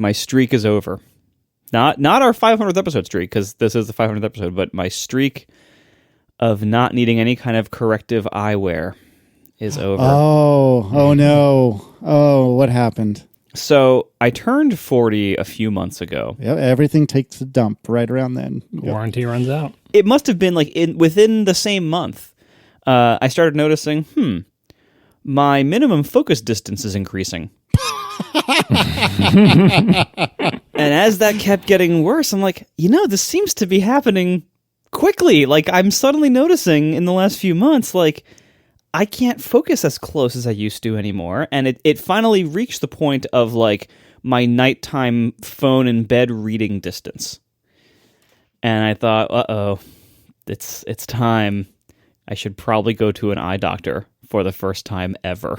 my streak is over. Not our 500th episode streak, because this is the 500th episode, but my streak of not needing any kind of corrective eyewear is over. Oh no. Oh, what happened? So I turned 40 a few months ago. Yep, everything takes a dump right around then. Warranty runs out. It must have been like within the same month. I started noticing, my minimum focus distance is increasing. And as that kept getting worse, I'm like, this seems to be happening quickly. Like, I'm suddenly noticing in the last few months, like, I can't focus as close as I used to anymore. And it finally reached the point of, like, my nighttime phone in bed reading distance. And I thought, uh-oh, it's time. I should probably go to an eye doctor for the first time ever.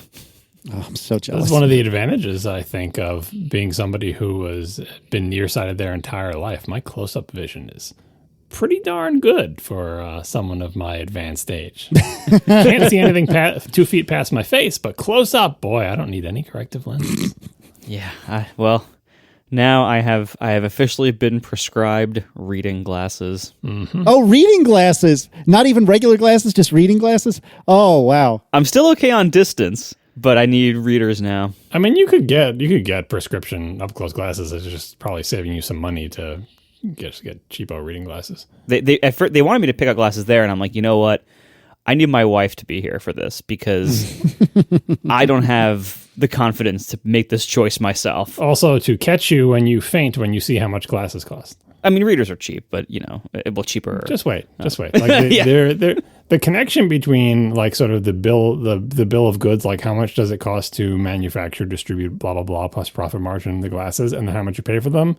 Oh, I'm so jealous. That's one of the advantages, I think, of being somebody who has been nearsighted their entire life. My close-up vision is pretty darn good for someone of my advanced age. Can't see anything 2 feet past my face, but close-up, boy, I don't need any corrective lenses. Yeah, now I have officially been prescribed reading glasses. Mm-hmm. Oh, reading glasses. Not even regular glasses, just reading glasses? Oh, wow. I'm still okay on distance, but I need readers now. I mean, you could get prescription up-close glasses. It's just probably saving you some money to get cheapo reading glasses. They wanted me to pick up glasses there, and I'm like, you know what? I need my wife to be here for this because I don't have the confidence to make this choice myself. Also, to catch you when you faint when you see how much glasses cost. I mean, readers are cheap, but cheaper. Just wait. Like the connection between like sort of the bill of goods, like how much does it cost to manufacture, distribute, blah blah blah, plus profit margin, the glasses, and then how much you pay for them.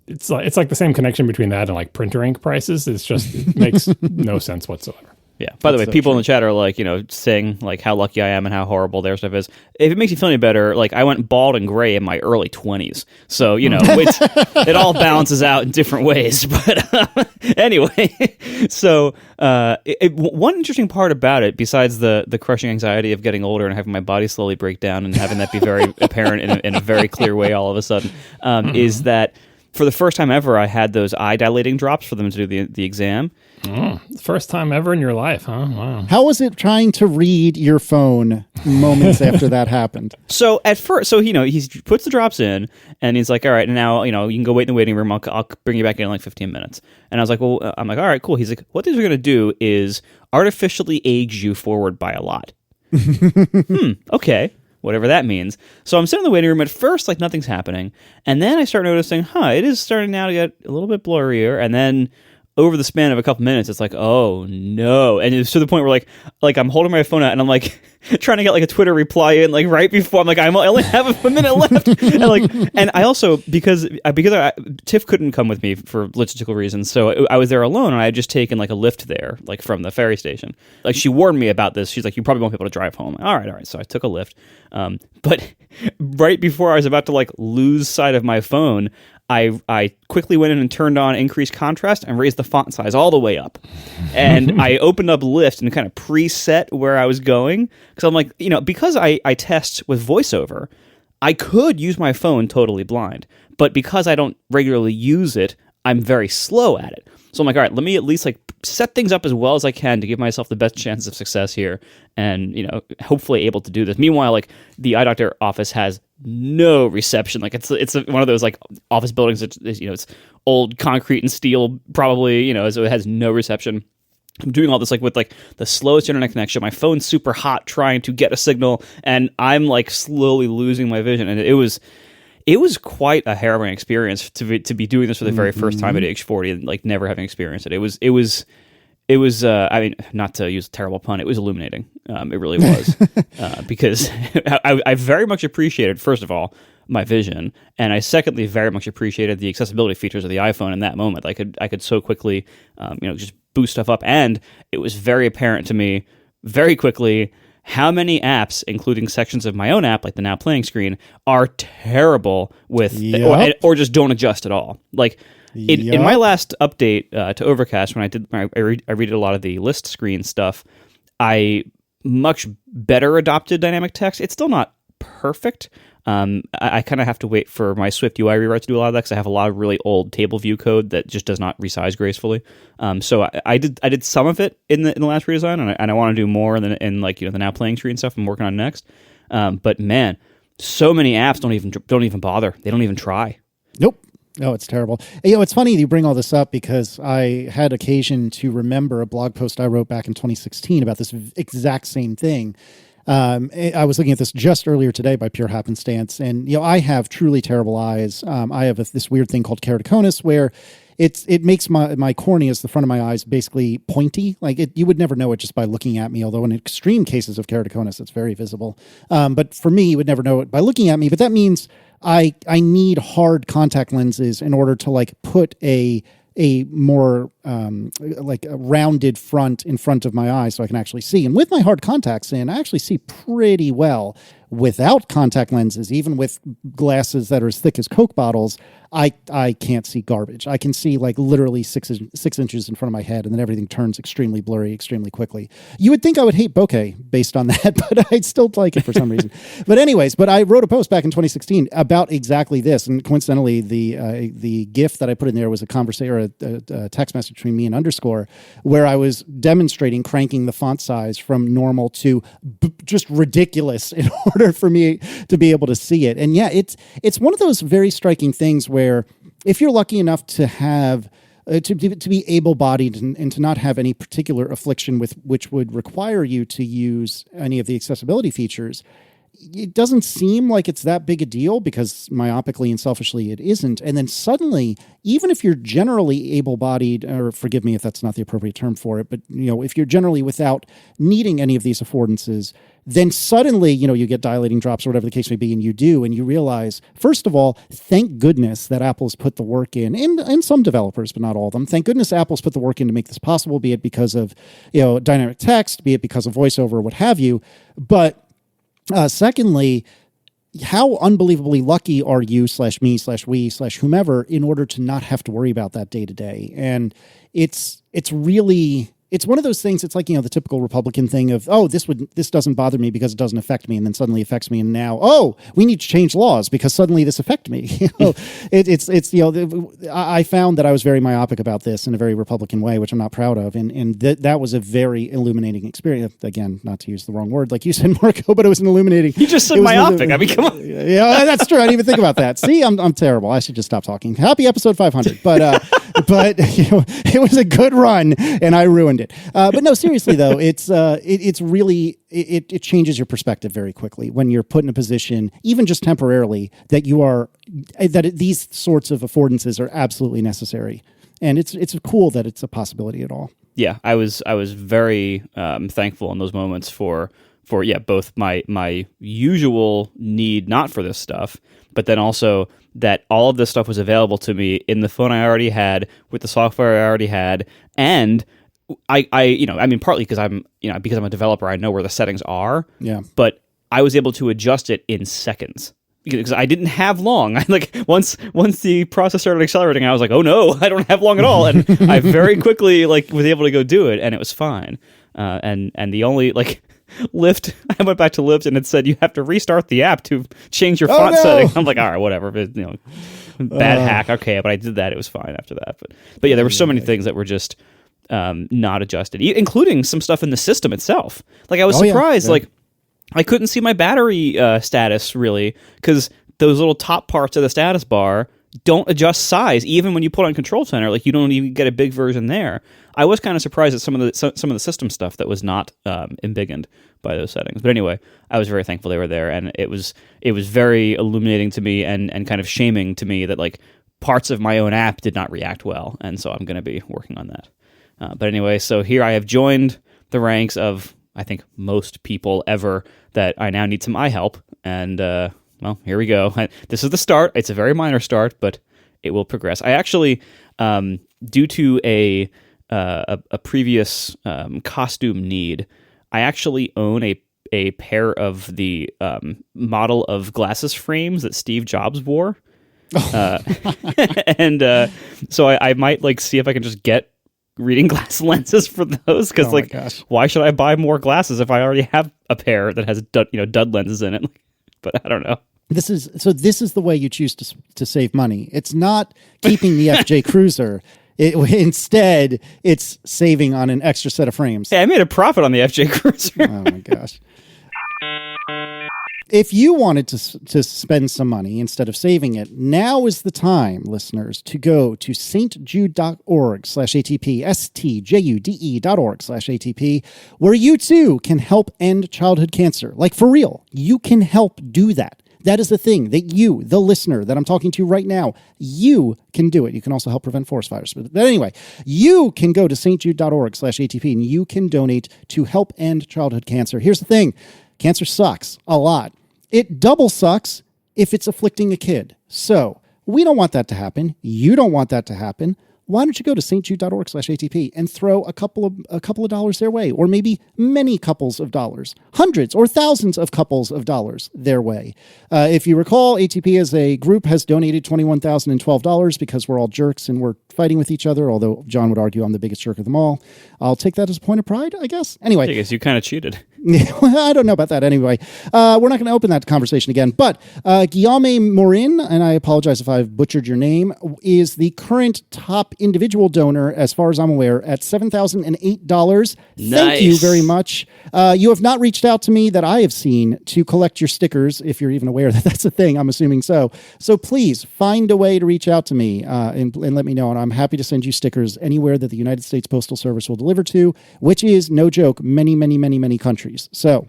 It's like the same connection between that and like printer ink prices. It makes no sense whatsoever. Yeah. By the way, people in the chat are like, saying like how lucky I am and how horrible their stuff is. If it makes you feel any better, like I went bald and gray in my early 20s. So, it all balances out in different ways. But anyway, so one interesting part about it, besides the crushing anxiety of getting older and having my body slowly break down and having that be very apparent in a very clear way all of a sudden, is that for the first time ever, I had those eye dilating drops for them to do the exam. First time ever in your life, huh? Wow. How was it trying to read your phone moments after that happened? So at first, he puts the drops in, and he's like, all right, now, you can go wait in the waiting room. I'll bring you back in like 15 minutes. And I was like, all right, cool. He's like, what these are going to do is artificially age you forward by a lot. Okay. Whatever that means. So I'm sitting in the waiting room. At first, like nothing's happening. And then I start noticing, it is starting now to get a little bit blurrier. And then over the span of a couple minutes, it's like, oh no. And it's to the point where like I'm holding my phone out and I'm like trying to get like a Twitter reply in like right before I'm like, I only have a minute left. and I also, because Tiff couldn't come with me for logistical reasons. So I was there alone, and I had just taken like a lift there, like from the ferry station. Like she warned me about this. She's like, you probably won't be able to drive home. All right. So I took a lift. But right before I was about to like lose sight of my phone, I quickly went in and turned on increased contrast and raised the font size all the way up. And I opened up Lyft and kind of preset where I was going. Because I'm like, because I test with VoiceOver, I could use my phone totally blind. But because I don't regularly use it, I'm very slow at it. So I'm like, all right, let me at least like set things up as well as I can to give myself the best chances of success here, and hopefully able to do this. Meanwhile, like the eye doctor office has no reception. Like it's one of those like office buildings that it's old concrete and steel probably, so it has no reception. I'm doing all this like with like the slowest internet connection. My phone's super hot trying to get a signal, and I'm like slowly losing my vision. And it was quite a harrowing experience to be doing this for the very first time at age 40 and like never having experienced it. It was I mean, not to use a terrible pun, it was illuminating. It really was. Because I very much appreciated, first of all, my vision, and I secondly very much appreciated the accessibility features of the iPhone in that moment. I could so quickly just boost stuff up, and it was very apparent to me very quickly how many apps, including sections of my own app, like the Now Playing screen, are terrible with, or just don't adjust at all. Like in my last update to Overcast, when I redid a lot of the list screen stuff, I much better adopted dynamic text. It's still not perfect. I kind of have to wait for my Swift UI rewrite to do a lot of that because I have a lot of really old table view code that just does not resize gracefully. So I did some of it in the last redesign, and I want to do more in like the now playing tree and stuff I'm working on next. But man, so many apps don't even bother. They don't even try. Nope. No, it's terrible. It's funny you bring all this up because I had occasion to remember a blog post I wrote back in 2016 about this exact same thing. I was looking at this just earlier today by pure happenstance, and I have truly terrible eyes. I have this weird thing called keratoconus where it makes my corneas, the front of my eyes, basically pointy. Like you would never know it just by looking at me. Although in extreme cases of keratoconus, it's very visible. But for me, you would never know it by looking at me. But that means I need hard contact lenses in order to like put a more like a rounded front in front of my eye so I can actually see. And with my hard contacts in, I actually see pretty well. Without contact lenses, even with glasses that are as thick as Coke bottles, I can't see garbage. I can see like literally 6 inches in front of my head, and then everything turns extremely blurry extremely quickly. You would think I would hate bokeh based on that, but I'd still like it for some reason. But I wrote a post back in 2016 about exactly this, and coincidentally, the GIF that I put in there was a conversation or a text message between me and Underscore, where I was demonstrating cranking the font size from normal to just ridiculous in order for me to be able to see it. And yeah, it's one of those very striking things where if you're lucky enough to have to be able-bodied and to not have any particular affliction which would require you to use any of the accessibility features, it doesn't seem like it's that big a deal because myopically and selfishly it isn't. And then suddenly, even if you're generally able-bodied, or forgive me if that's not the appropriate term for it, but if you're generally without needing any of these affordances, then suddenly, you get dilating drops or whatever the case may be, and you realize, first of all, thank goodness that Apple's put the work in, and some developers, but not all of them. Thank goodness Apple's put the work in to make this possible, be it because of, dynamic text, be it because of voiceover, what have you. But secondly, how unbelievably lucky are you /me/we/whomever in order to not have to worry about that day to day? And it's really... It's one of those things. It's like, the typical Republican thing of, this doesn't bother me because it doesn't affect me. And then suddenly affects me. And now, we need to change laws because suddenly this affects me. I found that I was very myopic about this in a very Republican way, which I'm not proud of. And that was a very illuminating experience. Again, not to use the wrong word, like you said, Marco, but it was an illuminating. You just said myopic. I mean, come on. Yeah, that's true. I didn't even think about that. See, I'm terrible. I should just stop talking. Happy episode 500. But it was a good run and I ruined it. But no, seriously though, it's really it changes your perspective very quickly when you're put in a position, even just temporarily, that these sorts of affordances are absolutely necessary, and it's cool that it's a possibility at all. Yeah, I was very thankful in those moments for both my usual need not for this stuff, but then also that all of this stuff was available to me in the phone I already had, with the software I already had, and I partly because I'm a developer, I know where the settings are. Yeah. But I was able to adjust it in seconds because I didn't have long. Once the process started accelerating, I was like, oh no, I don't have long at all, and I very quickly was able to go do it, and it was fine. And the only Lyft, I went back to Lyft and it said you have to restart the app to change your font setting. I'm like, all right, whatever. Bad hack. Okay, but I did that. It was fine after that. But yeah, there were so many things that were just not adjusted, including some stuff in the system itself. I was surprised. Yeah. I couldn't see my battery status really because those little top parts of the status bar don't adjust size even when you put on Control Center. You don't even get a big version there. I was kind of surprised at some of the system stuff that was not embiggened by those settings. But anyway, I was very thankful they were there, and it was very illuminating to me and kind of shaming to me that parts of my own app did not react well, and so I'm going to be working on that. But anyway, so here I have joined the ranks of, I think, most people ever that I now need some eye help. And, well, here we go. This is the start. It's a very minor start, but it will progress. I actually, due to a previous costume need, I actually own a pair of the model of glasses frames that Steve Jobs wore. And so I might see if I can just get reading glass lenses for those, because why should I buy more glasses if I already have a pair that has dud lenses in it? But I don't know. This is the way you choose to save money. It's not keeping the FJ Cruiser. Instead, it's saving on an extra set of frames. Hey, I made a profit on the FJ Cruiser. Oh my gosh. If you wanted to spend some money instead of saving it, now is the time, listeners, to go to stjude.org/ATP, stjude.org/ATP, where you too can help end childhood cancer. Like, for real, you can help do that. That is the thing that you, the listener that I'm talking to right now, you can do it. You can also help prevent forest fires. But anyway, you can go to stjude.org/ATP and you can donate to help end childhood cancer. Here's the thing. Cancer sucks a lot. It double sucks if it's afflicting a kid. So we don't want that to happen. You don't want that to happen. Why don't you go to stjude.org/ATP and throw a couple of dollars their way, or maybe many couples of dollars, hundreds or thousands of couples of dollars their way. If you recall, ATP as a group has donated $21,012 because we're all jerks and we're fighting with each other, although John would argue I'm the biggest jerk of them all. I'll take that as a point of pride, I guess. Anyway. I guess you kind of cheated. I don't know about that anyway. We're not going to open that conversation again. But Guillaume Morin, and I apologize if I've butchered your name, is the current top individual donor, as far as I'm aware, at $7,008. Nice. Thank you very much. You have not reached out to me that I have seen to collect your stickers, if you're even aware that that's a thing. I'm assuming so. So please find a way to reach out to me and let me know. And I'm happy to send you stickers anywhere that the United States Postal Service will deliver to, which is, no joke, many, many, many, many countries. So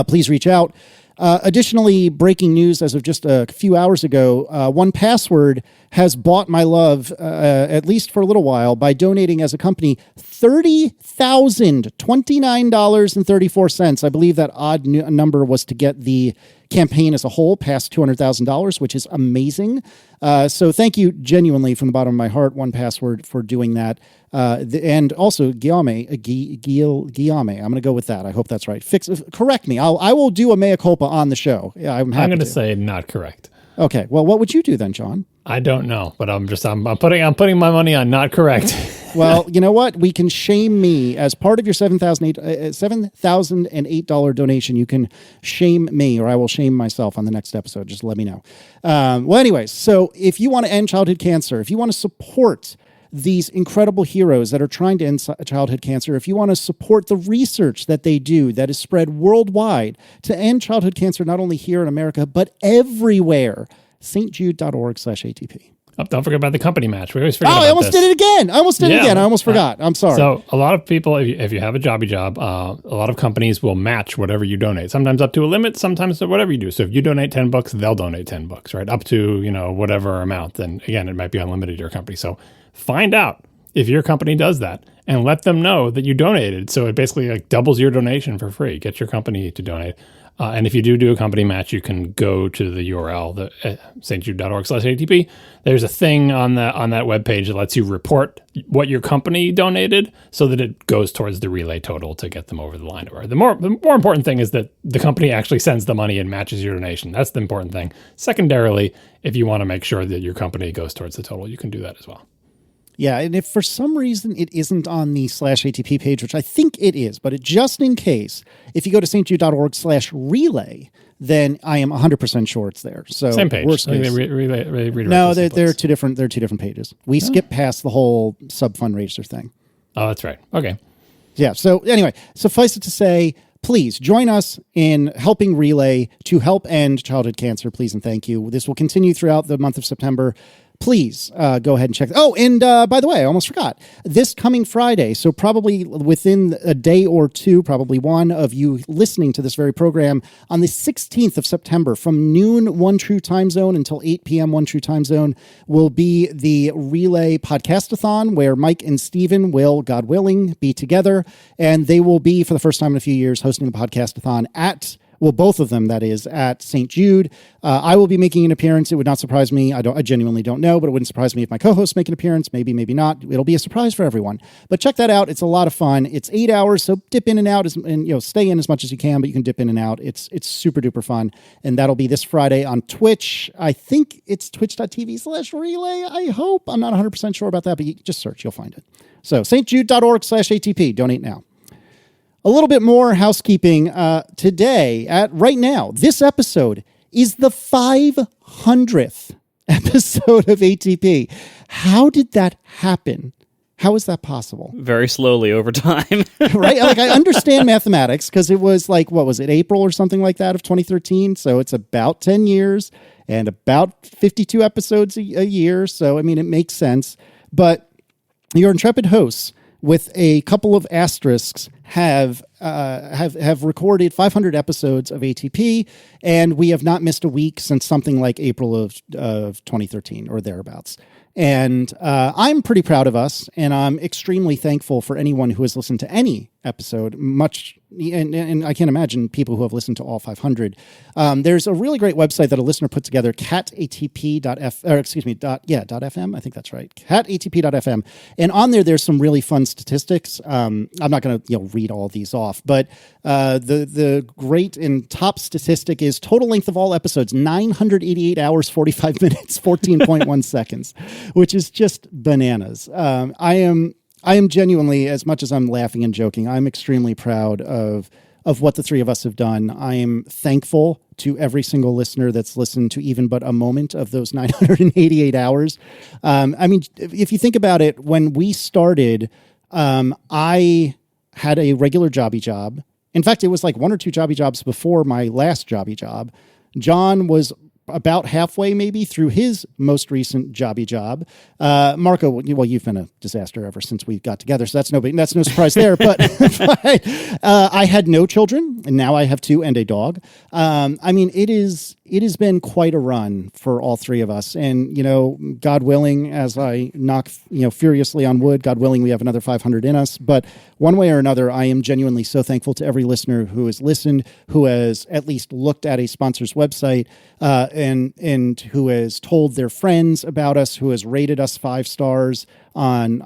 please reach out. Additionally, breaking news as of just a few hours ago, 1Password has bought my love, at least for a little while, by donating as a company $30,029.34. I believe that odd number was to get the campaign as a whole past $200,000, which is amazing. So thank you genuinely from the bottom of my heart, 1Password, for doing that. And also Guillaume, I'm going to go with that. I hope that's right. Correct me. I will do a mea culpa on the show. Yeah, I'm going to say not correct. Okay. Well, what would you do then, John? I don't know, but I'm putting my money on not correct. Well, you know what? We can shame me as part of your $7,008 donation. You can shame me, or I will shame myself on the next episode. Just let me know. Well, anyways, so if you want to end childhood cancer, if you want to support these incredible heroes that are trying to end childhood cancer, if you want to support the research that they do that is spread worldwide to end childhood cancer, not only here in America, but everywhere, stjude.org/ATP. Oh, don't forget about the company match. We always forget about I almost did it again. I almost forgot. I'm sorry. So a lot of people, if you have a jobby job, a lot of companies will match whatever you donate, sometimes up to a limit, sometimes whatever you do. So if you donate $10, they'll donate $10, right? Up to, whatever amount. Then again, it might be unlimited to your company. So find out if your company does that and let them know that you donated. So it basically doubles your donation for free. Get your company to donate. And if you do a company match, you can go to the URL, stjude.org/ATP. There's a thing on that webpage that lets you report what your company donated so that it goes towards the relay total to get them over the line. The more important thing is that the company actually sends the money and matches your donation. That's the important thing. Secondarily, if you want to make sure that your company goes towards the total, you can do that as well. Yeah, and if for some reason it isn't on the /ATP page, which I think it is, but just in case, if you go to stjude.org/relay, then I am 100% sure it's there. So same page. Worst case. No, they're two different pages. We skip past the whole sub fundraiser thing. Oh, that's right. Okay. Yeah. So anyway, suffice it to say, please join us in helping Relay to help end childhood cancer. Please and thank you. This will continue throughout the month of September. Please go ahead and check. Oh, and by the way, I almost forgot. This coming Friday, so probably within a day or two, probably one of you listening to this very program, on the 16th of September, from noon One True Time Zone until 8 p.m. One True Time Zone, will be the Relay Podcastathon, where Mike and Steven will, God willing, be together. And they will be, for the first time in a few years, hosting the Podcastathon at... Well, both of them, that is, at St. Jude. I will be making an appearance. It would not surprise me. I genuinely don't know, but it wouldn't surprise me if my co-hosts make an appearance. Maybe, maybe not. It'll be a surprise for everyone. But check that out. It's a lot of fun. It's 8 hours, so dip in and out, and stay in as much as you can, but you can dip in and out. It's super duper fun, and that'll be this Friday on Twitch. I think it's twitch.tv/relay. I hope. I'm not 100% sure about that, but you just search. You'll find it. So stjude.org/ATP. Donate now. A little bit more housekeeping today. Right now, this episode is the 500th episode of ATP. How did that happen? How is that possible? Very slowly over time. Right? Like, I understand mathematics because it was like, what was it, April or something like that of 2013? So it's about 10 years and about 52 episodes a year. So, I mean, it makes sense. But your intrepid hosts, with a couple of asterisks, have recorded 500 episodes of ATP, and we have not missed a week since something like April of 2013 or thereabouts. And I'm pretty proud of us, and I'm extremely thankful for anyone who has listened to any episode, and I can't imagine people who have listened to all 500. There's a really great website that a listener put together, catATP.fm. I think that's right, catATP.fm. And on there's some really fun statistics. I'm not going to read all these off, but the great and top statistic is total length of all episodes, 988 hours, 45 minutes, 14.1 seconds, which is just bananas. I am genuinely, as much as I'm laughing and joking, I'm extremely proud of what the three of us have done. I am thankful to every single listener that's listened to even but a moment of those 988 hours. I mean, if you think about it, when we started, I had a regular jobby job. In fact, it was like one or two jobby jobs before my last jobby job. John was about halfway maybe through his most recent jobby job. Marco, well, you've been a disaster ever since we got together, so that's no surprise there. But I had no children, and now I have two and a dog. I mean, it has been quite a run for all three of us. And, God willing, as I knock, furiously on wood, God willing, we have another 500 in us. But one way or another, I am genuinely so thankful to every listener who has listened, who has at least looked at a sponsor's website, and who has told their friends about us, who has rated us 5 stars on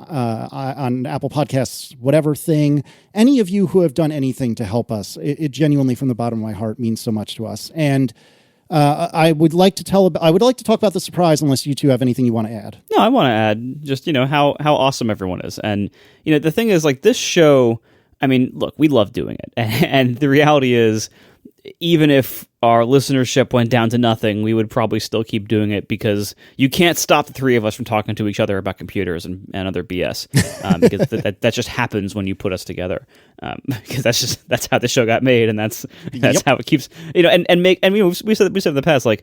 Apple Podcasts, whatever thing. Any of you who have done anything to help us, it genuinely, from the bottom of my heart, means so much to us. And I would like to talk about the surprise, unless you two have anything you want to add. No, I want to add just, how awesome everyone is. And, the thing is, like, this show, I mean, look, we love doing it. And the reality is, even if our listenership went down to nothing, we would probably still keep doing it, because you can't stop the three of us from talking to each other about computers and other BS, because that just happens when you put us together. Because that's how the show got made, and that's how it keeps, we said in the past, like,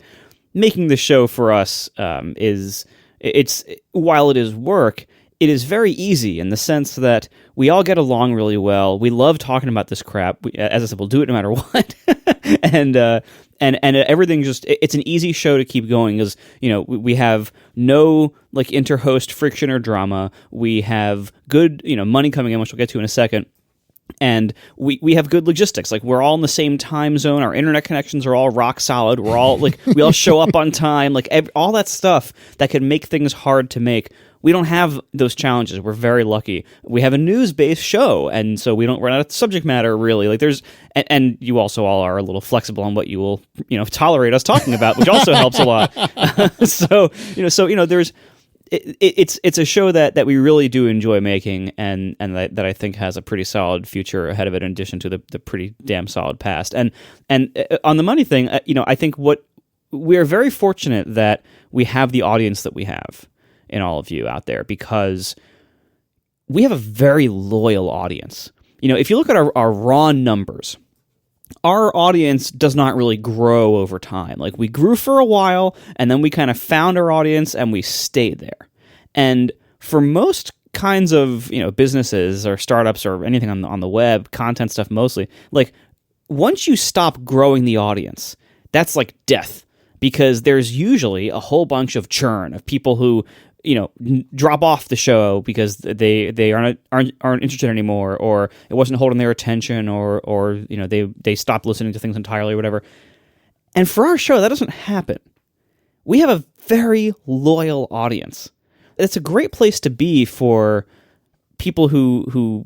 making the show for us it's while it is work, it is very easy in the sense that we all get along really well. We love talking about this crap. As I said, we'll do it no matter what. and everything it's an easy show to keep going, because, we have no like inter-host friction or drama. We have good, money coming in, which we'll get to in a second. And we have good logistics. Like, we're all in the same time zone. Our internet connections are all rock solid. We're all like, we all show up on time. Like, all that stuff that can make things hard to make. We don't have those challenges. We're very lucky. We have a news-based show, and so we don't run out of subject matter, really. Like, and you also all are a little flexible on what you will, tolerate us talking about, which also helps a lot. So there's. It's a show that we really do enjoy making, and that I think has a pretty solid future ahead of it, in addition to the pretty damn solid past. And on the money thing, I think we're very fortunate that we have the audience that we have in all of you out there, because we have a very loyal audience. If you look at our raw numbers, our audience does not really grow over time. Like, we grew for a while, and then we kind of found our audience, and we stayed there. And for most kinds of, businesses or startups or anything on the web, content stuff mostly, like, once you stop growing the audience, that's like death, because there's usually a whole bunch of churn of people who, drop off the show because they aren't interested anymore, or it wasn't holding their attention, or they stopped listening to things entirely, or whatever. And for our show, that doesn't happen. We have a very loyal audience. It's a great place to be for people who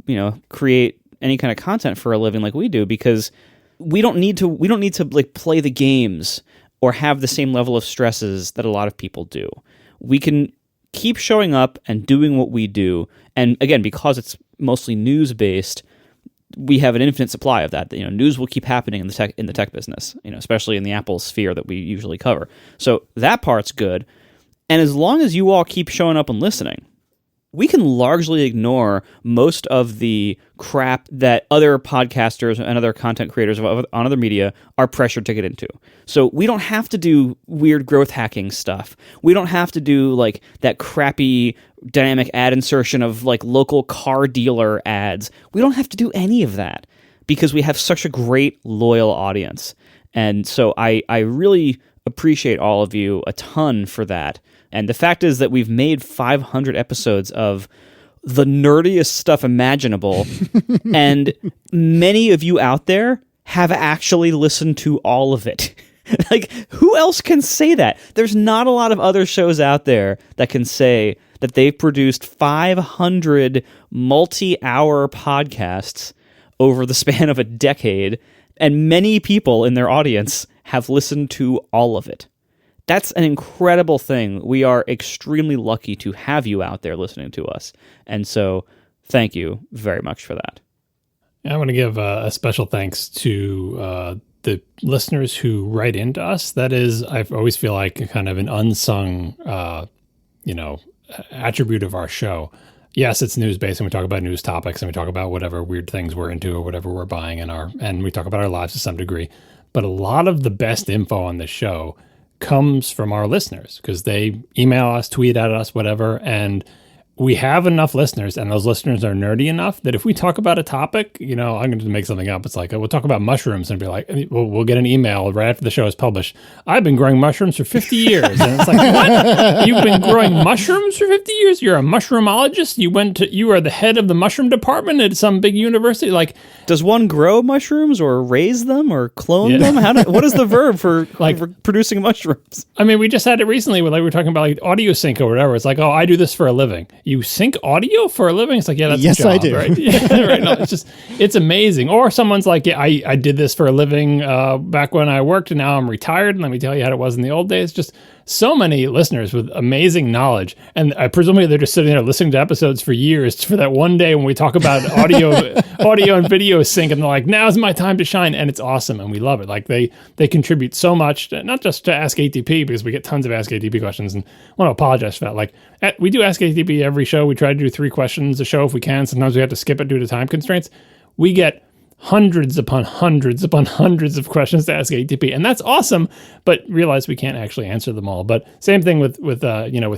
create any kind of content for a living like we do, because we don't need to like play the games or have the same level of stresses that a lot of people do. We can keep showing up and doing what we do. And again, because it's mostly news-based, we have an infinite supply of that. News will keep happening in the tech business, especially in the Apple sphere that we usually cover. So that part's good. And as long as you all keep showing up and listening, we can largely ignore most of the crap that other podcasters and other content creators on other media are pressured to get into. So we don't have to do weird growth hacking stuff. We don't have to do like that crappy dynamic ad insertion of like local car dealer ads. We don't have to do any of that because we have such a great loyal audience. And so I really appreciate all of you a ton for that. And the fact is that we've made 500 episodes of the nerdiest stuff imaginable, and many of you out there have actually listened to all of it. Like, who else can say that? There's not a lot of other shows out there that can say that they've produced 500 multi-hour podcasts over the span of a decade, and many people in their audience have listened to all of it. That's an incredible thing. We are extremely lucky to have you out there listening to us. And so thank you very much for that. I want to give a special thanks to the listeners who write into us. That is, I always feel like kind of an unsung, attribute of our show. Yes, it's news-based, and we talk about news topics, and we talk about whatever weird things we're into or whatever we're buying and we talk about our lives to some degree. But a lot of the best info on the show comes from our listeners because they email us, tweet at us, whatever, and we have enough listeners, and those listeners are nerdy enough that if we talk about a topic, I'm going to make something up. It's like, we'll talk about mushrooms and be like, we'll get an email right after the show is published. I've been growing mushrooms for 50 years. And it's like, what? You've been growing mushrooms for 50 years? You're a mushroomologist? You are the head of the mushroom department at some big university? Like, does one grow mushrooms or raise them or clone them? What is the verb for producing mushrooms? I mean, we just had it recently when we were talking about like audio sync or whatever. It's like, oh, I do this for a living. You sync audio for a living? It's like, yeah, that's yes, a job, I do. Right? Yeah, right. No, it's amazing. Or someone's like, yeah, I did this for a living back when I worked, and now I'm retired. And let me tell you how it was in the old days. Just so many listeners with amazing knowledge, and presumably they're just sitting there listening to episodes for years for that one day when we talk about audio and video sync, and they're like, now's my time to shine, and it's awesome, and we love it. Like they contribute so much, not just to Ask ATP, because we get tons of Ask ATP questions, and I want to apologize for that. Like we do Ask ATP every show. We try to do 3 questions a show if we can. Sometimes we have to skip it due to time constraints. We get hundreds upon hundreds upon hundreds of questions to Ask ATP, and that's awesome. But realize we can't actually answer them all. But same thing with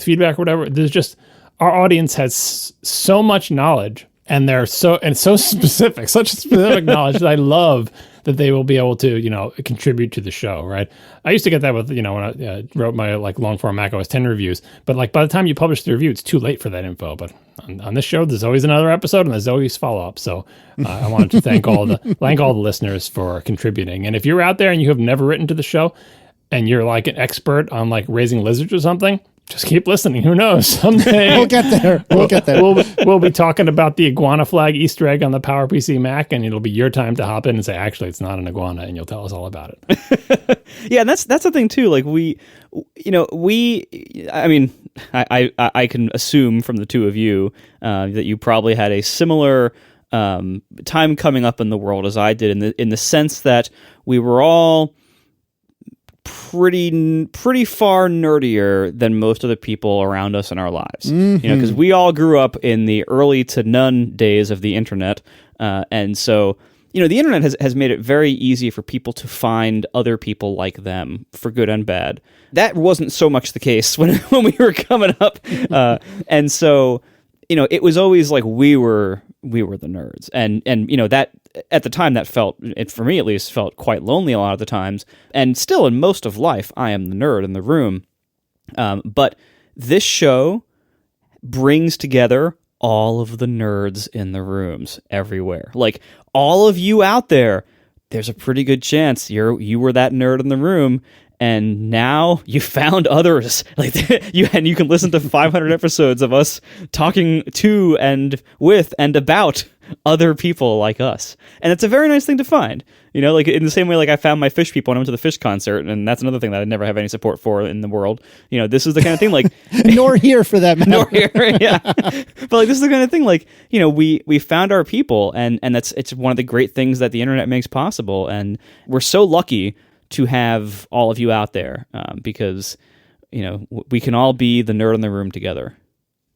feedback or whatever. There's just our audience has so much knowledge, and they're so specific, such specific knowledge that I love that they will be able to contribute to the show. Right? I used to get that with when I wrote my long form macOS 10 reviews. But like by the time you publish the review, it's too late for that info. But on this show, there's always another episode, and there's always follow up. So I wanted to thank all the listeners for contributing. And if you're out there and you have never written to the show, and you're like an expert on like raising lizards or something, just keep listening. Who knows? Someday We'll get there. We'll be talking about the iguana flag Easter egg on the PowerPC Mac, and it'll be your time to hop in and say, actually, it's not an iguana, and you'll tell us all about it. Yeah, and that's the thing too. Like I can assume from the two of you that you probably had a similar time coming up in the world as I did, in the sense that we were all pretty far nerdier than most of the people around us in our lives. Mm-hmm. Because we all grew up in the early to none days of the internet, and so the internet has made it very easy for people to find other people like them, for good and bad. That wasn't so much the case when we were coming up, and so it was always like we were the nerds, and that at the time that for me at least, felt quite lonely a lot of the times, and still in most of life I am the nerd in the room. But this show brings together all of the nerds in the rooms everywhere. Like all of you out there, there's a pretty good chance you were that nerd in the room, and now you found others. Like you can listen to 500 episodes of us talking to and with and about other people like us, and it's a very nice thing to find. Like in the same way, like I found my fish people when I went to the fish concert, and that's another thing that I never have any support for in the world. This is the kind of thing like nor here for that matter. Nor here, yeah. But like this is the kind of thing like we found our people, and it's one of the great things that the internet makes possible, and we're so lucky to have all of you out there because we can all be the nerd in the room together.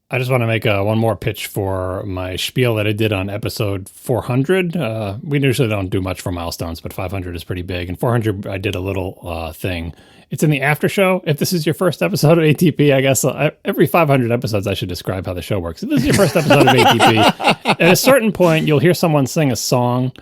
I just want to make one more pitch for my spiel that I did on episode 400. We usually don't do much for milestones, but 500 is pretty big. And 400, I did a little thing. It's in the after show. If this is your first episode of ATP, I guess every 500 episodes, I should describe how the show works. If this is your first episode of ATP, at a certain point, you'll hear someone sing a song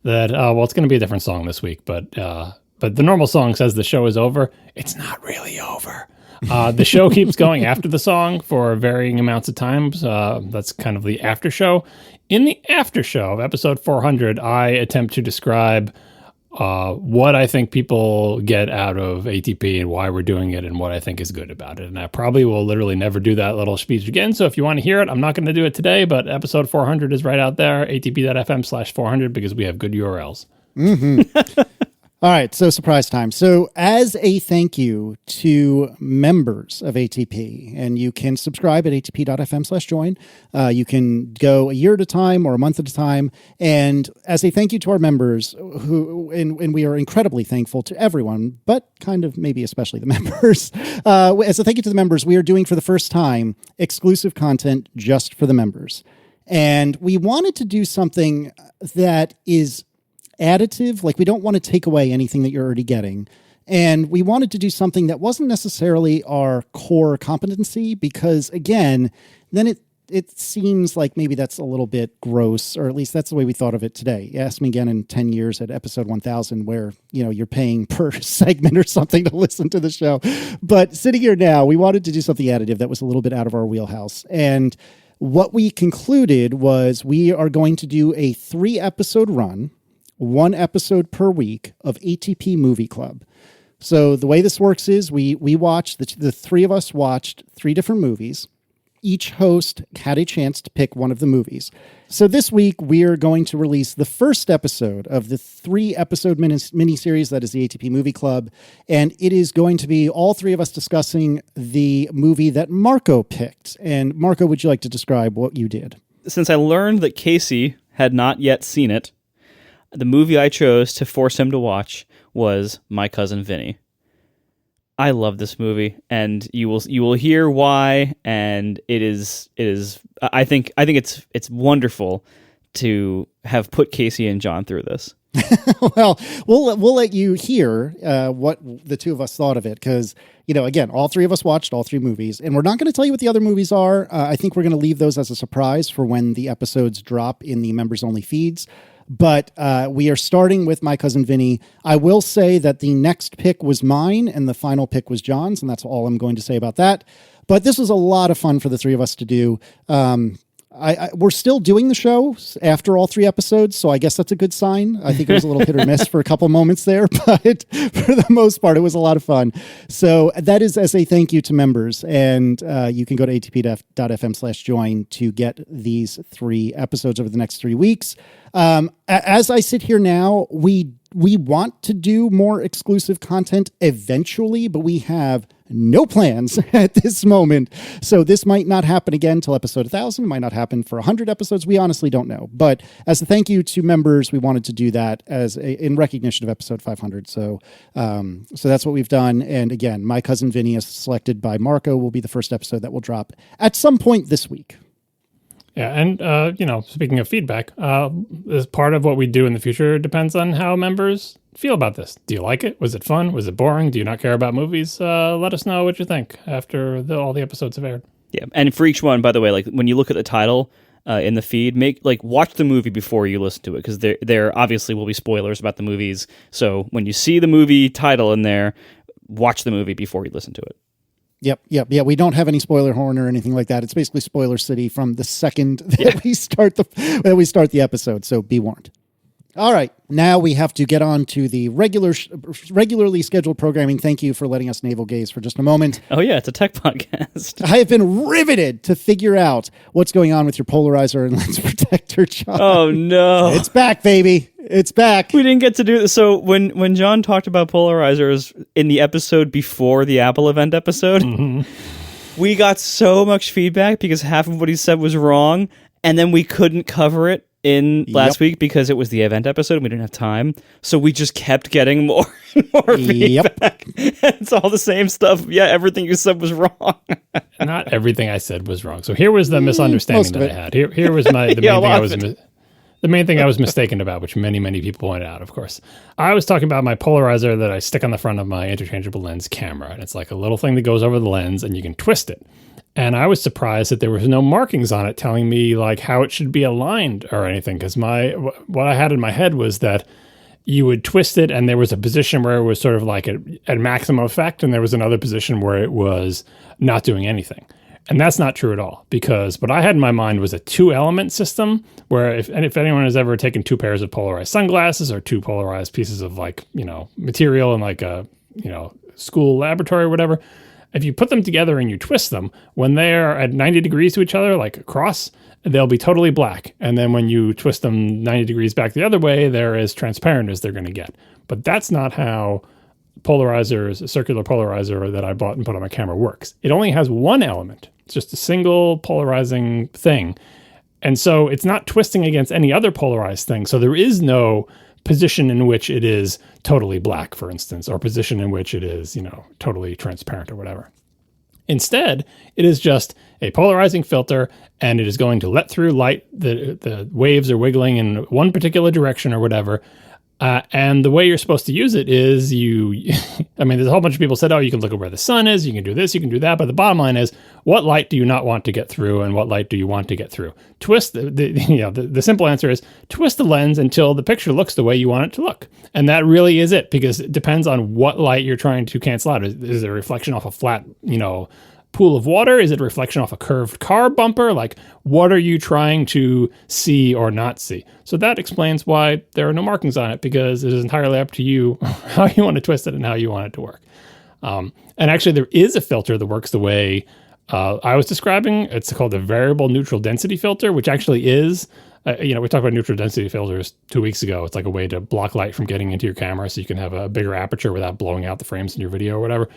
that, it's going to be a different song this week, but the normal song says the show is over. It's not really over. The show keeps going after the song for varying amounts of times. That's kind of the after show. In the after show of episode 400, I attempt to describe what I think people get out of ATP and why we're doing it and what I think is good about it. And I probably will literally never do that little speech again. So if you want to hear it, I'm not going to do it today, but episode 400 is right out there, atp.fm/400, because we have good URLs. Mm-hmm. All right, so surprise time. So as a thank you to members of ATP, and you can subscribe at atp.fm/join. You can go a year at a time or a month at a time. And as a thank you to our members, and we are incredibly thankful to everyone, but kind of maybe especially the members. As a thank you to the members, we are doing for the first time exclusive content just for the members. And we wanted to do something that is additive. Like, we don't want to take away anything that you're already getting. And we wanted to do something that wasn't necessarily our core competency, because again, then it seems like maybe that's a little bit gross, or at least that's the way we thought of it today. Ask me again in 10 years at episode 1000, where, you're paying per segment or something to listen to the show. But sitting here now, we wanted to do something additive that was a little bit out of our wheelhouse. And what we concluded was we are going to do a 3-episode run, 1 episode per week of ATP Movie Club. So the way this works is we watched, the 3 of us watched 3 different movies. Each host had a chance to pick one of the movies. So this week we are going to release the first episode of the 3-episode miniseries that is the ATP Movie Club. And it is going to be all 3 of us discussing the movie that Marco picked. And Marco, would you like to describe what you did? Since I learned that Casey had not yet seen it, the movie I chose to force him to watch was My Cousin Vinny. I love this movie, and you will hear why. And it is I think it's wonderful to have put Casey and John through this. Well, we'll let you hear what the 2 of us thought of it, because again, all 3 of us watched all 3 movies, and we're not going to tell you what the other movies are. I think we're going to leave those as a surprise for when the episodes drop in the members only feeds. But we are starting with My Cousin Vinny. I will say that the next pick was mine and the final pick was John's, and that's all I'm going to say about that. But this was a lot of fun for the 3 of us to do. We're still doing the show after all 3 episodes, so I guess that's a good sign. I think it was a little hit or miss for a couple moments there, but for the most part, it was a lot of fun. So that is as a thank you to members, and you can go to atp.fm/join to get these 3 episodes over the next 3 weeks. As I sit here now, we want to do more exclusive content eventually, but we have no plans at this moment. So this might not happen again till episode 1000. It might not happen for 100 episodes. We honestly don't know. But as a thank you to members, we wanted to do that in recognition of episode 500. So that's what we've done. And again, My Cousin Vinny, as selected by Marco, will be the first episode that will drop at some point this week. Yeah, and, speaking of feedback, as part of what we do in the future depends on how members feel about this. Do you like it? Was it fun? Was it boring? Do you not care about movies? Let us know what you think after all the episodes have aired. Yeah, and for each one, by the way, like when you look at the title in the feed, watch the movie before you listen to it, because there obviously will be spoilers about the movies. So when you see the movie title in there, watch the movie before you listen to it. Yep. Yeah, we don't have any spoiler horn or anything like that. It's basically spoiler city from the second that we start the episode. So be warned. All right. Now we have to get on to the regularly scheduled programming. Thank you for letting us navel gaze for just a moment. Oh, yeah, it's a tech podcast. I have been riveted to figure out what's going on with your polarizer and lens protector, John. Oh, no. It's back, baby. It's back. We didn't get to do this. So when John talked about polarizers in the episode before the Apple event episode, we got so much feedback because half of what he said was wrong, and then we couldn't cover it in last week because it was the event episode and we didn't have time. So we just kept getting more and more feedback. It's all the same stuff. Yeah, everything you said was wrong. Not everything I said was wrong. So here was the misunderstanding that I had. Here was the main thing I was mistaken about, which many people pointed out, of course. I was talking about my polarizer that I stick on the front of my interchangeable lens camera. And it's like a little thing that goes over the lens and you can twist it. And I was surprised that there was no markings on it telling me like how it should be aligned or anything. Because what I had in my head was that you would twist it and there was a position where it was sort of like at maximum effect, and there was another position where it was not doing anything. And that's not true at all, because what I had in my mind was a 2-element system where if anyone has ever taken 2 pairs of polarized sunglasses or 2 polarized pieces of material in like a school laboratory or whatever, if you put them together and you twist them, when they're at 90 degrees to each other, like across, they'll be totally black. And then when you twist them 90 degrees back the other way, they're as transparent as they're going to get. But that's not how a circular polarizer that I bought and put on my camera works. It only has 1 element. It's just a single polarizing thing. And so it's not twisting against any other polarized thing. So there is no position in which it is totally black, for instance, or position in which it is, totally transparent or whatever. Instead, it is just a polarizing filter, and it is going to let through light. The waves are wiggling in one particular direction or whatever. And the way you're supposed to use it is there's a whole bunch of people said, oh, you can look at where the sun is, you can do this, you can do that. But the bottom line is, what light do you not want to get through and what light do you want to get through? Twist, the simple answer is twist the lens until the picture looks the way you want it to look. And that really is it, because it depends on what light you're trying to cancel out. Is it a reflection off a flat, pool of water? Is it a reflection off a curved car bumper? Like, what are you trying to see or not see? So that explains why there are no markings on it, because it is entirely up to you how you want to twist it and how you want it to work. And actually, there is a filter that works the way I was describing. It's called the variable neutral density filter, which actually is, we talked about neutral density filters 2 weeks ago. It's like a way to block light from getting into your camera so you can have a bigger aperture without blowing out the frames in your video or whatever.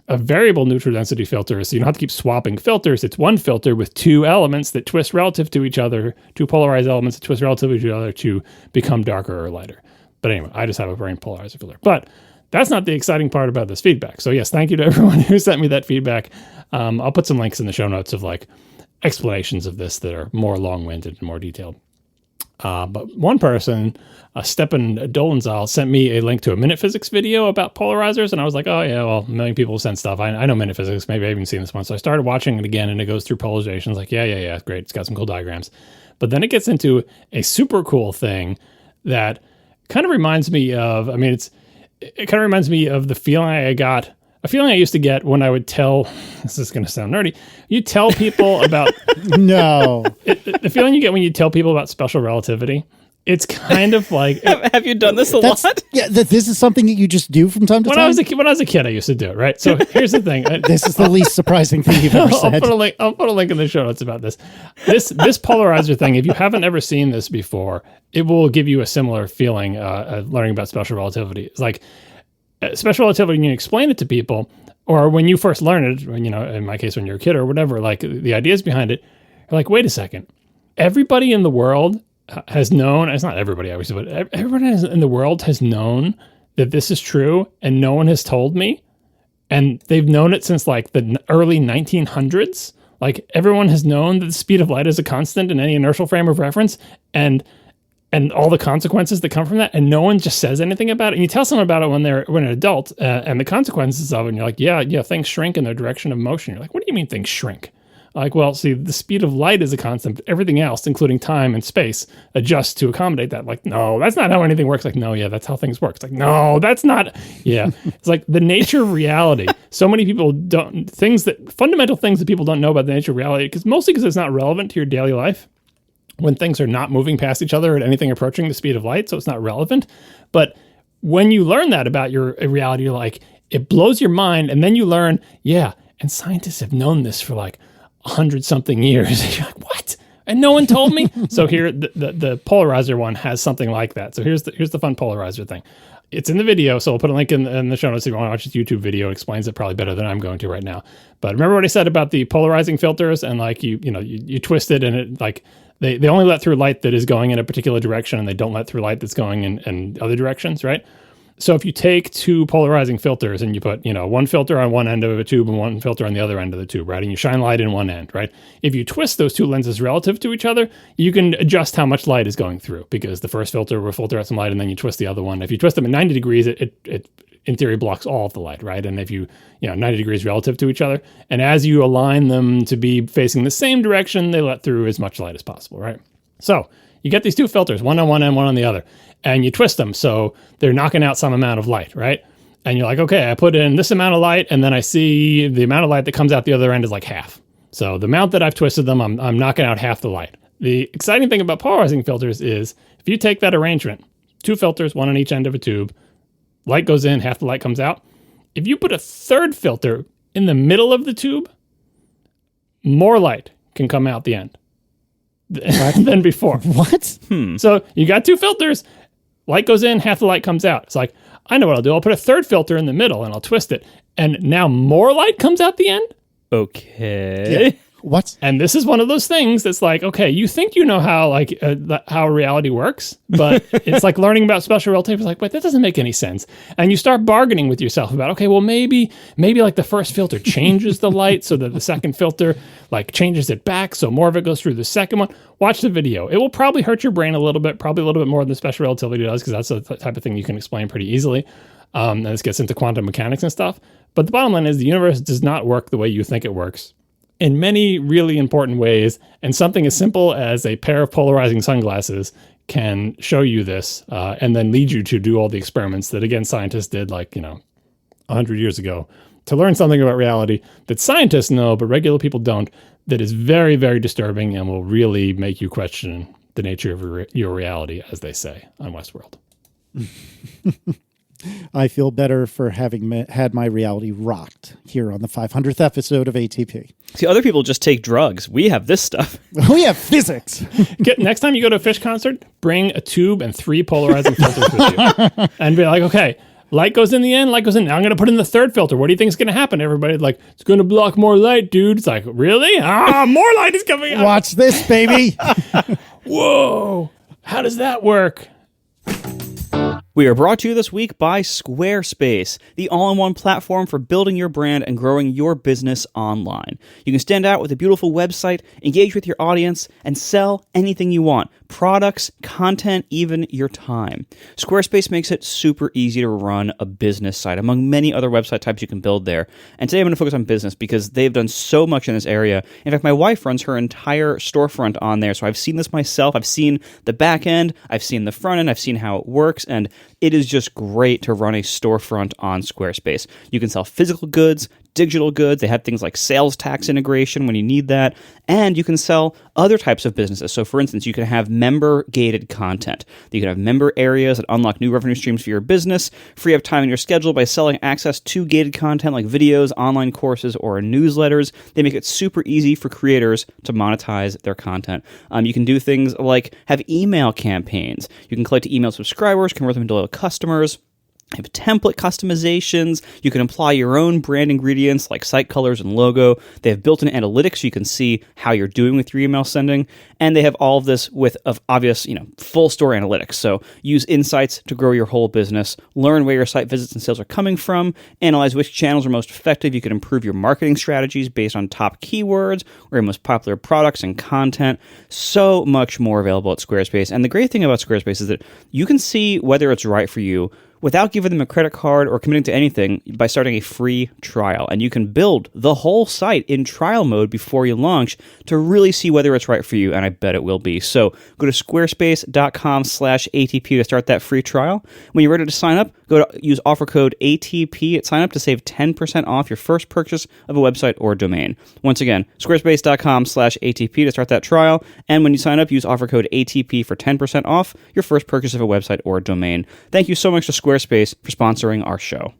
A variable neutral density filter is so you don't have to keep swapping filters. It's one filter with 2 elements that twist relative to each other, 2 polarized elements that twist relative to each other to become darker or lighter. But anyway, I just have a brain polarizer filter. But that's not the exciting part about this feedback. So yes, thank you to everyone who sent me that feedback. I'll put some links in the show notes of like explanations of this that are more long-winded and more detailed. But one person, Stepan Dolenzal, sent me a link to a Minute Physics video about polarizers, and I was like, oh yeah, well, a million people send stuff. I know Minute Physics. Maybe I've even seen this one. So I started watching it again, and it goes through polarizations. Like, yeah, great. It's got some cool diagrams. But then it gets into a super cool thing that kind of reminds me of, it kind of reminds me of the feeling I used to get when I would tell, this is going to sound nerdy, you tell people about... No. The feeling you get when you tell people about special relativity, it's kind of like... Have you done this a lot? Yeah, this is something that you just do from time to time? When I was a kid, I used to do it, right? So here's the thing. This is the least surprising thing you've ever said. I'll put a link in the show notes about this. This polarizer thing, if you haven't ever seen this before, it will give you a similar feeling learning about special relativity. It's like... special relativity, when you explain it to people, or when you first learn it, in my case, when you're a kid or whatever, like the ideas behind it, you're like, wait a second. Everybody in the world has known, it's not everybody, obviously, but everyone in the world has known that this is true, and no one has told me. And they've known it since like the early 1900s. Like, everyone has known that the speed of light is a constant in any inertial frame of reference, and all the consequences that come from that, and no one just says anything about it. And you tell someone about it when they're an adult, and the consequences of it, and you're like, yeah, things shrink in their direction of motion. You're like, what do you mean things shrink? Like, well, see, the speed of light is a constant. Everything else, including time and space, adjusts to accommodate that. Like, no, that's not how anything works. Like, no, yeah, that's how things work. It's like, no, that's not. Yeah. It's like the nature of reality. So many people fundamental things that people don't know about the nature of reality, mostly because it's not relevant to your daily life. when things are not moving past each other at anything approaching the speed of light, so it's not relevant. But when you learn that about your reality, you're like, it blows your mind, and then you learn, yeah, and scientists have known this for like 100-something years. You're like, what? And no one told me? So here, the polarizer one has something like that. So here's the fun polarizer thing. It's in the video, so I'll put a link in the show notes if you want to watch this YouTube video. It explains it probably better than I'm going to right now. But remember what I said about the polarizing filters, and like you twist it, and it like they only let through light that is going in a particular direction, and they don't let through light that's going in other directions, right? So if you take two polarizing filters and you put, one filter on one end of a tube and one filter on the other end of the tube, right? And you shine light in one end, right? If you twist those two lenses relative to each other, you can adjust how much light is going through, because the first filter will filter out some light, and then you twist the other one. If you twist them at 90 degrees, it in theory blocks all of the light, right? And if you 90 degrees relative to each other, and as you align them to be facing the same direction, they let through as much light as possible, right? So you get these two filters, one on one end, one on the other, and you twist them so they're knocking out some amount of light, right? And you're like, okay, I put in this amount of light, and then I see the amount of light that comes out the other end is like half. So the amount that I've twisted them, I'm knocking out half the light. The exciting thing about polarizing filters is if you take that arrangement, two filters, one on each end of a tube, light goes in, half the light comes out. If you put a third filter in the middle of the tube, more light can come out the end than before. What? So you got two filters, light goes in, half the light comes out. It's like, I know what I'll do. I'll put a third filter in the middle and I'll twist it. And now more light comes out the end? Okay. Yeah. What? And this is one of those things that's like, okay, you think you know how how reality works, but it's like learning about special relativity. It's like, wait, that doesn't make any sense. And you start bargaining with yourself about, okay, well, maybe like the first filter changes the light so that the second filter like changes it back so more of it goes through the second one. Watch the video. It will probably hurt your brain a little bit, probably a little bit more than special relativity does, because that's the type of thing you can explain pretty easily. And this gets into quantum mechanics and stuff. But the bottom line is the universe does not work the way you think it works in many really important ways, and something as simple as a pair of polarizing sunglasses can show you this, and then lead you to do all the experiments that, again, scientists did 100 years ago to learn something about reality that scientists know, but regular people don't, that is very, very disturbing and will really make you question the nature of your reality, as they say on Westworld. I feel better for having had my reality rocked here on the 500th episode of ATP. See, other people just take drugs. We have this stuff. We have physics. Next time you go to a Fish concert, bring a tube and 3 polarizing filters with you. And be like, okay, light goes in the end, light goes in. Now I'm going to put in the third filter. What do you think is going to happen? Everybody's like, it's going to block more light, dude. It's like, really? More light is coming out. Watch this, baby. Whoa. How does that work? We are brought to you this week by Squarespace, the all-in-one platform for building your brand and growing your business online. You can stand out with a beautiful website, engage with your audience, and sell anything you want. Products, content, even your time. Squarespace makes it super easy to run a business site, among many other website types you can build there. And today I'm going to focus on business because they've done so much in this area. In fact, my wife runs her entire storefront on there, so I've seen this myself. I've seen the back end, I've seen the front end, I've seen how it works, and it is just great to run a storefront on Squarespace. You can sell physical goods, digital goods. They have things like sales tax integration when you need that. And you can sell other types of businesses. So for instance, you can have member-gated content. You can have member areas that unlock new revenue streams for your business, free up time in your schedule by selling access to gated content like videos, online courses, or newsletters. They make it super easy for creators to monetize their content. You can do things like have email campaigns. You can collect email subscribers, convert them into loyal customers. They have template customizations. You can apply your own brand ingredients like site colors and logo. They have built-in analytics so you can see how you're doing with your email sending. And they have all of this with obvious, full store analytics. So use insights to grow your whole business, learn where your site visits and sales are coming from, analyze which channels are most effective. You can improve your marketing strategies based on top keywords or your most popular products and content. So much more available at Squarespace. And the great thing about Squarespace is that you can see whether it's right for you without giving them a credit card or committing to anything by starting a free trial. And you can build the whole site in trial mode before you launch to really see whether it's right for you, and I bet it will be. So go to squarespace.com/ATP to start that free trial. When you're ready to sign up, use offer code ATP at sign up to save 10% off your first purchase of a website or domain. Once again, squarespace.com/ATP to start that trial. And when you sign up, use offer code ATP for 10% off your first purchase of a website or domain. Thank you so much to Squarespace for sponsoring our show.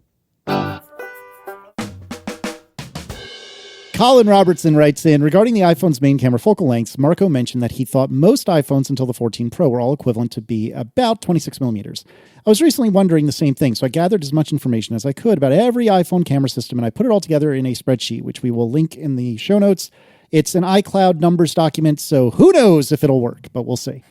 Colin Robertson writes in, regarding the iPhone's main camera focal lengths, Marco mentioned that he thought most iPhones until the 14 Pro were all equivalent to be about 26 millimeters. I was recently wondering the same thing, so I gathered as much information as I could about every iPhone camera system, and I put it all together in a spreadsheet, which we will link in the show notes. It's an iCloud numbers document, so who knows if it'll work, but we'll see.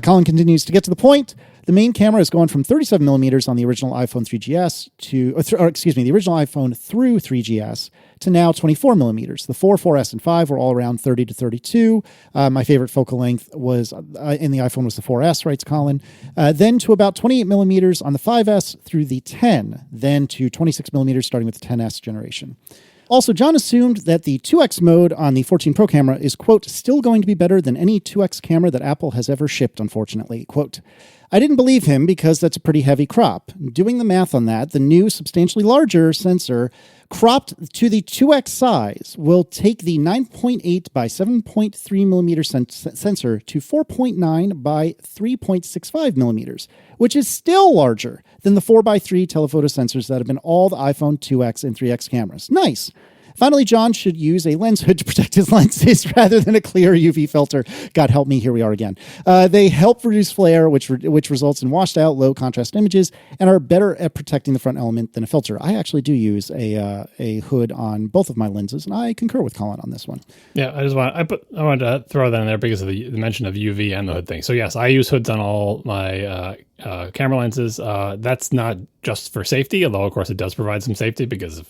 Colin continues, to get to the point, the main camera has gone from 37 millimeters on the original iPhone 3GS the original iPhone through 3GS to now 24 millimeters. The 4, 4S, and 5 were all around 30 to 32. My favorite focal length was in the iPhone was the 4S, writes Colin. Then to about 28 millimeters on the 5S through the 10, then to 26 millimeters starting with the 10S generation. Also, John assumed that the 2X mode on the 14 Pro camera is, quote, still going to be better than any 2X camera that Apple has ever shipped, unfortunately. Quote, I didn't believe him because that's a pretty heavy crop. Doing the math on that, the new, substantially larger sensor cropped to the 2X size will take the 9.8 by 7.3 millimeter sensor to 4.9 by 3.65 millimeters, which is still larger than the 4 by 3 telephoto sensors that have been all the iPhone 2X and 3X cameras. Nice. Finally, John should use a lens hood to protect his lenses rather than a clear UV filter. God help me, here we are again. They help reduce flare, which results in washed out, low contrast images, and are better at protecting the front element than a filter. I actually do use a hood on both of my lenses, and I concur with Colin on this one. Yeah, I wanted to throw that in there because of the mention of UV and the hood thing. So yes, I use hoods on all my camera lenses. That's not just for safety, although of course it does provide some safety because if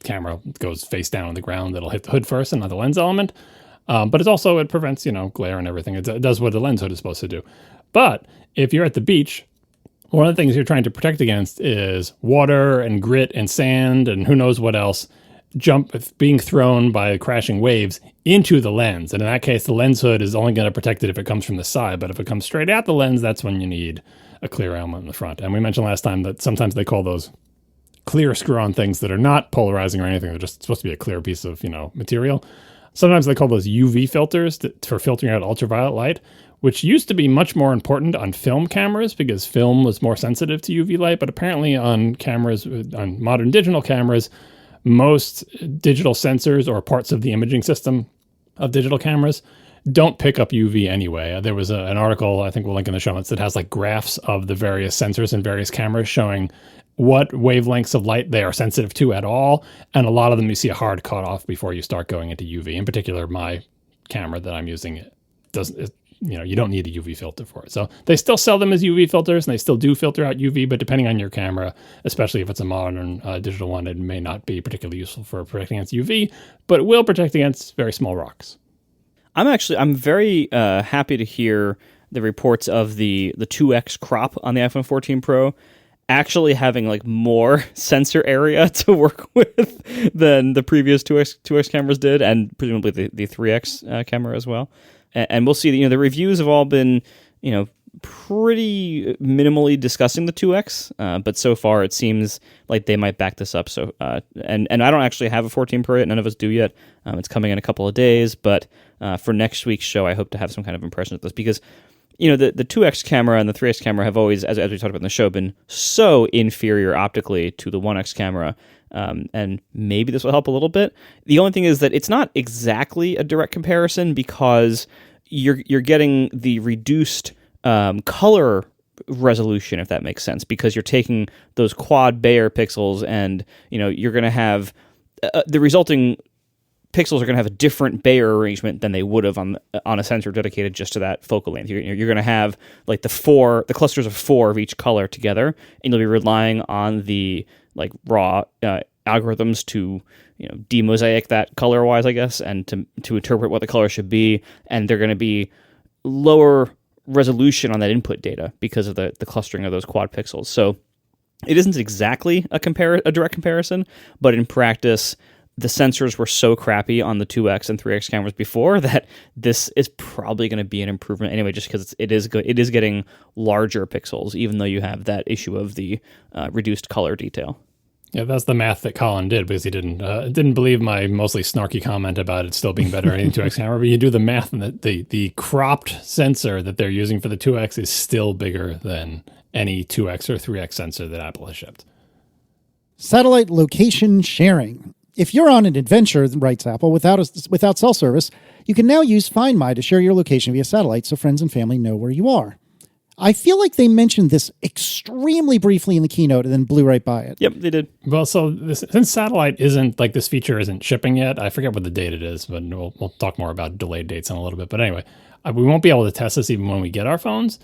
camera goes face down on the ground, it'll hit the hood first and not the lens element. But it prevents glare and everything. It does what the lens hood is supposed to do. But if you're at the beach, one of the things you're trying to protect against is water and grit and sand and who knows what else being thrown by crashing waves into the lens. And in that case, the lens hood is only going to protect it if it comes from the side. But if it comes straight at the lens, that's when you need a clear element in the front. And we mentioned last time that sometimes they call those clear screw-on things that are not polarizing or anything. They're just supposed to be a clear piece of, material. Sometimes they call those UV filters for filtering out ultraviolet light, which used to be much more important on film cameras because film was more sensitive to UV light. But apparently on modern digital cameras, most digital sensors or parts of the imaging system of digital cameras don't pick up UV anyway. There was an article, I think we'll link in the show notes, that has graphs of the various sensors and various cameras showing what wavelengths of light they are sensitive to at all. And a lot of them you see a hard cutoff before you start going into UV. In particular, my camera that I'm using, you don't need a UV filter for it. So they still sell them as UV filters and they still do filter out UV, but depending on your camera, especially if it's a modern digital one, it may not be particularly useful for protecting against UV, but it will protect against very small rocks. I'm very happy to hear the reports of the 2X crop on the iPhone 14 Pro actually having more sensor area to work with than the previous 2X cameras did, and presumably the 3X camera as well. And we'll see. The reviews have all been, pretty minimally discussing the 2X, but so far it seems like they might back this up. So, and I don't actually have a 14 Pro yet. None of us do yet. It's coming in a couple of days, but for next week's show, I hope to have some kind of impression of this because, the 2X camera and the 3X camera have always, as we talked about in the show, been so inferior optically to the 1X camera. And maybe this will help a little bit. The only thing is that it's not exactly a direct comparison because you're getting the reduced color resolution, if that makes sense, because you're taking those quad Bayer pixels and you're going to have the resulting pixels are going to have a different Bayer arrangement than they would have on a sensor dedicated just to that focal length. You're going to have the clusters of 4 of each color together, and you'll be relying on the raw algorithms to demosaic that color wise, I guess, and to interpret what the color should be. And they're going to be lower resolution on that input data because of the clustering of those quad pixels. So It isn't exactly a direct comparison, but in practice, the sensors were so crappy on the 2x and 3x cameras before that this is probably going to be an improvement anyway, just because it is getting larger pixels, even though you have that issue of the reduced color detail. Yeah, that's the math that Colin did, because he didn't believe my mostly snarky comment about it still being better in the 2x camera. But you do the math, and the cropped sensor that they're using for the 2x is still bigger than any 2x or 3x sensor that Apple has shipped. Satellite location sharing. If you're on an adventure, writes Apple, without cell service, you can now use Find My to share your location via satellite so friends and family know where you are. I feel like they mentioned this extremely briefly in the keynote and then blew right by it. Yep, they did. Well, so since satellite isn't, like, this feature isn't shipping yet, I forget what the date it is, but we'll talk more about delayed dates in a little bit. But anyway, we won't be able to test this even when we get our phones.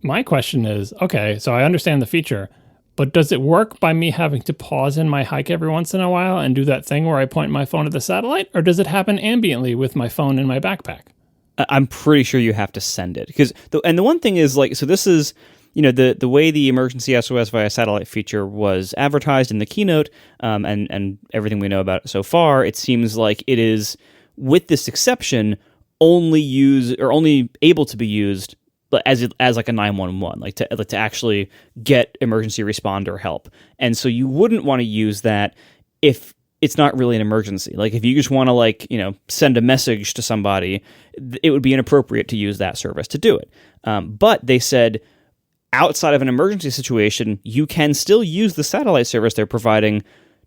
My question is, okay, so I understand the feature, but does it work by me having to pause in my hike every once in a while and do that thing where I point my phone at the satellite, or does it happen ambiently with my phone in my backpack? I'm pretty sure you have to send it, because the one thing is, like, so this is, the way the emergency SOS via satellite feature was advertised in the keynote, and everything we know about it so far, it seems like it is, with this exception, only able to be used as like a 911, like to actually get emergency responder help. And so you wouldn't want to use that if it's not really an emergency. Like, if you just want to, send a message to somebody, it would be inappropriate to use that service to do it. But they said, outside of an emergency situation, you can still use the satellite service they're providing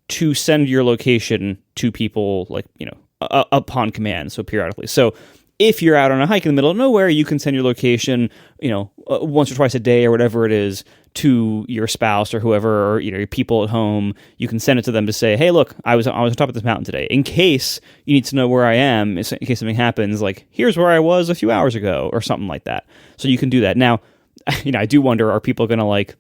to send your location to people, upon command, so periodically. So if you're out on a hike in the middle of nowhere, you can send your location, once or twice a day or whatever it is, to your spouse or whoever, or your people at home. You can send it to them to say, "Hey, look, I was on top of this mountain today. In case you need to know where I am, in case something happens, like, here's where I was a few hours ago," or something like that. So you can do that. Now, I do wonder, are people going to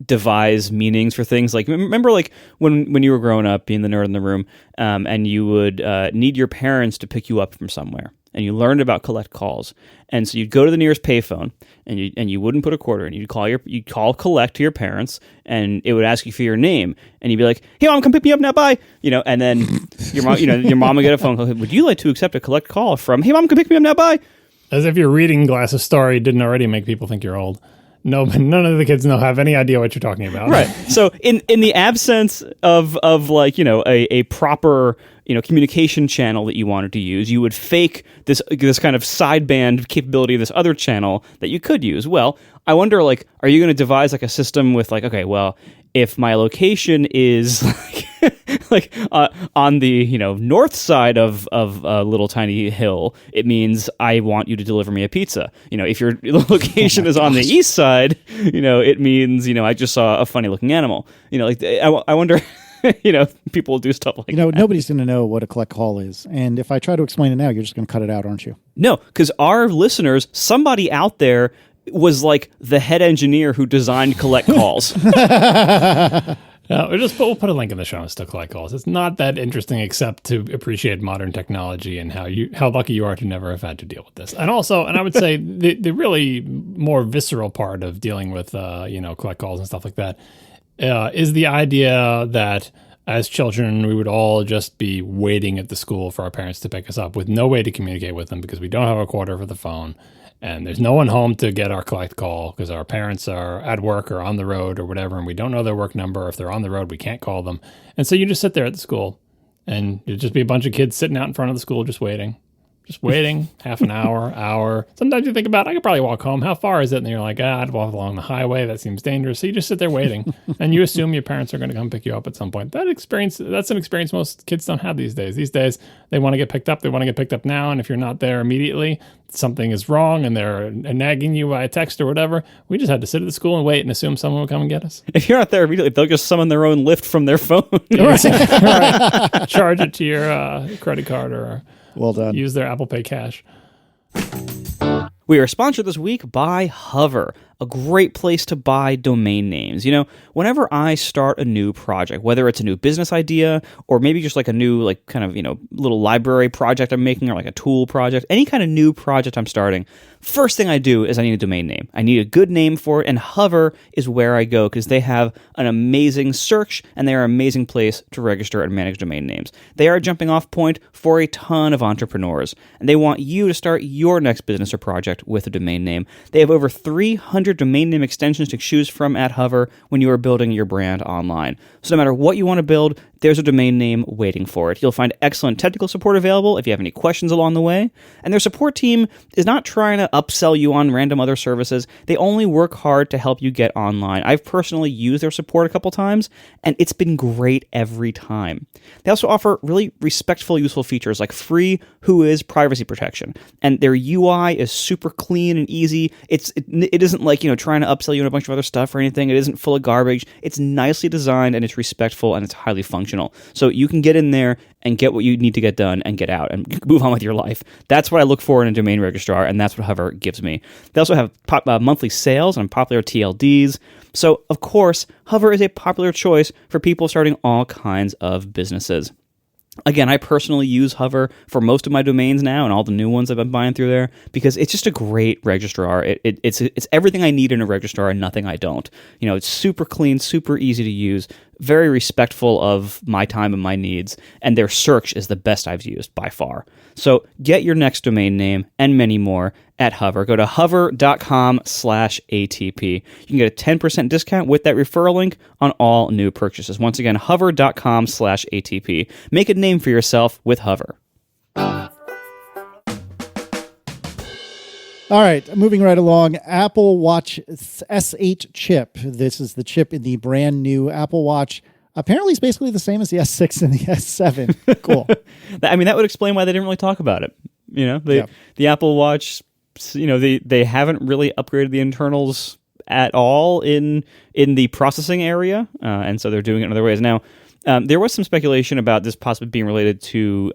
devise meanings for things? Like, remember, when you were growing up, being the nerd in the room, and you would need your parents to pick you up from somewhere, and you learned about collect calls, and so you'd go to the nearest payphone, and you wouldn't put a quarter in. You'd call collect to your parents, and it would ask you for your name, and you'd be like, "Hey, mom, come pick me up now, bye." And then your mom would get a phone call. "Would you like to accept a collect call from? Hey, mom, come pick me up now, bye." As if your reading glasses story didn't already make people think you're old. No, but none of the kids have any idea what you're talking about. Right. So in the absence of a proper communication channel that you wanted to use, you would fake this kind of sideband capability of this other channel that you could use. Well, I wonder, are you going to devise a system with okay, well, if my location is on the north side of a little tiny hill, it means I want you to deliver me a pizza. If your location is on the east side, it means I just saw a funny looking animal. I wonder. People will do stuff like that. Nobody's going to know what a collect call is. And if I try to explain it now, you're just going to cut it out, aren't you? No, because our listeners, somebody out there was the head engineer who designed collect calls. We'll put a link in the show notes to collect calls. It's not that interesting, except to appreciate modern technology and how lucky you are to never have had to deal with this. And also, I would say the really more visceral part of dealing with collect calls and stuff like that is the idea that as children, we would all just be waiting at the school for our parents to pick us up with no way to communicate with them because we don't have a quarter for the phone. And there's no one home to get our collect call because our parents are at work or on the road or whatever, and we don't know their work number. If they're on the road, we can't call them. And so you just sit there at the school, and it'd just be a bunch of kids sitting out in front of the school just waiting, half an hour. Sometimes you think about, I could probably walk home. How far is it? And you're like, I'd walk along the highway. That seems dangerous. So you just sit there waiting, and you assume your parents are going to come pick you up at some point. That's an experience most kids don't have these days. These days, they want to get picked up. They want to get picked up now. And if you're not there immediately, something is wrong, and they're nagging you by a text or whatever. We just had to sit at the school and wait and assume someone would come and get us. If you're not there immediately, they'll just summon their own Lyft from their phone. Right. Charge it to your credit card or well done. Use their Apple Pay cash. We are sponsored this week by Hover, a great place to buy domain names. Whenever I start a new project, whether it's a new business idea or maybe just a new little library project I'm making or a tool project, any kind of new project I'm starting, first thing I do is I need a domain name. I need a good name for it, and Hover is where I go because they have an amazing search and they are an amazing place to register and manage domain names. They are a jumping off point for a ton of entrepreneurs, and they want you to start your next business or project with a domain name. They have over 300 domain name extensions to choose from at Hover when you are building your brand online. So no matter what you want to build, there's a domain name waiting for it. You'll find excellent technical support available if you have any questions along the way. And their support team is not trying to upsell you on random other services. They only work hard to help you get online. I've personally used their support a couple times, and it's been great every time. They also offer really respectful, useful features like free Whois privacy protection. And their UI is super clean and easy. It isn't like, trying to upsell you on a bunch of other stuff or anything. It isn't full of garbage. It's nicely designed, and it's respectful, and it's highly functional. So you can get in there and get what you need to get done and get out and move on with your life. That's what I look for in a domain registrar, and that's what Hover gives me. They also have monthly sales on popular TLDs. So, of course, Hover is a popular choice for people starting all kinds of businesses. Again, I personally use Hover for most of my domains now and all the new ones I've been buying through there because it's just a great registrar. It's everything I need in a registrar and nothing I don't. It's super clean, super easy to use, very respectful of my time and my needs, and their search is the best I've used by far. So get your next domain name and many more at Hover. Go to hover.com/ATP. You can get a 10% discount with that referral link on all new purchases. Once again, hover.com/ATP. Make a name for yourself with Hover. All right, moving right along, Apple Watch S8 chip. This is the chip in the brand new Apple Watch. Apparently, it's basically the same as the S6 and the S7. Cool. That would explain why they didn't really talk about it. The Apple Watch, they haven't really upgraded the internals at all in the processing area, and so they're doing it in other ways. Now, there was some speculation about this possibly being related to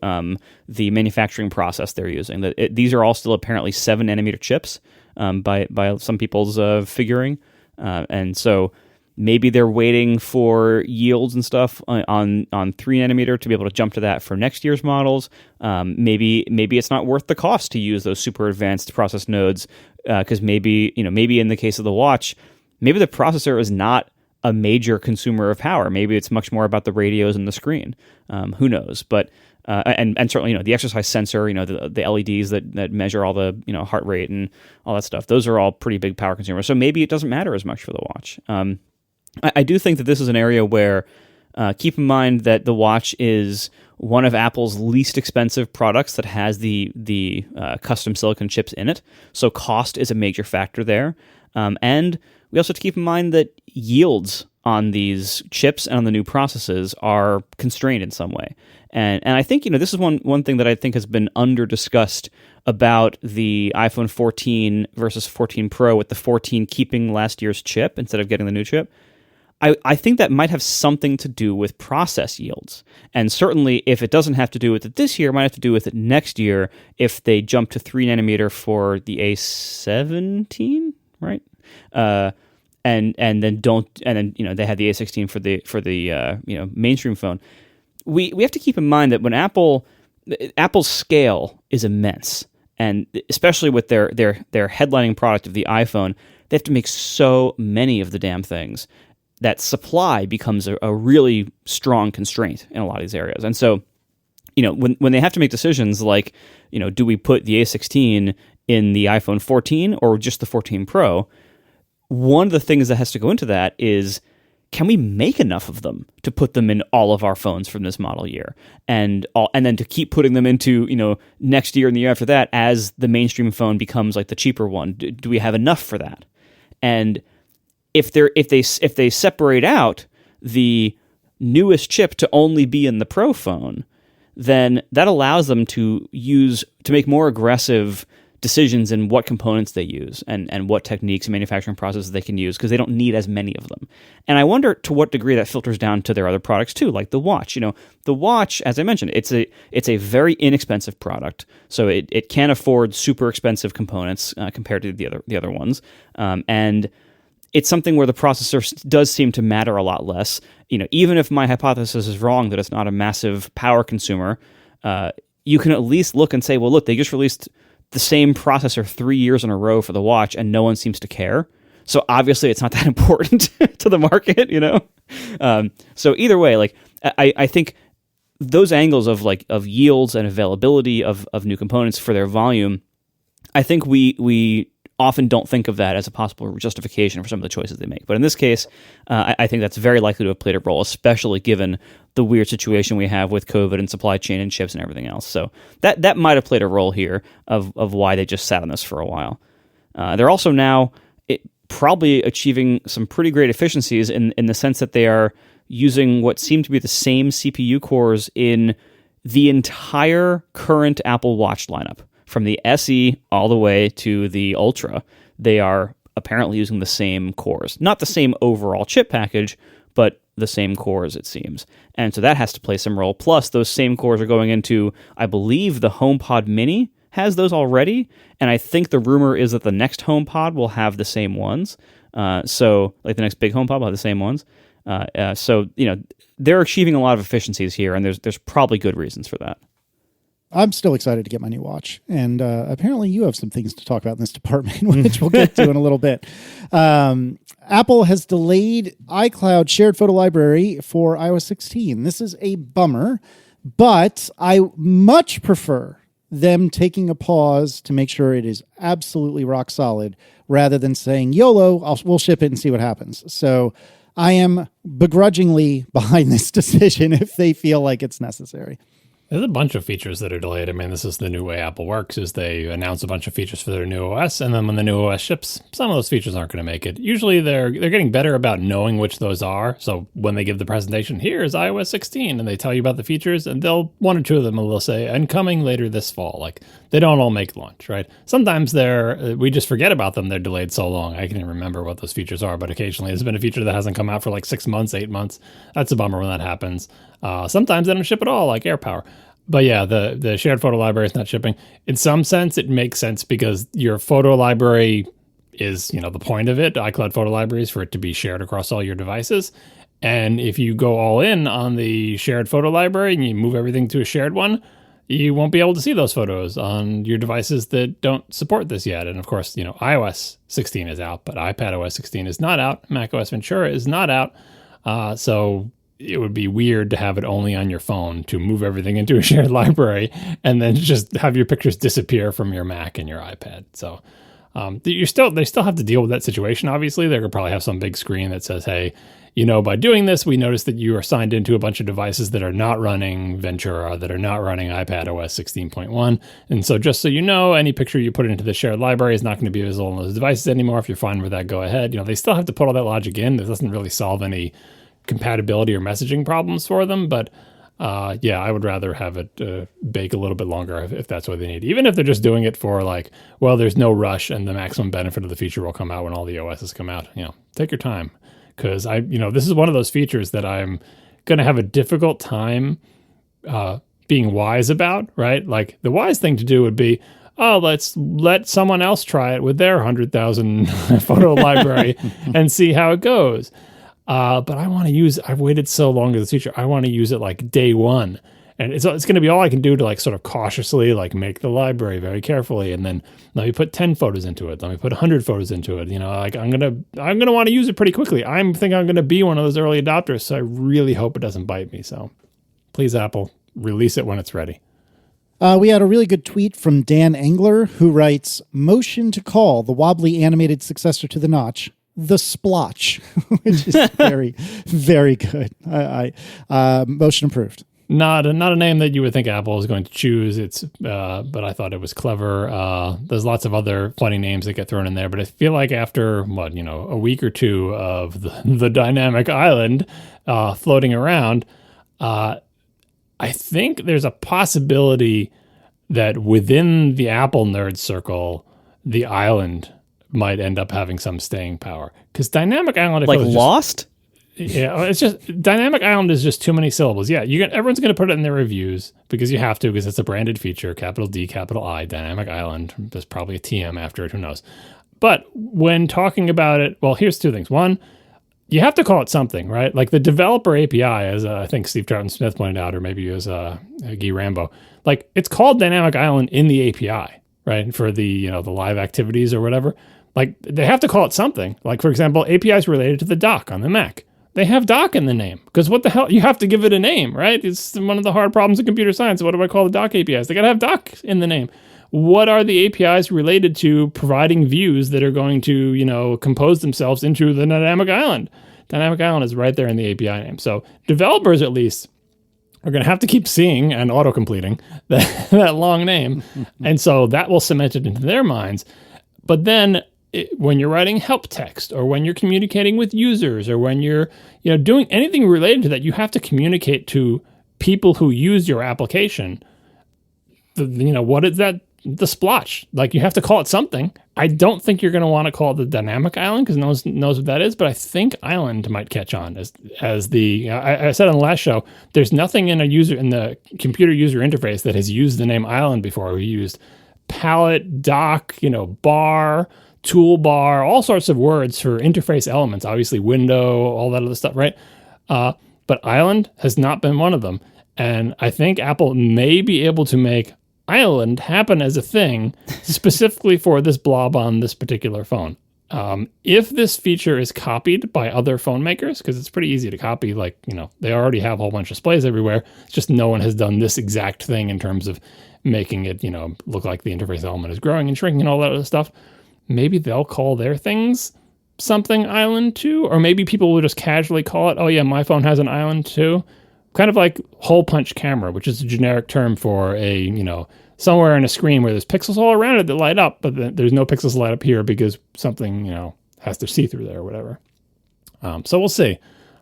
the manufacturing process they're using. These are all still apparently 7-nanometer chips by some people's figuring, and so maybe they're waiting for yields and stuff on 3-nanometer to be able to jump to that for next year's models. Maybe it's not worth the cost to use those super advanced process nodes because maybe in the case of the watch, maybe the processor is not a major consumer of power. Maybe it's much more about the radios and the screen. Who knows? But and certainly the exercise sensor, the LEDs that measure all the heart rate and all that stuff. Those are all pretty big power consumers. So maybe it doesn't matter as much for the watch. I do think that this is an area where keep in mind that the watch is one of Apple's least expensive products that has the custom silicon chips in it. So cost is a major factor there. And we also have to keep in mind that yields on these chips and on the new processes are constrained in some way. And I think, this is one thing that I think has been under-discussed about the iPhone 14 versus 14 Pro, with the 14 keeping last year's chip instead of getting the new chip. I think that might have something to do with process yields. And certainly, if it doesn't have to do with it this year, it might have to do with it next year if they jump to 3-nanometer for the A17, right? And then they had the A16 for the mainstream phone. We have to keep in mind that when Apple's scale is immense, and especially with their headlining product of the iPhone, they have to make so many of the damn things that supply becomes a really strong constraint in a lot of these areas. And so, when they have to make decisions like, do we put the A16 in the iPhone 14 or just the 14 Pro? One of the things that has to go into that is, can we make enough of them to put them in all of our phones from this model year, and then to keep putting them into next year and the year after that as the mainstream phone becomes like the cheaper one? Do we have enough for that? And if they separate out the newest chip to only be in the Pro phone, then that allows them to make more aggressive decisions in what components they use and what techniques and manufacturing processes they can use, because they don't need as many of them. And I wonder to what degree that filters down to their other products too, like the watch. The watch, as I mentioned, it's a very inexpensive product, so it can afford super expensive components compared to the other ones, and it's something where the processor does seem to matter a lot less. Even if my hypothesis is wrong that it's not a massive power consumer, you can at least look and say, well, look, they just released the same processor 3 years in a row for the watch, and no one seems to care. So obviously it's not that important to the market, So either way, like I think those angles of yields and availability of new components for their volume, I think we often don't think of that as a possible justification for some of the choices they make. But in this case, I think that's very likely to have played a role, especially given the weird situation we have with COVID and supply chain and chips and everything else. So that might have played a role here of why they just sat on this for a while. They're also now probably achieving some pretty great efficiencies in the sense that they are using what seem to be the same CPU cores in the entire current Apple Watch lineup. From the SE all the way to the Ultra, they are apparently using the same cores. Not the same overall chip package, but the same cores, it seems. And so that has to play some role. Plus, those same cores are going into, I believe, the HomePod Mini has those already. And I think the rumor is that the next HomePod will have the same ones. So, like the next big HomePod will have the same ones. So, they're achieving a lot of efficiencies here, and there's probably good reasons for that. I'm still excited to get my new watch. And apparently you have some things to talk about in this department, which we'll get to in a little bit. Apple has delayed iCloud shared photo library for iOS 16. This is a bummer, but I much prefer them taking a pause to make sure it is absolutely rock solid rather than saying, YOLO, we'll ship it and see what happens. So I am begrudgingly behind this decision if they feel like it's necessary. There's a bunch of features that are delayed. I mean, this is the new way Apple works, is they announce a bunch of features for their new OS, and then when the new OS ships, some of those features aren't going to make it. Usually they're getting better about knowing which those are. So when they give the presentation, here's iOS 16, and they tell you about the features, and one or two of them will say, and coming later this fall. Like, they don't all make launch, right? Sometimes we just forget about them. They're delayed so long. I can't even remember what those features are, but occasionally there's been a feature that hasn't come out for like 6 months, 8 months. That's a bummer when that happens. Sometimes they don't ship at all, like AirPower. But yeah, the shared photo library is not shipping. In some sense, it makes sense because your photo library is, the point of it. iCloud photo library is for it to be shared across all your devices. And if you go all in on the shared photo library and you move everything to a shared one, you won't be able to see those photos on your devices that don't support this yet. And of course, iOS 16 is out, but iPadOS 16 is not out. macOS Ventura is not out. So it would be weird to have it only on your phone to move everything into a shared library and then just have your pictures disappear from your Mac and your iPad. So they still have to deal with that situation. Obviously, they're going to probably have some big screen that says, hey, by doing this, we noticed that you are signed into a bunch of devices that are not running Ventura, that are not running iPadOS 16.1. And so just so you know, any picture you put into the shared library is not going to be visible on those devices anymore. If you're fine with that, go ahead. They still have to put all that logic in. This doesn't really solve any compatibility or messaging problems for them, but I would rather have it bake a little bit longer if that's what they need. Even if they're just doing it for there's no rush and the maximum benefit of the feature will come out when all the OSs come out. Take your time, because this is one of those features that I'm going to have a difficult time being wise about, right? Like, the wise thing to do would be, let's let someone else try it with their 100,000 photo library and see how it goes. But I've waited so long to this feature. I want to use it like day one. And it's going to be all I can do to sort of cautiously make the library very carefully. And then let me put 10 photos into it. Let me put 100 photos into it. I'm going to want to use it pretty quickly. I'm going to be one of those early adopters. So I really hope it doesn't bite me. So please, Apple, release it when it's ready. We had a really good tweet from Dan Engler, who writes, "Motion to call the wobbly animated successor to the Notch the Splotch," which is very, very good. Motion approved. Not a name that you would think Apple is going to choose. But I thought it was clever. There's lots of other funny names that get thrown in there, but I feel like after a week or two of the dynamic island floating around, I think there's a possibility that within the Apple nerd circle, the island might end up having some staying power, because Dynamic Island, Lost. It's just Dynamic Island is just too many syllables. Yeah, everyone's going to put it in their reviews because you have to, because it's a branded feature. Capital D, capital I, Dynamic Island. There's probably a TM after it. Who knows? But when talking about it, well, here's two things. One, you have to call it something, right? Like the developer API, as I think Steve Troughton-Smith pointed out, or maybe it was Guy Rambo. It's called Dynamic Island in the API. right? For the live activities or whatever. Like they have to call it something. Like for example, APIs related to the dock on the Mac. They have dock in the name because what the hell? You have to give it a name, right? It's one of the hard problems in computer science. What do I call the dock APIs? They got to have dock in the name. What are the APIs related to providing views that are going to, compose themselves into the dynamic island? Dynamic island is right there in the API name. So developers, at least, are going to have to keep seeing and auto-completing that long name. And so that will cement it into their minds. But then when you're writing help text or when you're communicating with users or when you're doing anything related to that, you have to communicate to people who use your application. What is that? The splotch. Like you have to call it something. I don't think you're going to want to call it the dynamic island because no one knows what that is, but I think island might catch on as the I said on the last show, there's nothing in the computer user interface that has used the name island before. We used palette, dock, bar, toolbar, all sorts of words for interface elements, obviously window, all that other stuff, right? But island has not been one of them. And I think Apple may be able to make island happen as a thing specifically for this blob on this particular phone. If this feature is copied by other phone makers, because it's pretty easy to copy, they already have a whole bunch of displays everywhere. It's just no one has done this exact thing in terms of making it, look like the interface element is growing and shrinking and all that other stuff. Maybe they'll call their things something island too, or maybe people will just casually call it, oh yeah, my phone has an island too. Kind of like hole punch camera, which is a generic term for a, somewhere in a screen where there's pixels all around it that light up, but there's no pixels light up here because something, has to see through there or whatever. So we'll see.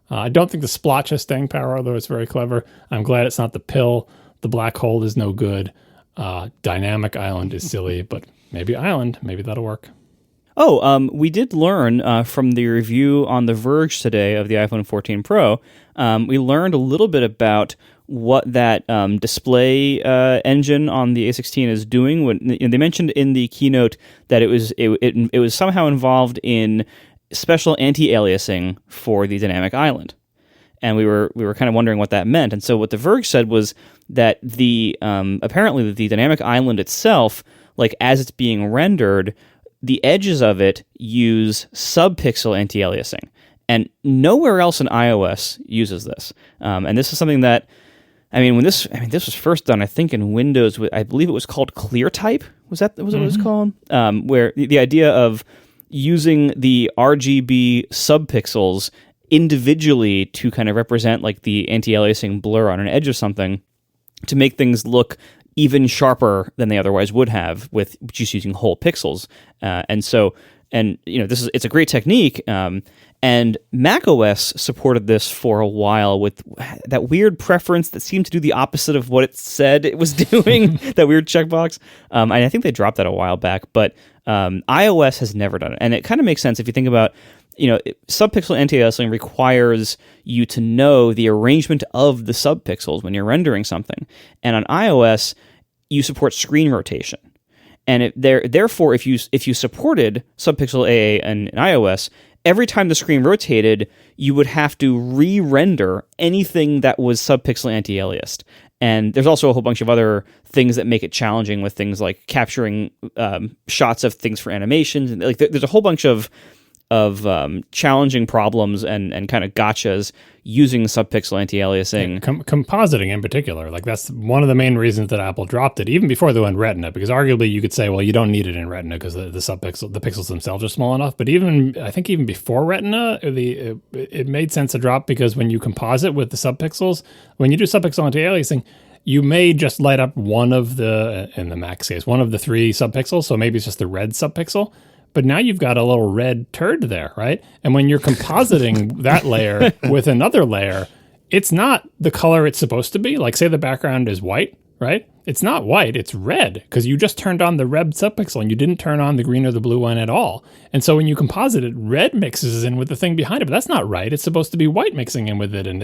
I don't think the splotch has staying power, although it's very clever. I'm glad it's not the pill. The black hole is no good. Dynamic island is silly, but maybe island, maybe that'll work. Oh, we did learn from the review on The Verge today of the iPhone 14 Pro, we learned a little bit about what that display engine on the A16 is doing. When they mentioned in the keynote that it was somehow involved in special anti-aliasing for the dynamic island. And we were kind of wondering what that meant. And so what The Verge said was that apparently the dynamic island itself, like as it's being rendered, the edges of it use sub-pixel anti-aliasing, and nowhere else in iOS uses this. And this is something that, this was first done, I think, in Windows. I believe it was called ClearType. Was what it was called? Where the idea of using the RGB sub-pixels individually to kind of represent like the anti-aliasing blur on an edge of something to make things look even sharper than they otherwise would have with just using whole pixels. It's a great technique. And macOS supported this for a while with that weird preference that seemed to do the opposite of what it said it was doing, that weird checkbox. And I think they dropped that a while back, but iOS has never done it. And it kind of makes sense if you think about, sub-pixel anti-aliasing requires you to know the arrangement of the sub-pixels when you're rendering something. And on iOS, you support screen rotation. And therefore, if you supported sub-pixel AA in iOS, every time the screen rotated, you would have to re-render anything that was sub-pixel anti-aliased. And there's also a whole bunch of other things that make it challenging with things like capturing shots of things for animations. And there's a whole bunch of challenging problems and kind of gotchas using subpixel anti-aliasing. Compositing in particular. Like that's one of the main reasons that Apple dropped it, even before they went Retina, because arguably you could say, well, you don't need it in Retina because the pixels themselves are small enough. But even before Retina, it made sense to drop because when you composite with the subpixels, when you do subpixel anti-aliasing, you may just light up one of the, in the Mac's case, one of the three subpixels. So maybe it's just the red subpixel. But now you've got a little red turd there, right? And when you're compositing that layer with another layer, it's not the color it's supposed to be. Like say the background is white, right? It's not white, it's red because you just turned on the red subpixel and you didn't turn on the green or the blue one at all. And so when you composite it, red mixes in with the thing behind it, but that's not right. It's supposed to be white mixing in with it. And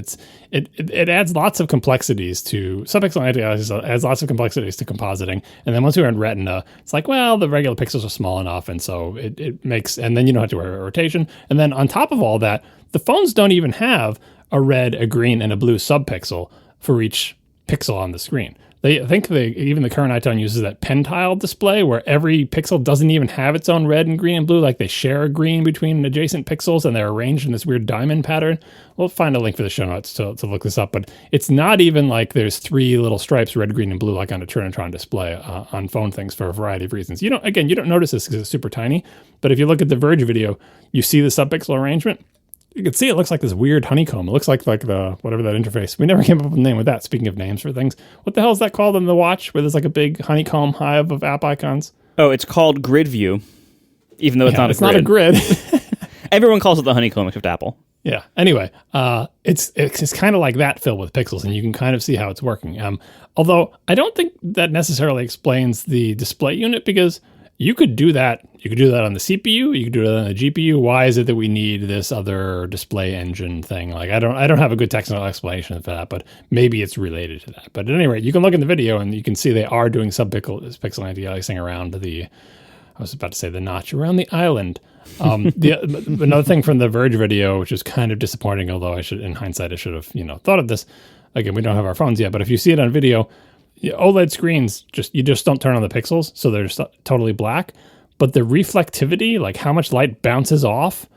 it adds lots of complexities to subpixel anti-aliasing, adds lots of complexities to compositing. And then once we were in Retina, it's like, well, the regular pixels are small enough. And so it makes, and then you don't have to wear a rotation. And then on top of all that, the phones don't even have a red, a green, and a blue subpixel for each pixel on the screen. I think even the current iTunes uses that pentile display where every pixel doesn't even have its own red and green and blue. Like they share a green between adjacent pixels and they're arranged in this weird diamond pattern. We'll find a link for the show notes to look this up. But it's not even like there's 3 little stripes, red, green, and blue, like on a Trinitron display on phone things for a variety of reasons. You don't notice this because it's super tiny. But if you look at the Verge video, you see the subpixel arrangement. You can see it looks like this weird honeycomb. It looks like the whatever that interface. We never came up with a name with that. Speaking of names for things, what the hell is that called in the watch? Where there's like a big honeycomb hive of app icons. Oh, it's called Grid View, even though it's not a grid. Not a grid. Everyone calls it the honeycomb except Apple. Yeah. Anyway, it's kind of like that filled with pixels, and you can kind of see how it's working. Although I don't think that necessarily explains the display unit, because you could do that. You could do that on the CPU. You could do it on the GPU. Why is it that we need this other display engine thing? Like, I don't have a good technical explanation for that, but maybe it's related to that. But at any rate, you can look in the video and you can see they are doing pixel anti-aliasing around I was about to say the notch around the island. Another thing from the Verge video, which is kind of disappointing, although in hindsight, I should have thought of this. Again, we don't have our phones yet, but if you see it on video, OLED screens you just don't turn on the pixels, so they're just totally black. But the reflectivity, like how much light bounces off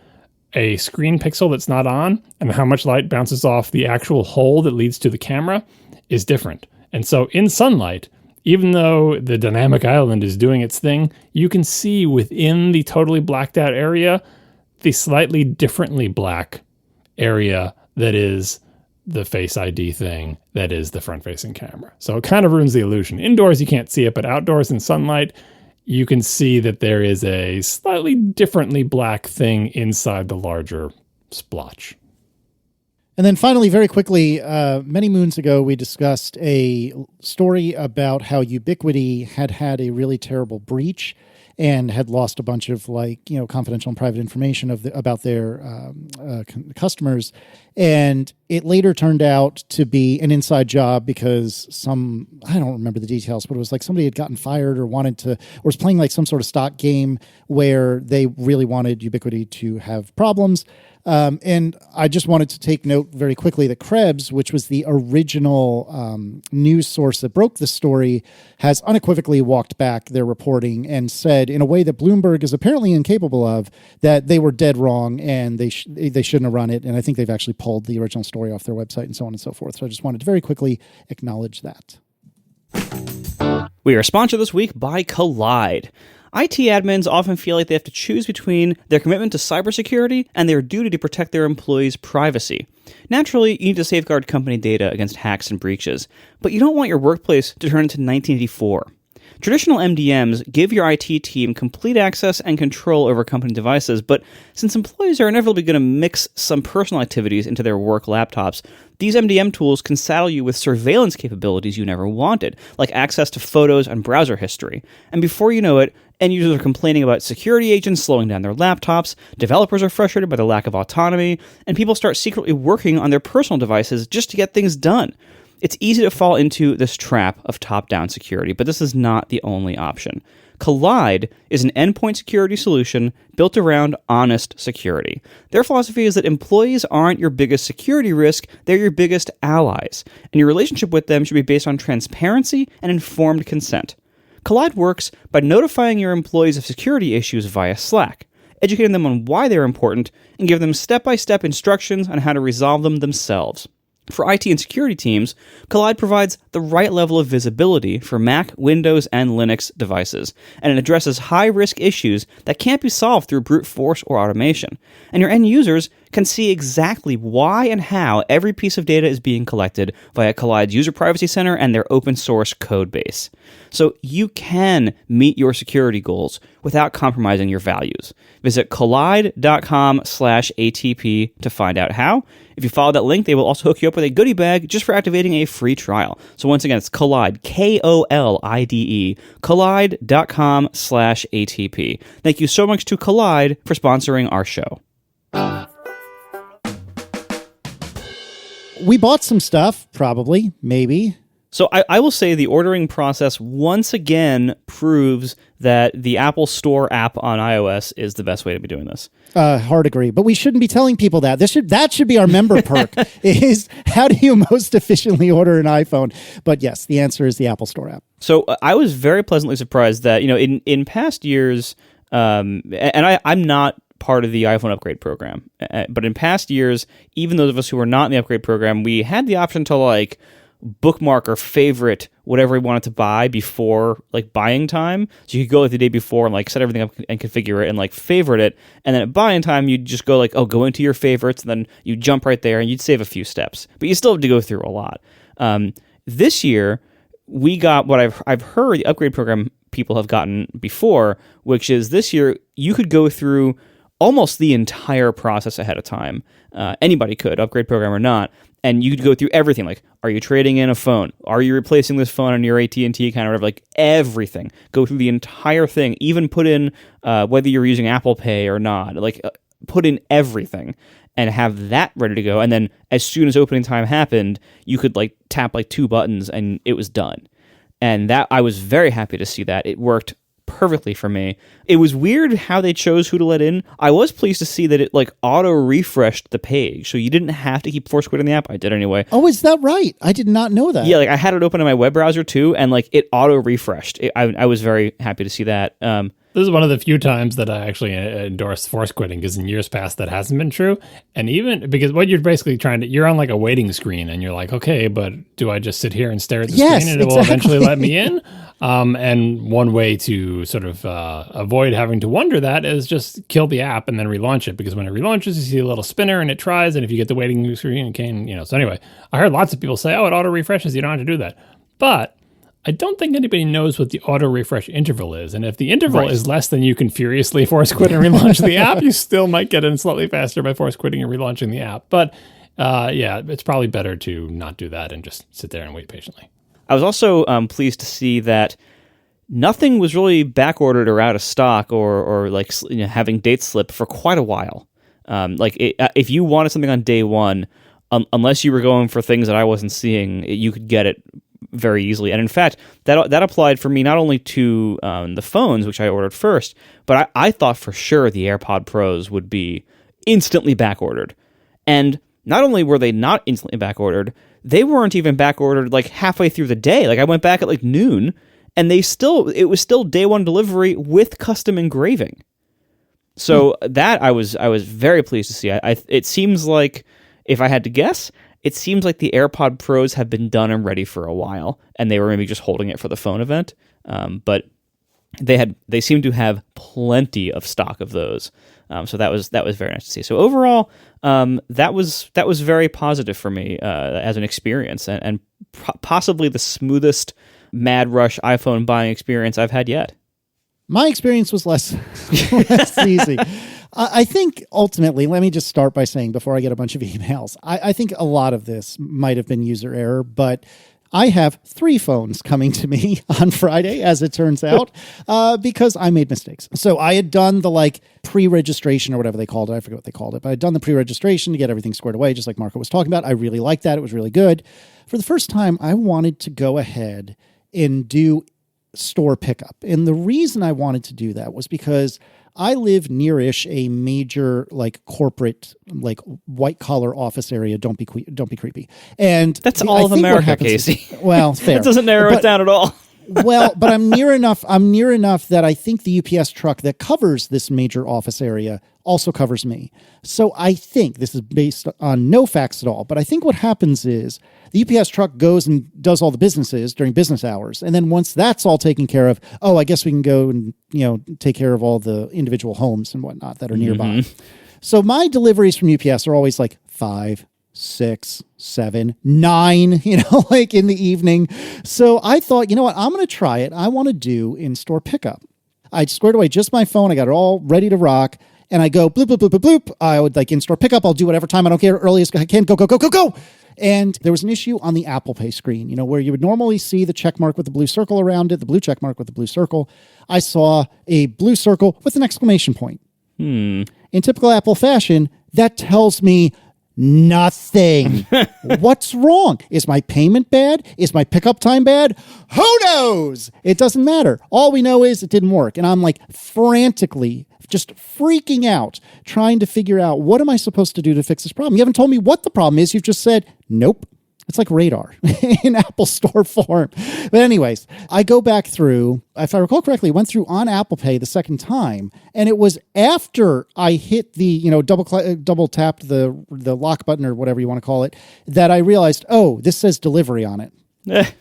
a screen pixel that's not on, and how much light bounces off the actual hole that leads to the camera, is different. And so in sunlight, even though the dynamic island is doing its thing, you can see within the totally blacked out area the slightly differently black area that is the Face ID thing, that is the front-facing camera. So it kind of ruins the illusion. Indoors, you can't see it, but outdoors in sunlight, you can see that there is a slightly differently black thing inside the larger splotch. And then finally, very quickly, many moons ago, we discussed a story about how Ubiquity had a really terrible breach and had lost a bunch of confidential and private information about their customers. And it later turned out to be an inside job because I don't remember the details, but it was like somebody had gotten fired or was playing like some sort of stock game where they really wanted Ubiquity to have problems. And I just wanted to take note very quickly that Krebs, which was the original news source that broke the story, has unequivocally walked back their reporting and said, in a way that Bloomberg is apparently incapable of, that they were dead wrong and they shouldn't have run it. And I think they've actually pulled the original story off their website and so on and so forth. So I just wanted to very quickly acknowledge that. We are sponsored this week by Kolide. IT admins often feel like they have to choose between their commitment to cybersecurity and their duty to protect their employees' privacy. Naturally, you need to safeguard company data against hacks and breaches, but you don't want your workplace to turn into 1984. Traditional MDMs give your IT team complete access and control over company devices, but since employees are inevitably going to mix some personal activities into their work laptops, these MDM tools can saddle you with surveillance capabilities you never wanted, like access to photos and browser history. And before you know it, end users are complaining about security agents slowing down their laptops, developers are frustrated by the lack of autonomy, and people start secretly working on their personal devices just to get things done. It's easy to fall into this trap of top-down security, but this is not the only option. Kolide is an endpoint security solution built around honest security. Their philosophy is that employees aren't your biggest security risk, they're your biggest allies, and your relationship with them should be based on transparency and informed consent. Kolide works by notifying your employees of security issues via Slack, educating them on why they're important, and give them step-by-step instructions on how to resolve them themselves. For IT and security teams, Kolide provides the right level of visibility for Mac, Windows, and Linux devices, and it addresses high-risk issues that can't be solved through brute force or automation. And your end users can see exactly why and how every piece of data is being collected via Kolide's User Privacy Center and their open-source code base. So you can meet your security goals without compromising your values. Visit kolide.com/ATP to find out how. If you follow that link, they will also hook you up with a goodie bag just for activating a free trial. So once again, it's Kolide, Kolide, kolide.com/ATP. Thank you so much to Kolide for sponsoring our show. We bought some stuff, probably, maybe. So I will say the ordering process once again proves that the Apple Store app on iOS is the best way to be doing this. Hard agree, but we shouldn't be telling people that. That should be our member perk. Is how do you most efficiently order an iPhone? But yes, the answer is the Apple Store app. So I was very pleasantly surprised that in past years, and I'm not part of the iPhone upgrade program, but in past years, even those of us who were not in the upgrade program, we had the option to like bookmark or favorite whatever we wanted to buy before like buying time. So you could go like the day before and like set everything up and configure it and like favorite it. And then at buying time, you'd just go like, go into your favorites. And then you jump right there and you'd save a few steps, but you still have to go through a lot. This year we got what I've heard the upgrade program people have gotten before, which is this year you could go through almost the entire process ahead of time. Anybody could, upgrade program or not. And you could go through everything, like, are you trading in a phone? Are you replacing this phone on your AT&T account or whatever? Like, everything. Go through the entire thing. Even put in whether you're using Apple Pay or not. Like, put in everything and have that ready to go. And then as soon as opening time happened, you could, like, tap, like, 2 buttons and it was done. And that I was very happy to see that. It worked perfectly for me. It was weird how they chose who to let in. I was pleased to see that it like auto refreshed the page, so you didn't have to keep force quitting the app. I did anyway. Oh, is that right? I did not know that. Yeah, like I had it open in my web browser too, and like it auto refreshed. I was very happy to see that. This is one of the few times that I actually endorsed force quitting, because in years past that hasn't been true. And even because what you're basically you're on like a waiting screen and you're like, okay, but do I just sit here and stare at the screen and it will eventually let me in? And one way to sort of avoid having to wonder that is just kill the app and then relaunch it, because when it relaunches, you see a little spinner and it tries. And if you get the waiting screen, it can, so anyway, I heard lots of people say, oh, it auto refreshes. You don't have to do that. But I don't think anybody knows what the auto refresh interval is. And if the interval is less than you can furiously force quit and relaunch the app, you still might get in slightly faster by force quitting and relaunching the app. But it's probably better to not do that and just sit there and wait patiently. I was also pleased to see that nothing was really backordered or out of stock or like having dates slip for quite a while. If you wanted something on day one, unless you were going for things that I wasn't seeing, you could get it very easily. And in fact, that applied for me not only to the phones, which I ordered first, but I thought for sure the AirPod Pros would be instantly backordered. And not only were they not instantly backordered, they weren't even backordered like halfway through the day. Like I went back at like noon, and it was still day one delivery with custom engraving. So that I was very pleased to see. It seems like, if I had to guess, it seems like the AirPod Pros have been done and ready for a while, and they were maybe just holding it for the phone event. But they seem to have plenty of stock of those. So that was very nice to see. So overall, that was very positive for me as an experience, and possibly the smoothest mad rush iPhone buying experience I've had yet. My experience was less easy. I think ultimately, let me just start by saying, before I get a bunch of emails, I think a lot of this might have been user error, but I have 3 phones coming to me on Friday, as it turns out, because I made mistakes. So I had done the pre-registration or whatever they called it. I forget what they called it, but I'd done the pre-registration to get everything squared away, just like Marco was talking about. I really liked that. It was really good. For the first time, I wanted to go ahead and do store pickup. And the reason I wanted to do that was because I live near-ish a major corporate white collar office area. Don't be creepy. And that's all of America, Casey. Well, fair. It doesn't narrow it down at all. Well, but I'm near enough that I think the UPS truck that covers this major office area also covers me. So I think this is based on no facts at all, but I think what happens is the UPS truck goes and does all the businesses during business hours. And then once that's all taken care of, I guess we can go and, take care of all the individual homes and whatnot that are nearby. Mm-hmm. So my deliveries from UPS are always 5, 6, 7, 9, in the evening. So I thought, I'm going to try it. I want to do in-store pickup. I squared away just my phone. I got it all ready to rock. And I go bloop, bloop, bloop, bloop, bloop. I would in-store pickup. I'll do whatever time. I don't care. Earliest I can. Go, go, go, go, go. And there was an issue on the Apple Pay screen, where you would normally see the check mark with the blue circle around it, the blue check mark with the blue circle. I saw a blue circle with an exclamation point. In typical Apple fashion, that tells me Nothing. What's wrong? Is my payment bad? Is my pickup time bad? Who knows? It doesn't matter. All we know is it didn't work. And I'm like frantically just freaking out, trying to figure out what am I supposed to do to fix this problem? You haven't told me what the problem is. You've just said, nope. It's like radar in Apple Store form. But anyways, I go back through, if I recall correctly, went through on Apple Pay the second time. And it was after I hit the, double tapped the lock button or whatever you want to call it, that I realized, oh, this says delivery on it.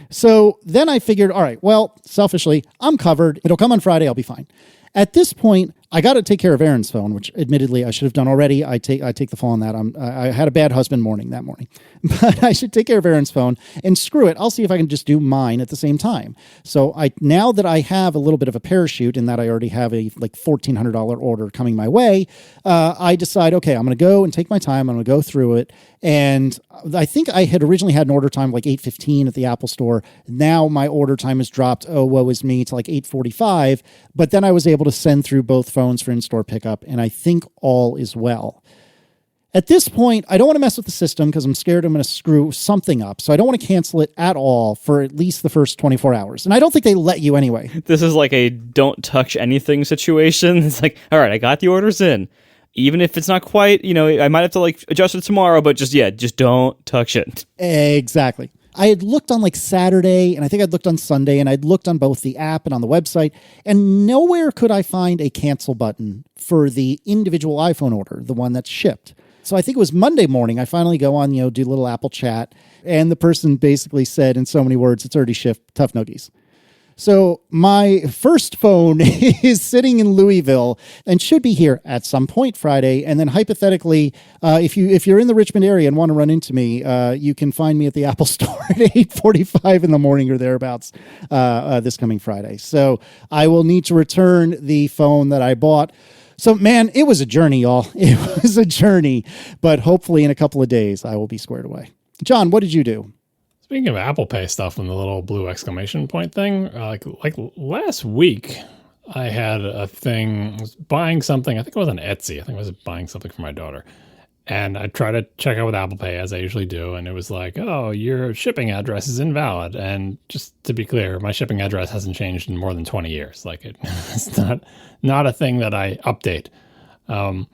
So then I figured, all right, well, selfishly, I'm covered. It'll come on Friday. I'll be fine. At this point, I got to take care of Aaron's phone, which admittedly I should have done already. I take the fall on that. I had a bad husband morning that morning, but I should take care of Aaron's phone and screw it. I'll see if I can just do mine at the same time. So now that I have a little bit of a parachute and that I already have a like $1,400 order coming my way, I decide, okay, I'm going to go and take my time. I'm going to go through it. And I think I had originally had an order time like 8:15 at the Apple Store. Now my order time has dropped, oh, woe is me, to like 8:45. But then I was able to send through both phones for in-store pickup, and I think all is well. At this point, I don't want to mess with the system because I'm scared I'm going to screw something up. So I don't want to cancel it at all for at least the first 24 hours. And I don't think they let you anyway. This is like a don't touch anything situation. It's like, all right, I got the orders in. Even if it's not quite, I might have to like adjust it tomorrow, but just don't touch it. Exactly. I had looked on like Saturday, and I think I'd looked on Sunday, and I'd looked on both the app and on the website, and nowhere could I find a cancel button for the individual iPhone order, the one that's shipped. So I think it was Monday morning. I finally go on, do a little Apple chat, and the person basically said in so many words, it's already shipped, tough noogies. So my first phone is sitting in Louisville and should be here at some point Friday. And then hypothetically, if you're in the Richmond area and want to run into me, you can find me at the Apple Store at 8:45 in the morning or thereabouts this coming Friday. So I will need to return the phone that I bought. So, man, it was a journey, y'all. It was a journey. But hopefully in a couple of days, I will be squared away. John, what did you do? Speaking of Apple Pay stuff and the little blue exclamation point thing, like last week, I had a thing, I was buying something, I think it was on Etsy. I think I was buying something for my daughter. And I tried to check out with Apple Pay, as I usually do, and it was like, oh, your shipping address is invalid. And just to be clear, my shipping address hasn't changed in more than 20 years. Like, it's not a thing that I update. I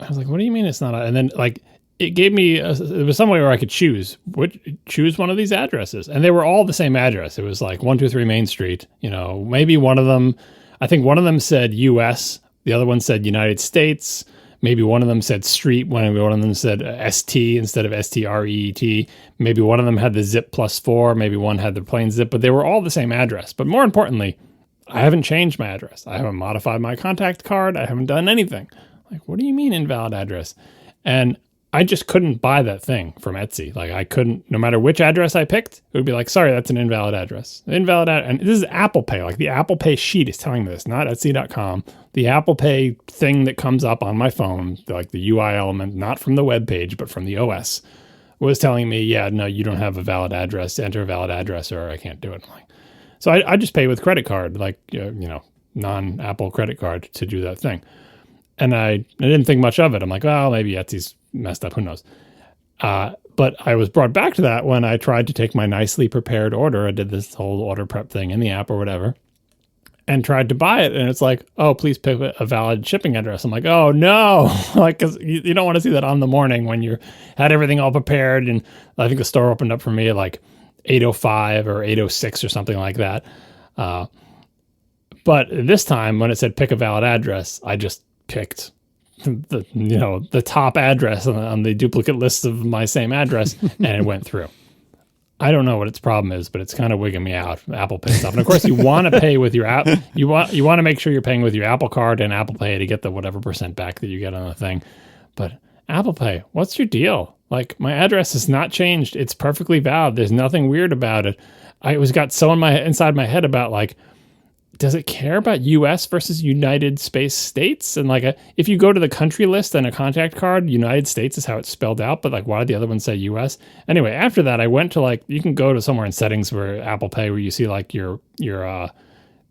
was like, what do you mean it's not? And then, like, it gave me, it was some way where I could choose one of these addresses. And they were all the same address. It was like 123 Main Street. Maybe one of them, I think one of them said US, the other one said United States. Maybe one of them said street, one of them said ST instead of STREET. Maybe one of them had the zip +4. Maybe one had the plain zip, but they were all the same address. But more importantly, I haven't changed my address. I haven't modified my contact card. I haven't done anything. Like, what do you mean invalid address? And I just couldn't buy that thing from Etsy. Like, I couldn't, no matter which address I picked, it would be like, sorry, that's an invalid address. And this is Apple Pay. Like, the Apple Pay sheet is telling me this, not Etsy.com. The Apple Pay thing that comes up on my phone, like the UI element, not from the web page, but from the OS, was telling me, yeah, no, you don't have a valid address. Enter a valid address or I can't do it. I'm like, so I just pay with credit card, like, non-Apple credit card to do that thing. And I didn't think much of it. I'm like, well, maybe Etsy's messed up. Who knows? But I was brought back to that when I tried to take my nicely prepared order. I did this whole order prep thing in the app or whatever and tried to buy it. And it's like, oh, please pick a valid shipping address. I'm like, oh, no. Like, because you don't want to see that on the morning when you had everything all prepared. And I think the store opened up for me at like 8:05 or 8:06 or something like that. But this time when it said pick a valid address, I just picked the top address on the duplicate list of my same address, and it went through. I don't know what its problem is, but it's kind of wigging me out, Apple Pay stuff. And of course, you want to pay with your app. You want to make sure you're paying with your Apple Card and Apple Pay to get the whatever % back that you get on the thing. But Apple Pay, what's your deal? Like, my address has not changed. It's perfectly valid. There's nothing weird about it. I got so inside my head about, like, does it care about U.S. versus United States? And like, if you go to the country list and a contact card, United States is how it's spelled out. But like, why did the other one say U.S.? Anyway, after that, I went to, like, you can go to somewhere in settings where Apple Pay, where you see like your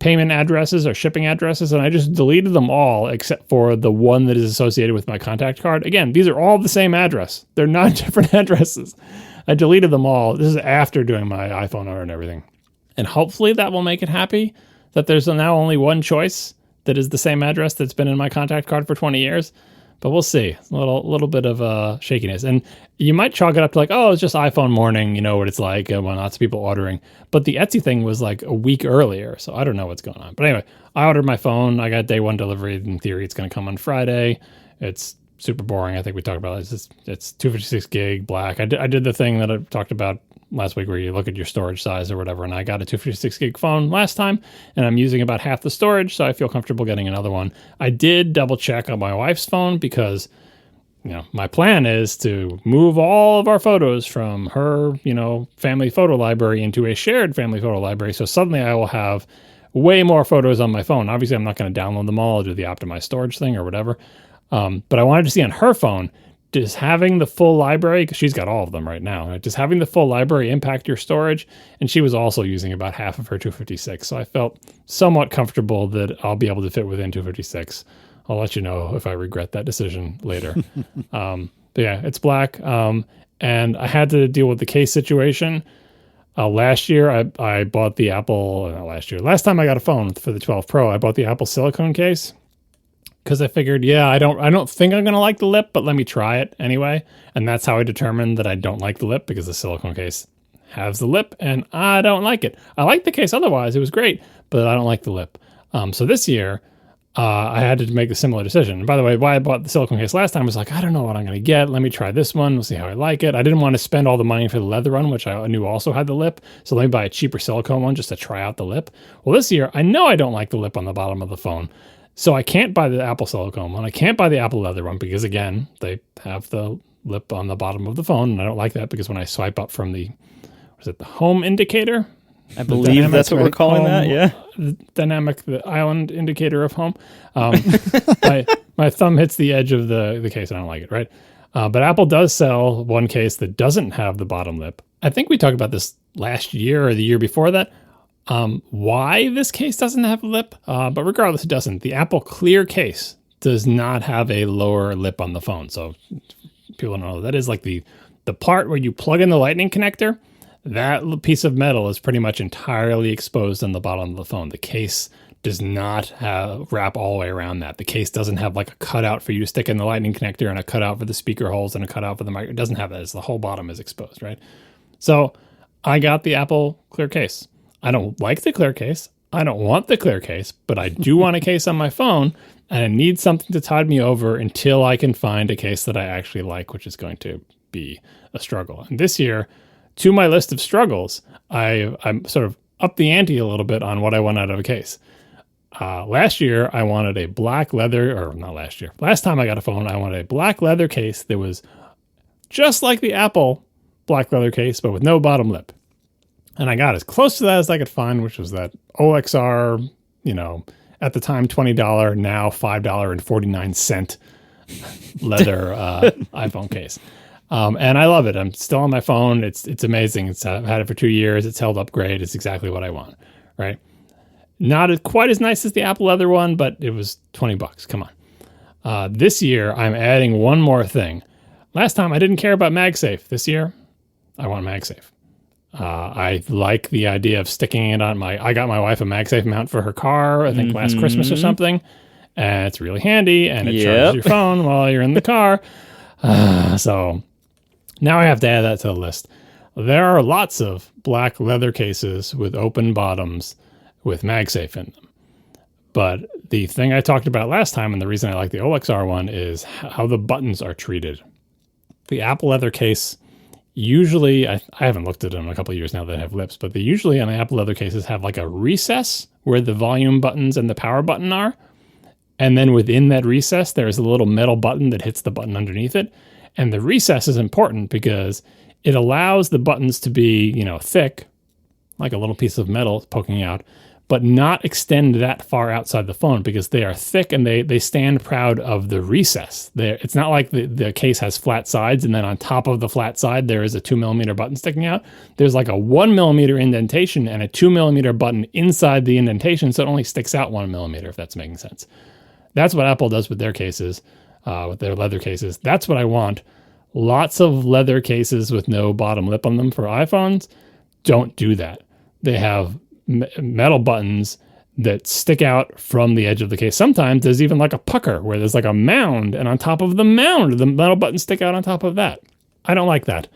payment addresses or shipping addresses, and I just deleted them all except for the one that is associated with my contact card. Again, these are all the same address. They're not different addresses. I deleted them all. This is after doing my iPhone order and everything. And hopefully that will make it happy that there's now only one choice that is the same address that's been in my contact card for 20 years. But we'll see. A little bit of shakiness. And you might chalk it up to like, oh, it's just iPhone morning. You know what it's like when lots of people ordering. But the Etsy thing was like a week earlier. So I don't know what's going on. But anyway, I ordered my phone. I got day one delivery. In theory, it's going to come on Friday. It's super boring. I think we talked about it. It's 256 gig black. I did the thing that I talked about last week where you look at your storage size or whatever, and I got a 256 gig phone last time, and I'm using about half the storage, so I feel comfortable getting another one. I did double check on my wife's phone because, you know, my plan is to move all of our photos from her, you know, family photo library into a shared family photo library, so suddenly I will have way more photos on my phone. Obviously, I'm not going to download them all or do the optimized storage thing or whatever, but I wanted to see on her phone, does having the full library, because she's got all of them right now, right? Does having the full library impact your storage? And she was also using about half of her 256. So I felt somewhat comfortable that I'll be able to fit within 256. I'll let you know if I regret that decision later. But yeah, it's black. And I had to deal with the case situation. Last year, I bought the Apple, not last year, last time I got a phone for the 12 Pro, I bought the Apple silicone case. Because I figured, yeah, I don't think I'm going to like the lip, but let me try it anyway. And that's how I determined that I don't like the lip, because the silicone case has the lip, and I don't like it. I like the case otherwise. It was great, but I don't like the lip. So this year, I had to make a similar decision. And by the way, why I bought the silicone case last time was like, I don't know what I'm going to get. Let me try this one. We'll see how I like it. I didn't want to spend all the money for the leather one, which I knew also had the lip. So let me buy a cheaper silicone one just to try out the lip. Well, this year, I know I don't like the lip on the bottom of the phone. So I can't buy the Apple silicone one. I can't buy the Apple leather one because, again, they have the lip on the bottom of the phone, and I don't like that because when I swipe up from the home indicator? I believe that's what we're calling that, yeah. The island indicator of home. My thumb hits the edge of the case, and I don't like it, right? But Apple does sell one case that doesn't have the bottom lip. I think we talked about this last year or the year before that. Why this case doesn't have a lip, but regardless, it doesn't. The Apple Clear case does not have a lower lip on the phone. So people don't know, that is like the part where you plug in the lightning connector. That piece of metal is pretty much entirely exposed on the bottom of the phone. The case does not wrap all the way around that. The case doesn't have like a cutout for you to stick in the lightning connector and a cutout for the speaker holes and a cutout for the mic. It doesn't have that. It's the whole bottom is exposed, right? So I got the Apple Clear case. I don't like the clear case. I don't want the clear case, but I do want a case on my phone, and I need something to tide me over until I can find a case that I actually like, which is going to be a struggle. And this year, to my list of struggles, I'm sort of up the ante a little bit on what I want out of a case. Last year, I wanted a black leather, or not last year. Last time I got a phone, I wanted a black leather case that was just like the Apple black leather case, but with no bottom lip. And I got as close to that as I could find, which was that OXR, at the time $20, now $5.49 leather iPhone case. And I love it. I'm still on my phone. It's amazing. I've had it for 2 years. It's held up great. It's exactly what I want, right? Not quite as nice as the Apple leather one, but it was $20. Come on. This year, I'm adding one more thing. Last time, I didn't care about MagSafe. This year, I want MagSafe. I like the idea of sticking it on I got my wife a MagSafe mount for her car, I think last Christmas or something. And it's really handy, and it charges your phone while you're in the car. So now I have to add that to the list. There are lots of black leather cases with open bottoms with MagSafe in them. But the thing I talked about last time, and the reason I like the OXR one, is how the buttons are treated. The Apple leather case, usually, I haven't looked at them in a couple of years now that have lips, but they usually on the Apple leather cases have like a recess where the volume buttons and the power button are. And then within that recess, there's a little metal button that hits the button underneath it. And the recess is important because it allows the buttons to be, thick, like a little piece of metal poking out, but not extend that far outside the phone because they are thick and they stand proud of the recess. It's not like the case has flat sides and then on top of the flat side there is a 2mm button sticking out. There's like a 1mm indentation and a 2mm button inside the indentation, so it only sticks out 1mm, if that's making sense. That's what Apple does with their cases, with their leather cases. That's what I want. Lots of leather cases with no bottom lip on them for iPhones. Don't do that. They have metal buttons that stick out from the edge of the case. Sometimes there's even like a pucker where there's like a mound, and on top of the mound, the metal buttons stick out on top of that. I don't like that.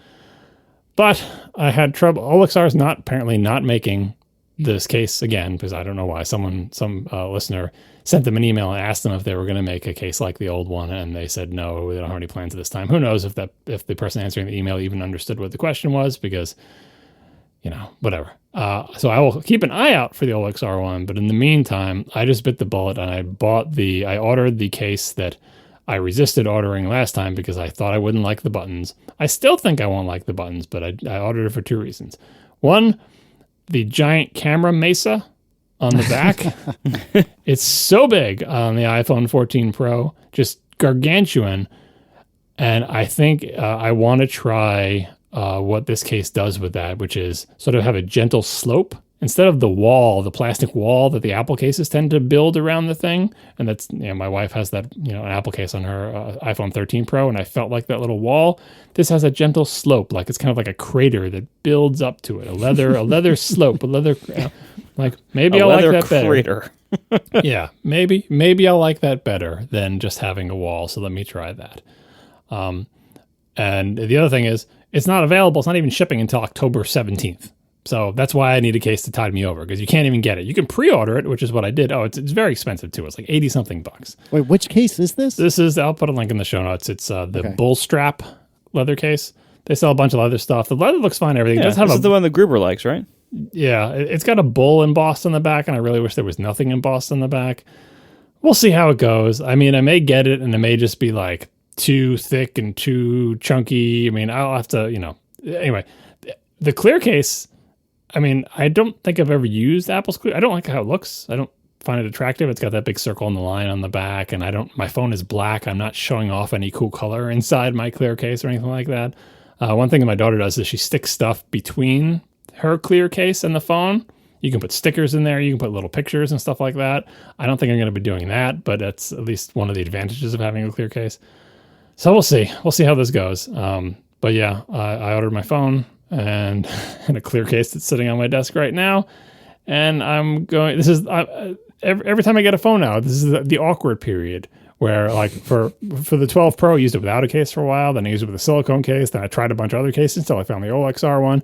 But I had trouble. Olexar is apparently not making this case again, because I don't know why. Some listener sent them an email and asked them if they were going to make a case like the old one, and they said no, they don't have any plans at this time. Who knows if the person answering the email even understood what the question was, because whatever. So I will keep an eye out for the Olexar one, but in the meantime, I just bit the bullet and I ordered the case that I resisted ordering last time because I thought I wouldn't like the buttons. I still think I won't like the buttons, but I ordered it for two reasons. One, the giant camera mesa on the back. It's so big on the iPhone 14 Pro, just gargantuan. And I think I want to try what this case does with that, which is sort of have a gentle slope instead of the plastic wall that the Apple cases tend to build around the thing. And that's, my wife has that, an Apple case on her iPhone 13 Pro, and I felt like that little wall. This has a gentle slope, like it's kind of like a crater that builds up to it, a leather slope, like maybe I'll like that crater. Better. Yeah, maybe I'll like that better than just having a wall. So let me try that. And the other thing is, it's not available. It's not even shipping until October 17th. So that's why I need a case to tide me over, because you can't even get it. You can pre-order it, which is what I did. Oh, it's very expensive too. It's like 80 something bucks. Wait, which case is this? This is, I'll put a link in the show notes. It's the Bull Strap leather case. They sell a bunch of leather stuff. The leather looks fine. Everything. Yeah, it does have this is the one that Gruber likes, right? Yeah, it's got a bull embossed on the back, and I really wish there was nothing embossed on the back. We'll see how it goes. I mean, I may get it, and it may just be like too thick and too chunky. I mean, I'll have to, Anyway, the clear case, I mean, I don't think I've ever used Apple's clear. I don't like how it looks. I don't find it attractive. It's got that big circle in the line on the back, and my phone is black. I'm not showing off any cool color inside my clear case or anything like that. One thing that my daughter does is she sticks stuff between her clear case and the phone. You can put stickers in there. You can put little pictures and stuff like that. I don't think I'm going to be doing that, but that's at least one of the advantages of having a clear case. So we'll see. We'll see how this goes. But yeah, I ordered my phone and a clear case that's sitting on my desk right now. And I'm going, this is, every time I get a phone now, this is the awkward period where, like, for the 12 Pro, I used it without a case for a while. Then I used it with a silicone case. Then I tried a bunch of other cases until I found the Olexar one.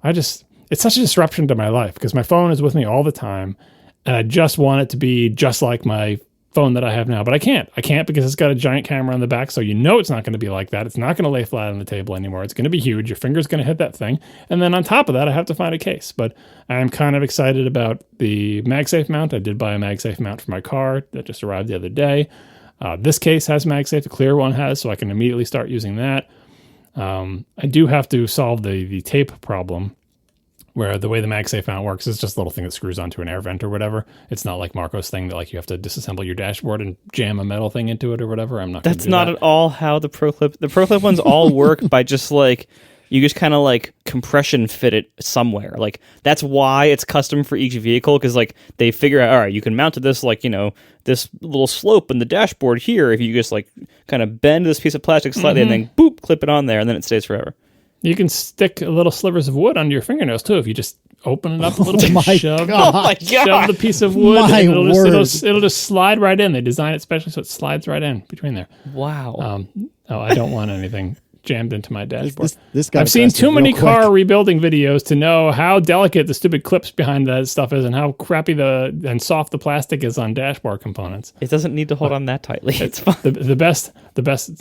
It's such a disruption to my life because my phone is with me all the time. And I just want it to be just like my phone that I have now, but I can't because it's got a giant camera on the back. So it's not going to be like that. It's not going to lay flat on the table anymore. It's going to be huge. Your finger's going to hit that thing. And then on top of that, I have to find a case, but I'm kind of excited about the MagSafe mount. I did buy a MagSafe mount for my car that just arrived the other day. This case has MagSafe, the clear one has, so I can immediately start using that. I do have to solve the tape problem, where the way the MagSafe mount works is just a little thing that screws onto an air vent or whatever. It's not like Marco's thing that you have to disassemble your dashboard and jam a metal thing into it or whatever. I'm not. That's not at all how the Pro Clip ones all work by just you just kind of compression fit it somewhere. That's why it's custom for each vehicle, because they figure out, all right, you can mount to this this little slope in the dashboard here if you just kind of bend this piece of plastic slightly and then boop, clip it on there, and then it stays forever. You can stick little slivers of wood under your fingernails too if you just open it up a little bit, shove the piece of wood, and it'll just slide right in. They design it specially so it slides right in between there. Wow. I don't want anything jammed into my dashboard. This got I've seen too many car rebuilding videos to know how delicate the stupid clips behind that stuff is and how crappy and soft the plastic is on dashboard components. It doesn't need to hold on that tightly. It's fine. The best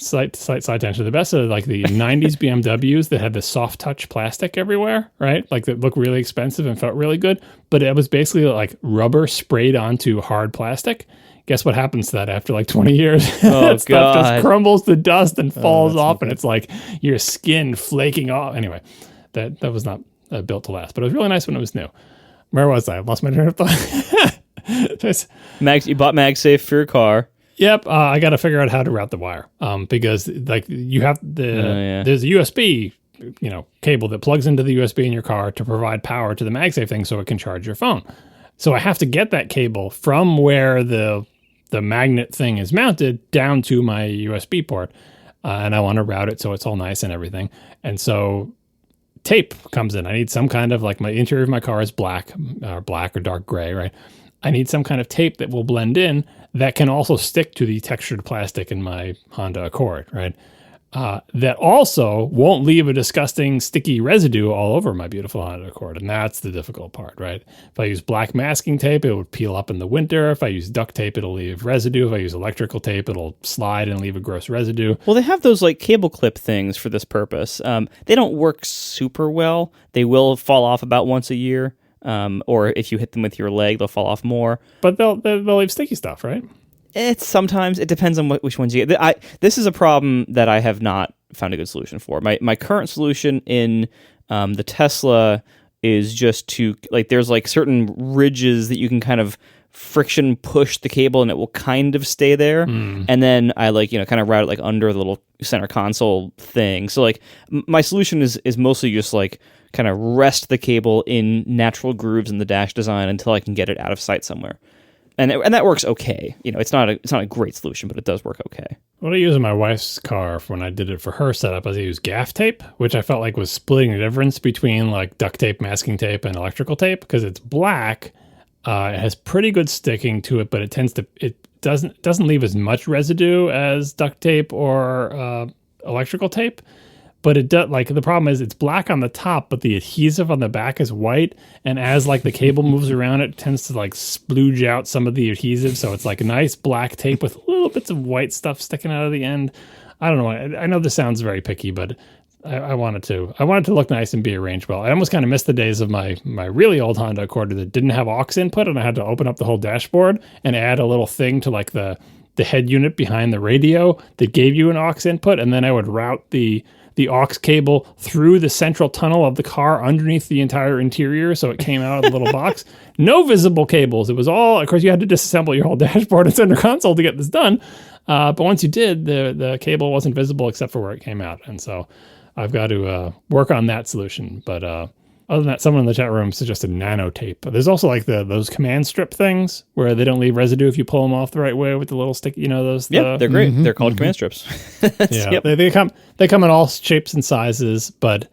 side tangent. The best are the 90s BMWs that had the soft touch plastic everywhere, right? That looked really expensive and felt really good, but it was basically rubber sprayed onto hard plastic. Guess what happens to that after 20 years? Oh, that stuff just crumbles to dust and falls off, and it's your skin flaking off. Anyway, that was not built to last, but it was really nice when it was new. Where was I? Lost my train of thought. You bought MagSafe for your car. Yep, I got to figure out how to route the wire. Because like you have there's a USB, cable that plugs into the USB in your car to provide power to the MagSafe thing so it can charge your phone. So I have to get that cable from where the magnet thing is mounted down to my USB port, and I want to route it so it's all nice and everything. And so tape comes in. I need some kind of, like, my interior of my car is black or dark gray, right? I need some kind of tape that will blend in that can also stick to the textured plastic in my Honda Accord, right? That also won't leave a disgusting sticky residue all over my beautiful Honda Accord. And that's the difficult part, right? If I use black masking tape, it would peel up in the winter. If I use duct tape, it'll leave residue. If I use electrical tape, it'll slide and leave a gross residue. Well, they have those like cable clip things for this purpose. They don't work super well. They will fall off about once a year. Or if you hit them with your leg, they'll fall off more. But they'll leave sticky stuff, right? It depends on which ones you get. This is a problem that I have not found a good solution for. My current solution in the Tesla is just to, like, there's like certain ridges that you can kind of friction push the cable and it will kind of stay there. And then I kind of route it like under the little center console thing. So like my solution is mostly just like kind of rest the cable in natural grooves in the dash design until I can get it out of sight somewhere. And that works okay. It's not a great solution, but it does work okay. What I use in my wife's car when I did it for her setup is I used gaff tape, which I felt like was splitting the difference between like duct tape, masking tape, and electrical tape, because it's black. It has pretty good sticking to it, but it doesn't leave as much residue as duct tape or electrical tape. But it does, like, the problem is it's black on the top, but the adhesive on the back is white. And as like the cable moves around, it tends to like splooge out some of the adhesive. So it's like a nice black tape with little bits of white stuff sticking out of the end. I don't know. I know this sounds very picky, but I wanted to look nice and be arranged well. I almost kind of missed the days of my really old Honda Accord that didn't have aux input, and I had to open up the whole dashboard and add a little thing to like the head unit behind the radio that gave you an aux input, and then I would route the aux cable through the central tunnel of the car underneath the entire interior, so it came out of the little box. No visible cables. It was all, of course, you had to disassemble your whole dashboard and center console to get this done. But once you did, the cable wasn't visible except for where it came out. And so I've got to work on that solution. But other than that, someone in the chat room suggested nanotape. But there's also like those command strip things where they don't leave residue if you pull them off the right way with the little stick. Those. Yeah, they're great. They're called command strips. Yeah, yep. They come in all shapes and sizes. But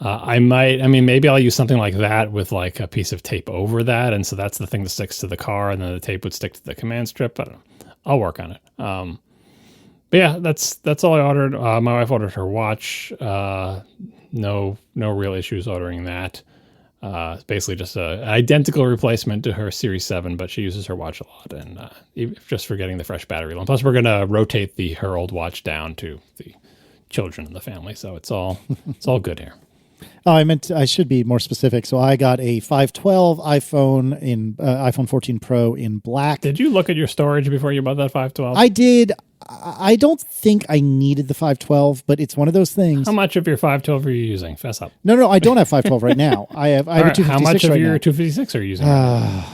maybe I'll use something like that with like a piece of tape over that, and so that's the thing that sticks to the car, and then the tape would stick to the command strip. I don't know. I'll work on it. But yeah, that's all I ordered. My wife ordered her watch. No real issues ordering that. It's basically just an identical replacement to her Series 7, but she uses her watch a lot, and just for getting the fresh battery loan. Plus, we're going to rotate her old watch down to the children in the family, so it's all good here. Oh, I should be more specific. So I got a 512 iPhone in iPhone 14 Pro in black. Did you look at your storage before you bought that 512? I did. I don't think I needed the 512, but it's one of those things. How much of your 512 are you using? Fess up. No, I don't have 512 right now. I have a 256 How much of right your now. 256 are you using right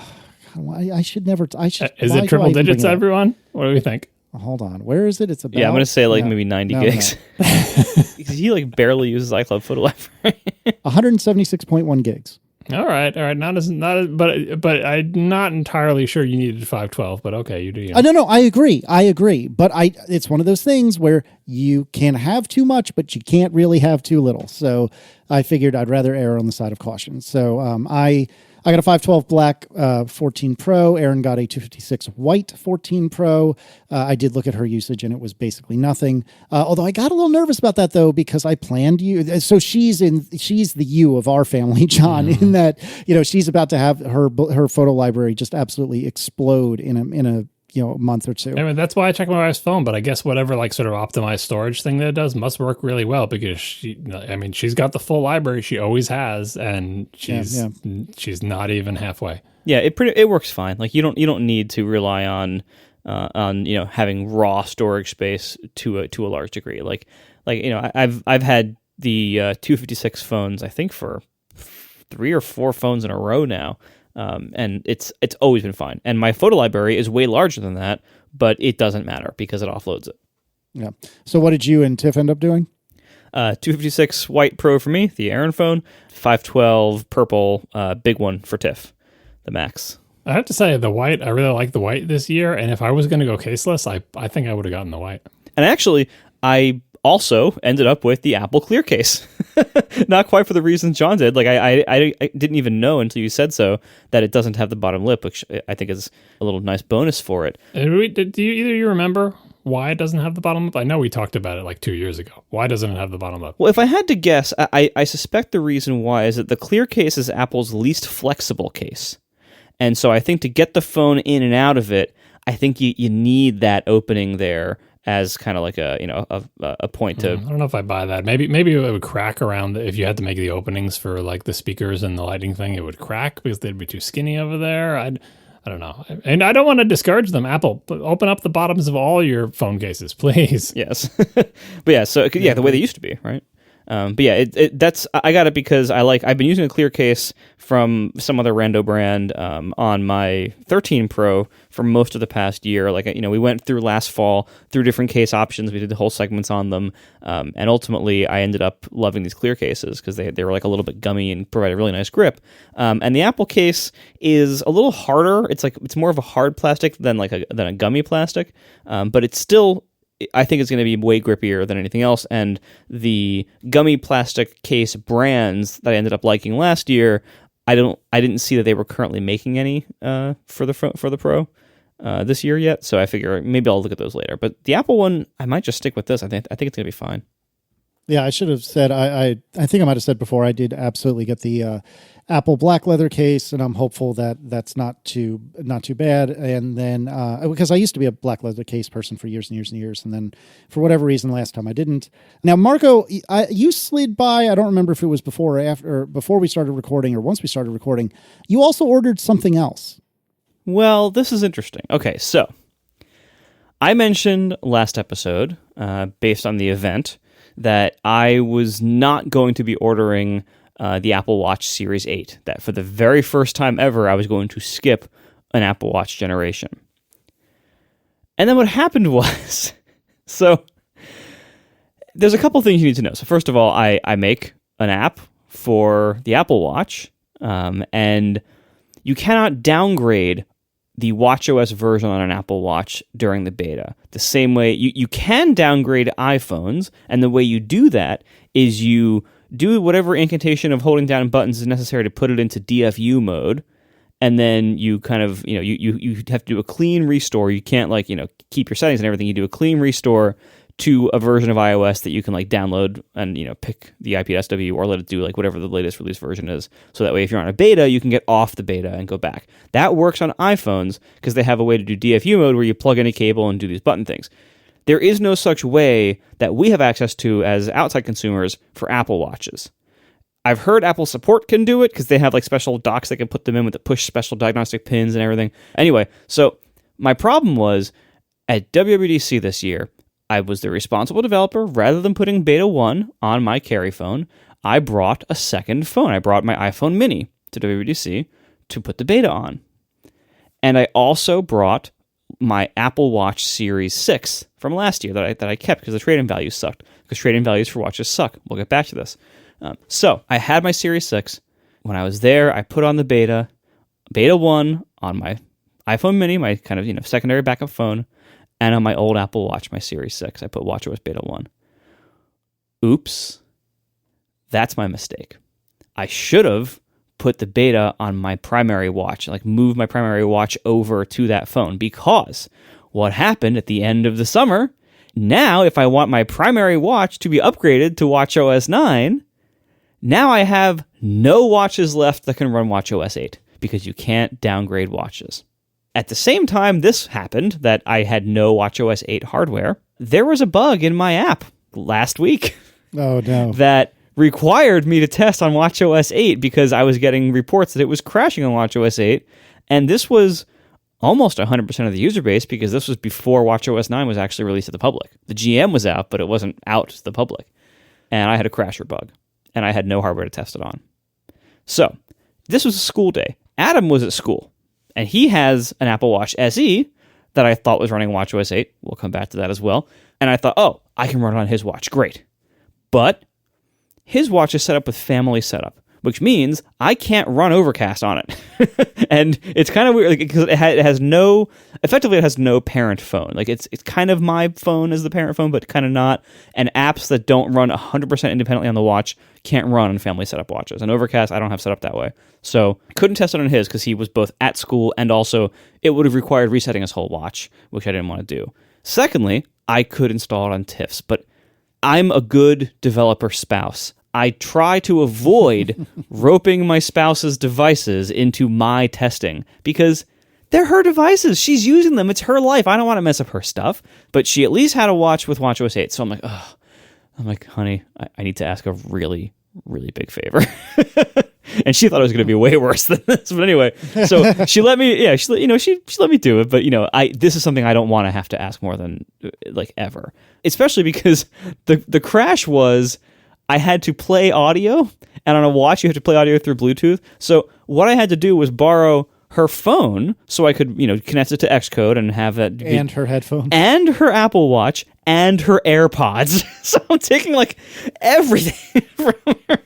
now? I should never. Is it triple digits, everyone? What do we think? Hold on. Where is it? It's about. Yeah, I'm going to say maybe 90 gigs. Because he barely uses iCloud Photo Library. 176.1 gigs. All right. But I'm not entirely sure you needed 512, but okay, you do. No, I agree. But it's one of those things where you can have too much, but you can't really have too little. So I figured I'd rather err on the side of caution. So I got a 512 black 14 Pro. Erin got a 256 white 14 Pro. I did look at her usage, and it was basically nothing. Although I got a little nervous about that, though, because I planned you. So she's the you of our family, John, in that she's about to have her photo library just absolutely explode in a month or two. I mean, that's why I check my wife's phone, but I guess whatever like sort of optimized storage thing that it does must work really well, because she's got the full library she always has, and she's not even halfway. Yeah, it works fine. Like you don't need to rely on having raw storage space to a large degree. Like I've had the 256 phones, I think, for 3 or 4 phones in a row now. And it's always been fine. And my photo library is way larger than that, but it doesn't matter because it offloads it. Yeah. So what did you and Tiff end up doing? 256 white Pro for me, the Aaron phone. 512 purple, big one for Tiff, the Max. I have to say, the white, I really like the white this year. And if I was going to go caseless, I think I would have gotten the white. And actually, I also ended up with the Apple Clear case. Not quite for the reasons John did. Like I didn't even know until you said so that it doesn't have the bottom lip, which I think is a little nice bonus for it. Do you remember why it doesn't have the bottom lip? I know we talked about it like 2 years ago. Why doesn't it have the bottom lip? Well, if I had to guess, I suspect the reason why is that the Clear case is Apple's least flexible case. And so I think to get the phone in and out of it, I think you need that opening there as kind of like a point to. I don't know if I buy that. Maybe it would crack around if you had to make the openings for like the speakers and the lighting thing. It would crack because they'd be too skinny over there. I don't know, and I don't want to discourage them. Apple, open up the bottoms of all your phone cases, please. Yes, but yeah, so the way they used to be, right? But yeah, that's I got it because I've been using a Clear case from some other rando brand on my 13 Pro for most of the past year. We went through last fall through different case options. We did the whole segments on them, and ultimately I ended up loving these Clear cases because they were like a little bit gummy and provide a really nice grip. And the Apple case is a little harder. It's more of a hard plastic than a gummy plastic, but it's still. I think it's going to be way grippier than anything else. And the gummy plastic case brands that I ended up liking last year, I didn't see that they were currently making any for the Pro this year yet. So I figure maybe I'll look at those later. But the Apple one, I might just stick with this. I think it's going to be fine. Yeah, I should have said, I think I might have said before, I did absolutely get the Apple black leather case, and I'm hopeful that that's not too bad. And then, because I used to be a black leather case person for years and years and years, and then for whatever reason, last time I didn't. Now, Marco, you slid by, I don't remember if it was before or after, or before we started recording or once we started recording, you also ordered something else. Well, this is interesting. Okay, so I mentioned last episode, based on the event, that I was not going to be ordering the Apple Watch Series 8, that for the very first time ever, I was going to skip an Apple Watch generation. And then what happened was, so there's a couple things you need to know. So first of all, I make an app for the Apple Watch, and you cannot downgrade the watchOS version on an Apple Watch during the beta. The same way you can downgrade iPhones, and the way you do that is you do whatever incantation of holding down buttons is necessary to put it into DFU mode, and then you kind of, you have to do a clean restore. You can't keep your settings and everything. You do a clean restore to a version of iOS that you can download and pick the IPSW or let it do whatever the latest release version is. So that way if you're on a beta, you can get off the beta and go back. That works on iPhones because they have a way to do DFU mode where you plug in a cable and do these button things. There is no such way that we have access to as outside consumers for Apple Watches. I've heard Apple support can do it because they have special docks they can put them in with the push special diagnostic pins and everything. Anyway, so my problem was at WWDC this year, I was the responsible developer. Rather than putting Beta 1 on my carry phone, I brought a second phone. I brought my iPhone mini to WWDC to put the beta on. And I also brought my Apple Watch Series 6 from last year that I kept because the trade-in values sucked. Because trade-in values for watches suck. We'll get back to this. So I had my Series 6. When I was there, I put on the Beta 1 on my iPhone mini, my kind of secondary backup phone, and on my old Apple Watch, my Series 6, I put watchOS Beta 1. Oops. That's my mistake. I should have put the beta on my primary watch, move my primary watch over to that phone, because what happened at the end of the summer, now if I want my primary watch to be upgraded to watchOS 9, now I have no watches left that can run watchOS 8, because you can't downgrade watches. At the same time this happened, that I had no watchOS 8 hardware, there was a bug in my app last week. Oh, no. That required me to test on watchOS 8 because I was getting reports that it was crashing on watchOS 8. And this was almost 100% of the user base because this was before watchOS 9 was actually released to the public. The GM was out, but it wasn't out to the public. And I had a crasher bug. And I had no hardware to test it on. So this was a school day. Adam was at school, and he has an Apple Watch SE that I thought was running watchOS 8. We'll come back to that as well. And I thought, oh, I can run it on his watch. Great. But his watch is set up with family setup, which means I can't run Overcast on it. And it's kind of weird because it has no parent phone. Like it's kind of my phone as the parent phone, but kind of not. And apps that don't run 100% independently on the watch can't run on family setup watches. And Overcast, I don't have set up that way. So I couldn't test it on his because he was both at school and also it would have required resetting his whole watch, which I didn't want to do. Secondly, I could install it on TIFFs, but I'm a good developer spouse. I try to avoid roping my spouse's devices into my testing because they're her devices. She's using them. It's her life. I don't want to mess up her stuff. But she at least had a watch with watchOS 8. So I'm like, oh, honey, I need to ask a really, really big favor. And she thought it was going to be way worse than this. But anyway, so she let me, she let me do it. But, this is something I don't want to have to ask more than like ever, especially because the crash was I had to play audio, and on a watch you have to play audio through Bluetooth. So what I had to do was borrow her phone so I could, connect it to Xcode and have that and her headphones and her Apple Watch and her AirPods. So I'm taking like everything from her.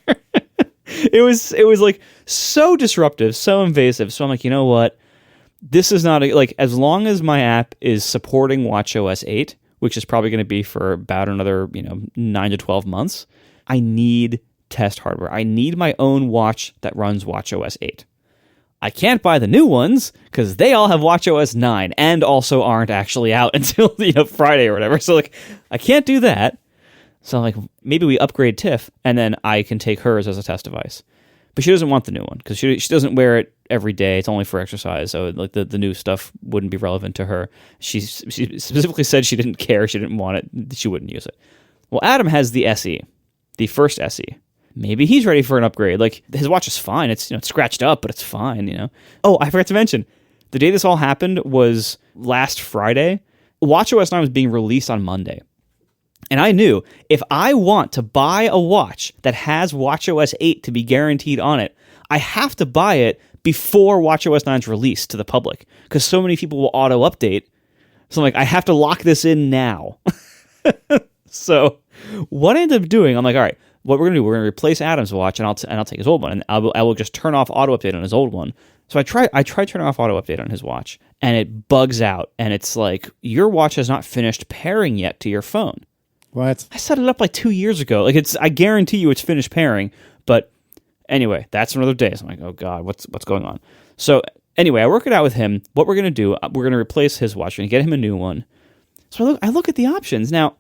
It was like so disruptive, so invasive. So I'm like, you know what? This is not as long as my app is supporting watchOS 8, which is probably going to be for about another 9 to 12 months. I need test hardware. I need my own watch that runs watchOS 8. I can't buy the new ones because they all have watchOS 9 and also aren't actually out until Friday or whatever. So I can't do that. So maybe we upgrade TIFF and then I can take hers as a test device. But she doesn't want the new one because she doesn't wear it every day. It's only for exercise. So the new stuff wouldn't be relevant to her. She specifically said she didn't care. She didn't want it. She wouldn't use it. Well, Adam has the SE, the first SE. Maybe he's ready for an upgrade. His watch is fine. It's it's scratched up, but it's fine. Oh, I forgot to mention, the day this all happened was last Friday. watchOS 9 was being released on Monday. And I knew if I want to buy a watch that has watchOS 8 to be guaranteed on it, I have to buy it before watchOS 9 is released to the public because so many people will auto-update. So I have to lock this in now. So what I ended up doing, I'm like, all right, what we're going to do, we're going to replace Adam's watch and I'll take his old one and I will just turn off auto-update on his old one. So I tried turning off auto-update on his watch and it bugs out and it's like, your watch has not finished pairing yet to your phone. What? I set it up 2 years ago. I guarantee you it's finished pairing. But anyway, that's another day. So I'm like, oh God, what's going on? So anyway, I work it out with him. What we're going to do, we're going to replace his watch and get him a new one. So I look at the options. Now,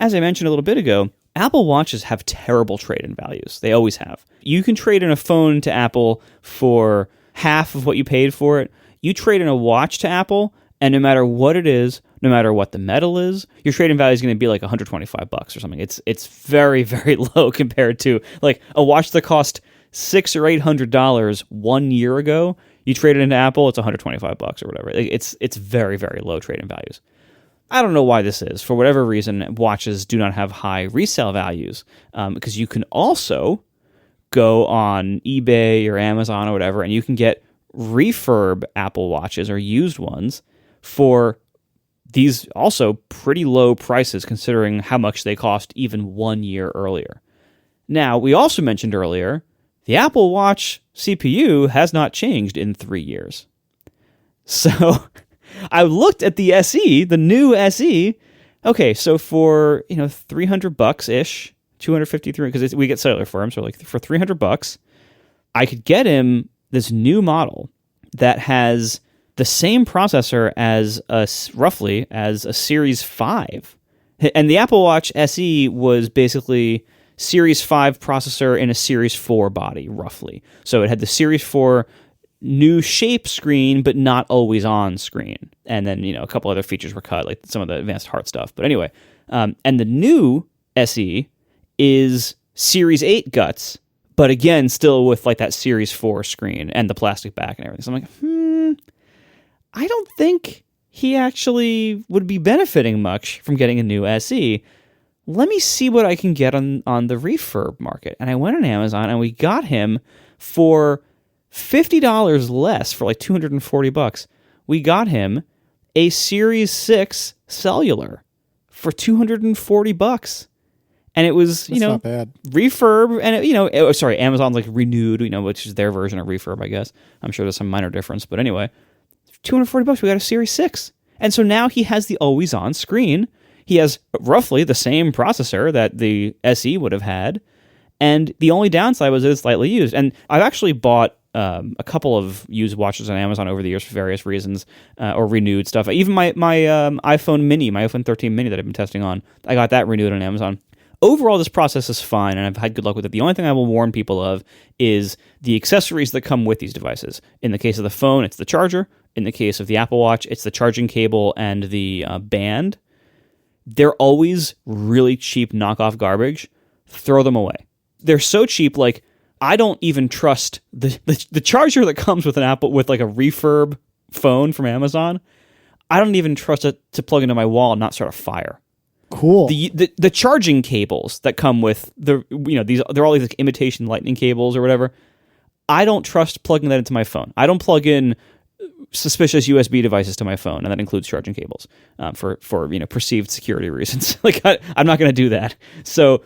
as I mentioned a little bit ago, Apple Watches have terrible trade-in values. They always have. You can trade in a phone to Apple for half of what you paid for it. You trade in a watch to Apple, and no matter what it is, no matter what the metal is, your trade-in value is going to be $125 or something. It's very, very low compared to a watch that cost $600 or $800 1 year ago. You trade it into Apple, it's $125 or whatever. It's very, very low trade-in values. I don't know why this is. For whatever reason, watches do not have high resale values because you can also go on eBay or Amazon or whatever, and you can get refurb Apple Watches or used ones for these also pretty low prices considering how much they cost even 1 year earlier. Now, we also mentioned earlier, the Apple Watch CPU has not changed in 3 years. So I looked at the SE, the new SE. Okay, so for $300-ish, $253 because we get cellular for him, so for $300, I could get him this new model that has the same processor as roughly as a Series 5. And the Apple Watch SE was basically Series 5 processor in a Series 4 body, roughly. So it had the Series 4 new shape screen, but not always on screen. And then, a couple other features were cut, like some of the advanced heart stuff. But anyway, and the new SE is Series 8 guts, but again, still with that Series 4 screen and the plastic back and everything. So I'm like, I don't think he actually would be benefiting much from getting a new SE. Let me see what I can get on the refurb market. And I went on Amazon and we got him for $50 less, for like $240, we got him a Series 6 cellular for $240. And it was, That's not bad. refurb, and Amazon's like Renewed, which is their version of refurb, I guess. I'm sure there's some minor difference, but anyway, $240, we got a Series 6. And so now he has the always-on screen. He has roughly the same processor that the SE would have had, and the only downside was it's slightly used. And I've actually bought a couple of used watches on Amazon over the years for various reasons, or renewed stuff. Even my iPhone mini, my iPhone 13 mini that I've been testing on, I got that renewed on Amazon. Overall, this process is fine, and I've had good luck with it. The only thing I will warn people of is the accessories that come with these devices. In the case of the phone, it's the charger. In the case of the Apple Watch, it's the charging cable and the band. They're always really cheap knockoff garbage. Throw them away. They're so cheap, like, I don't even trust the charger that comes with an Apple, with like a refurb phone from Amazon. I don't even trust it to plug into my wall and not start a fire. Cool. The charging cables that come with they're all these like imitation lightning cables or whatever. I don't trust plugging that into my phone. I don't plug in suspicious USB devices to my phone, and that includes charging cables for perceived security reasons. Like I'm not going to do that. So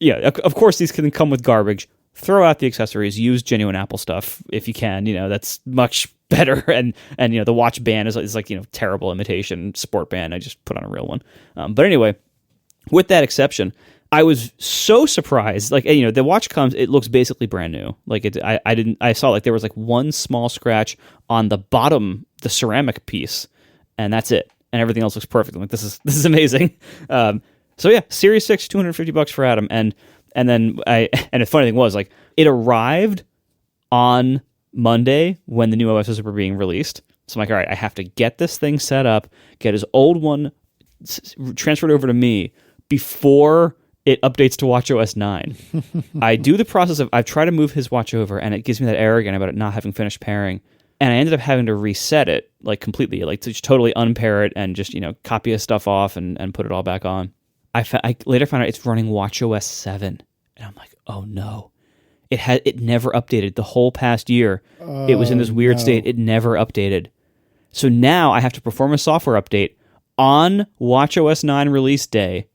yeah, of course these can come with garbage. Throw out the accessories. Use genuine Apple stuff if you can. That's much better. And the watch band is like terrible imitation sport band. I just put on a real one. But anyway, with that exception, I was so surprised. Like the watch comes, it looks basically brand new. Like I saw like there was like one small scratch on the bottom, the ceramic piece, and that's it. And everything else looks perfect. I'm like this is amazing. So yeah, Series 6, $250 for Adam, and then the funny thing was, like, it arrived on Monday when the new OSs were being released. So I'm like, all right, I have to get this thing set up, get his old one transferred over to me before it updates to watchOS 9. I do the process of, I've tried to move his watch over, and it gives me that error again about it not having finished pairing. And I ended up having to reset it, like, completely, like, to just totally unpair it and just, copy his stuff off and put it all back on. I later found out it's running watchOS 7, and I'm like, oh no, it never updated the whole past year. It was in this weird state. It never updated. So now I have to perform a software update on watchOS 9 release day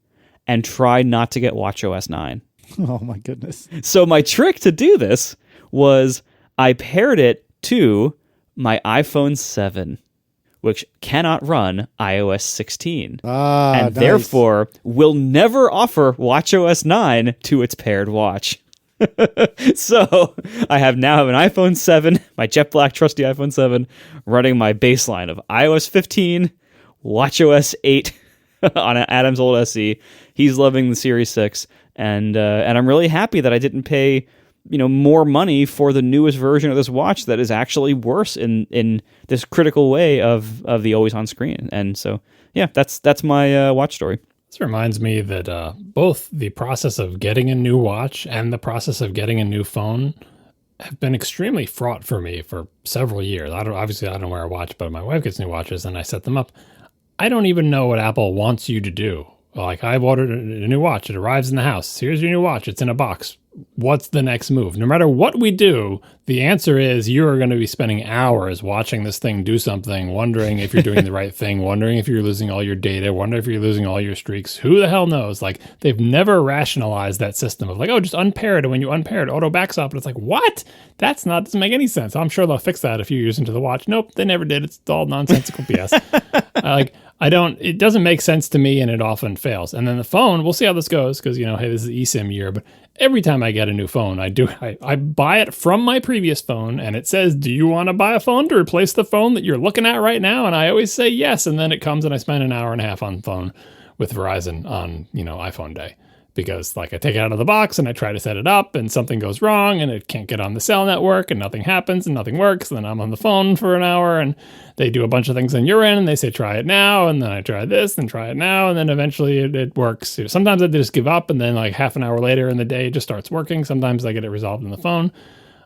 and try not to get watchOS 9. Oh my goodness. So my trick to do this was I paired it to my iPhone 7, which cannot run iOS 16, and therefore will never offer watchOS 9 to its paired watch. So I now have an iPhone 7, my jet black trusty iPhone 7, running my baseline of iOS 15, watchOS 8 on Adam's old SE. He's loving the Series 6, and I'm really happy that I didn't pay more money for the newest version of this watch that is actually worse in this critical way of the always on screen. And so, yeah, that's my watch story. This reminds me that both the process of getting a new watch and the process of getting a new phone have been extremely fraught for me for several years. I don't wear a watch, but my wife gets new watches and I set them up. I don't even know what Apple wants you to do. Like, I've ordered a new watch. It arrives in the house. Here's your new watch. It's in a box. What's the next move? No matter what we do, the answer is you are going to be spending hours watching this thing do something, wondering if you're doing the right thing, wondering if you're losing all your data, wondering if you're losing all your streaks. Who the hell knows? Like, they've never rationalized that system of like, oh, just unpair it. And when you unpair it, auto backs up. And it's like, what? Doesn't make any sense. I'm sure they'll fix that a few years into the watch. Nope, they never did. It's all nonsensical BS. It doesn't make sense to me, and it often fails. And then the phone, we'll see how this goes, because, hey, this is eSIM year, but every time I get a new phone, I buy it from my previous phone, and it says, do you want to buy a phone to replace the phone that you're looking at right now? And I always say yes, and then it comes and I spend an hour and a half on the phone with Verizon on, iPhone day. Because, like, I take it out of the box and I try to set it up and something goes wrong and it can't get on the cell network and nothing happens and nothing works. And then I'm on the phone for an hour and they do a bunch of things on your end and they say, try it now. And then I try this and try it now. And then eventually it works. Sometimes I just give up and then like half an hour later in the day it just starts working. Sometimes I get it resolved on the phone.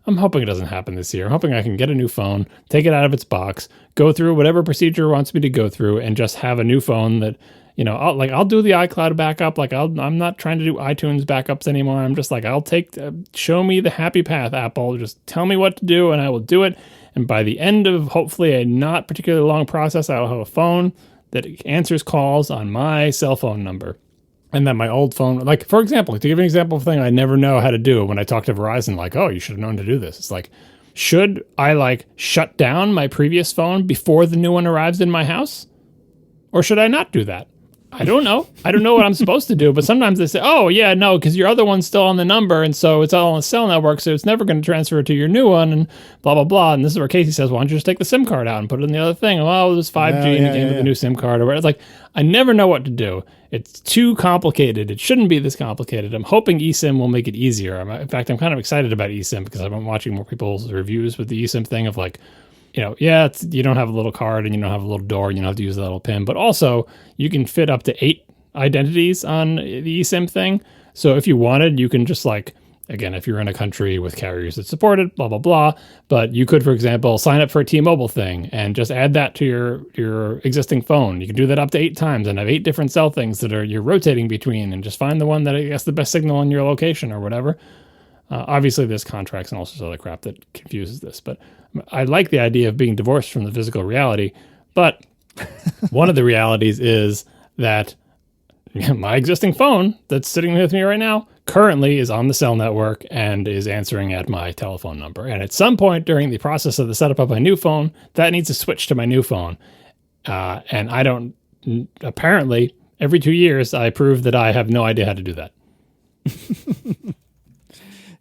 I'm hoping it doesn't happen this year. I'm hoping I can get a new phone, take it out of its box, go through whatever procedure it wants me to go through, and just have a new phone that, I'll do the iCloud backup. Like I'm not trying to do iTunes backups anymore. I'm just like, show me the happy path, Apple. Just tell me what to do and I will do it. And by the end of hopefully a not particularly long process, I'll have a phone that answers calls on my cell phone number. And then my old phone, like, for example, to give an example of a thing I never know how to do when I talk to Verizon, like, oh, you should have known to do this. It's like, should I shut down my previous phone before the new one arrives in my house? Or should I not do that? I don't know. I don't know what I'm supposed to do, but sometimes they say, oh, yeah, no, because your other one's still on the number, and so it's all on the cell network, so it's never going to transfer to your new one, and blah, blah, blah. And this is where Casey says, why don't you just take the SIM card out and put it in the other thing? Well, there's 5G and it came with the new SIM card or whatever. It's like, I never know what to do. It's too complicated. It shouldn't be this complicated. I'm hoping eSIM will make it easier. In fact, I'm kind of excited about eSIM because I've been watching more people's reviews with the eSIM thing of like, you don't have a little card and you don't have a little door and you don't have to use a little pin, but also you can fit up to 8 identities on the eSIM thing. So if you wanted, you can just again, if you're in a country with carriers that support it, blah, blah, blah. But you could, for example, sign up for a T-Mobile thing and just add that to your existing phone. You can do that up to 8 times and have 8 different cell things that you're rotating between and just find the one that gets the best signal in your location or whatever. Obviously, there's contracts and all sorts of other crap that confuses this. But I like the idea of being divorced from the physical reality. But one of the realities is that my existing phone that's sitting with me right now currently is on the cell network and is answering at my telephone number. And at some point during the process of the setup of my new phone, that needs to switch to my new phone. And I don't, apparently, every 2 years, I prove that I have no idea how to do that.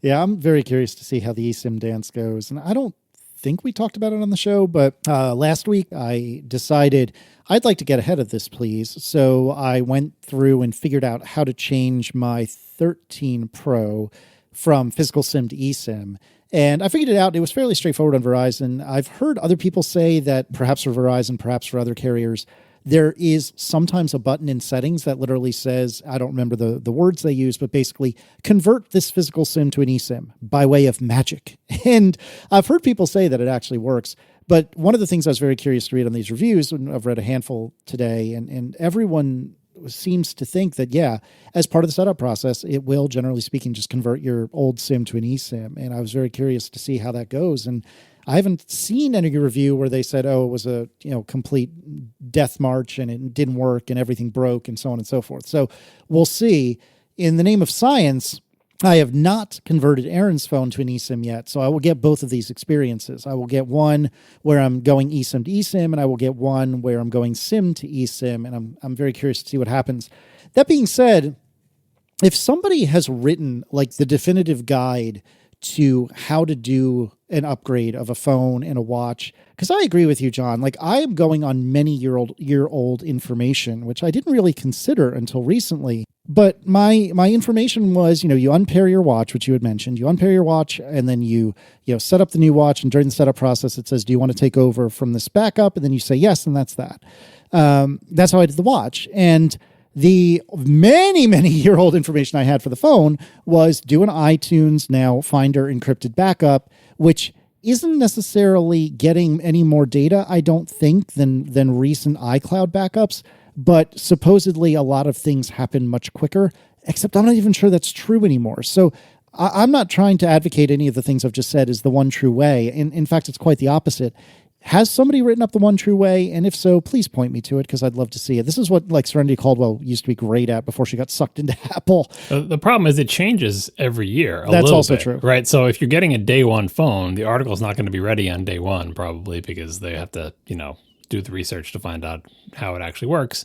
Yeah, I'm very curious to see how the eSIM dance goes. And I don't think we talked about it on the show, but last week I decided I'd like to get ahead of this, please. So I went through and figured out how to change my 13 Pro from physical SIM to eSIM. And I figured it out. It was fairly straightforward on Verizon. I've heard other people say that perhaps for Verizon, perhaps for other carriers, there is sometimes a button in settings that literally says, I don't remember the words they use, but basically convert this physical SIM to an eSIM by way of magic. And I've heard people say that it actually works. But one of the things I was very curious to read on these reviews, and I've read a handful today, and everyone seems to think that, yeah, as part of the setup process, it will, generally speaking, just convert your old SIM to an eSIM. And I was very curious to see how that goes. And I haven't seen any review where they said, oh, it was a complete death march and it didn't work and everything broke and so on and so forth. So we'll see. In the name of science, I have not converted Aaron's phone to an eSIM yet, so I will get both of these experiences. I will get one where I'm going eSIM to eSIM, and I will get one where I'm going SIM to eSIM, and I'm very curious to see what happens. That being said, if somebody has written the definitive guide to how to do an upgrade of a phone and a watch, because I agree with you, John. I am going on many year old information, which I didn't really consider until recently. But my information was, you unpair your watch, which you had mentioned. You unpair your watch, and then you set up the new watch. And during the setup process, it says, "Do you want to take over from this backup?" And then you say yes, and that's that. That's how I did the watch. And the many year old information I had for the phone was do an iTunes Now Finder encrypted backup, which isn't necessarily getting any more data, I don't think, than recent iCloud backups. But supposedly a lot of things happen much quicker, except I'm not even sure that's true anymore. So I'm not trying to advocate any of the things I've just said is the one true way. In fact, it's quite the opposite. Has somebody written up the one true way? And if so, please point me to it because I'd love to see it. This is what Serenity Caldwell used to be great at before she got sucked into Apple. The problem is it changes every year. That's also true. Right. So if you're getting a day one phone, the article's not going to be ready on day one probably because they have to, do the research to find out how it actually works.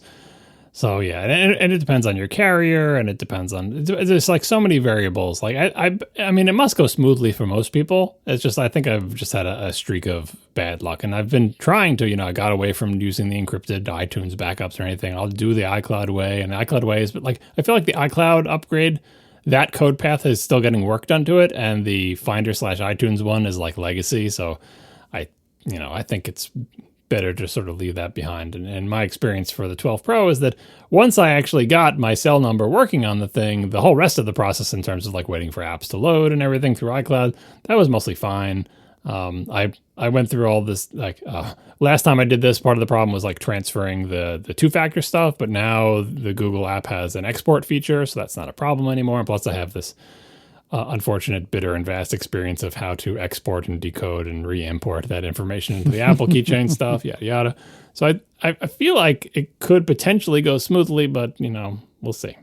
So yeah, and it depends on your carrier, and it depends on there's so many variables. I mean, it must go smoothly for most people. It's just I think I've just had a streak of bad luck, and I've been trying to. I got away from using the encrypted iTunes backups or anything. I'll do the iCloud way, and the iCloud way is, but I feel like the iCloud upgrade, that code path is still getting work done to it, and the Finder / iTunes one is legacy. So I think it's better to sort of leave that behind. And my experience for the 12 Pro is that once I actually got my cell number working on the thing, the whole rest of the process in terms of like waiting for apps to load and everything through iCloud, that was mostly fine. I went through all this, like, last time I did this, part of the problem was like transferring the two-factor stuff, but now the Google app has an export feature, so that's not a problem anymore. And plus I have this unfortunate, bitter, and vast experience of how to export and decode and re-import that information into the Apple keychain stuff, yada, yada. So I feel like it could potentially go smoothly, but, we'll see.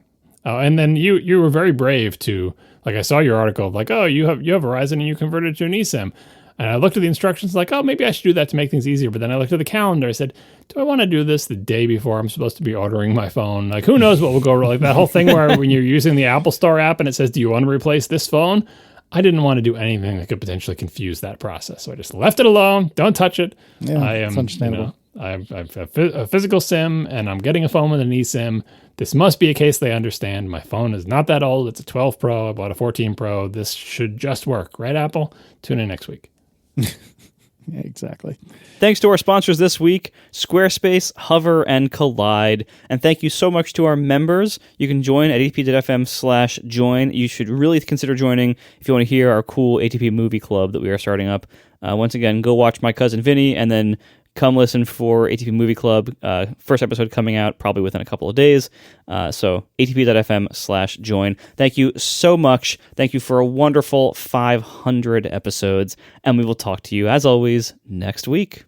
And then you were very brave to, like, I saw your article of like, oh, you have Verizon and you converted to an eSIM. And I looked at the instructions like, oh, maybe I should do that to make things easier. But then I looked at the calendar. I said, do I want to do this the day before I'm supposed to be ordering my phone? Like, who knows what will go wrong? Like that whole thing where when you're using the Apple Store app and it says, do you want to replace this phone? I didn't want to do anything that could potentially confuse that process. So I just left it alone. Don't touch it. Yeah, it's understandable. I've a physical SIM and I'm getting a phone with an eSIM. This must be a case they understand. My phone is not that old. It's a 12 Pro. I bought a 14 Pro. This should just work. Right, Apple? Tune in next week. Yeah, exactly. Thanks to our sponsors this week, Squarespace, Hover, and Kolide. And thank you so much to our members. You can join at atp.fm/join. You should really consider joining if you want to hear our cool ATP Movie Club that we are starting up. Once again, go watch My Cousin Vinny, and then come listen for ATP Movie Club. First episode coming out probably within a couple of days. So atp.fm/join. Thank you so much. Thank you for a wonderful 500 episodes. And we will talk to you, as always, next week.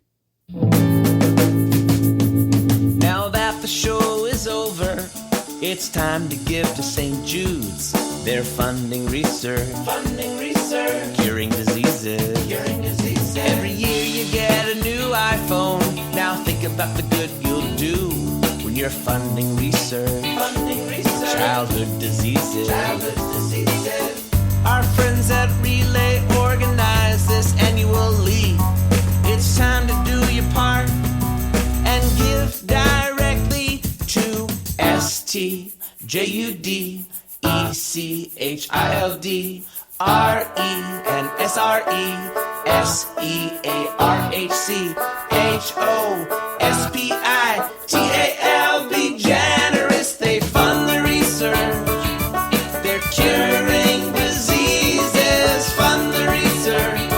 Now that the show is over, it's time to give to St. Jude's. They're funding research. Curing diseases. Every year you get a new iPhone. Now think about the good you'll do when you're funding research. Childhood diseases. Our friends at Relay organize this annually. It's time to do your part and give directly to STJUDECHILD and SRESERCHOSPITAL. Be generous, they fund the research. They're curing diseases. Fund the research.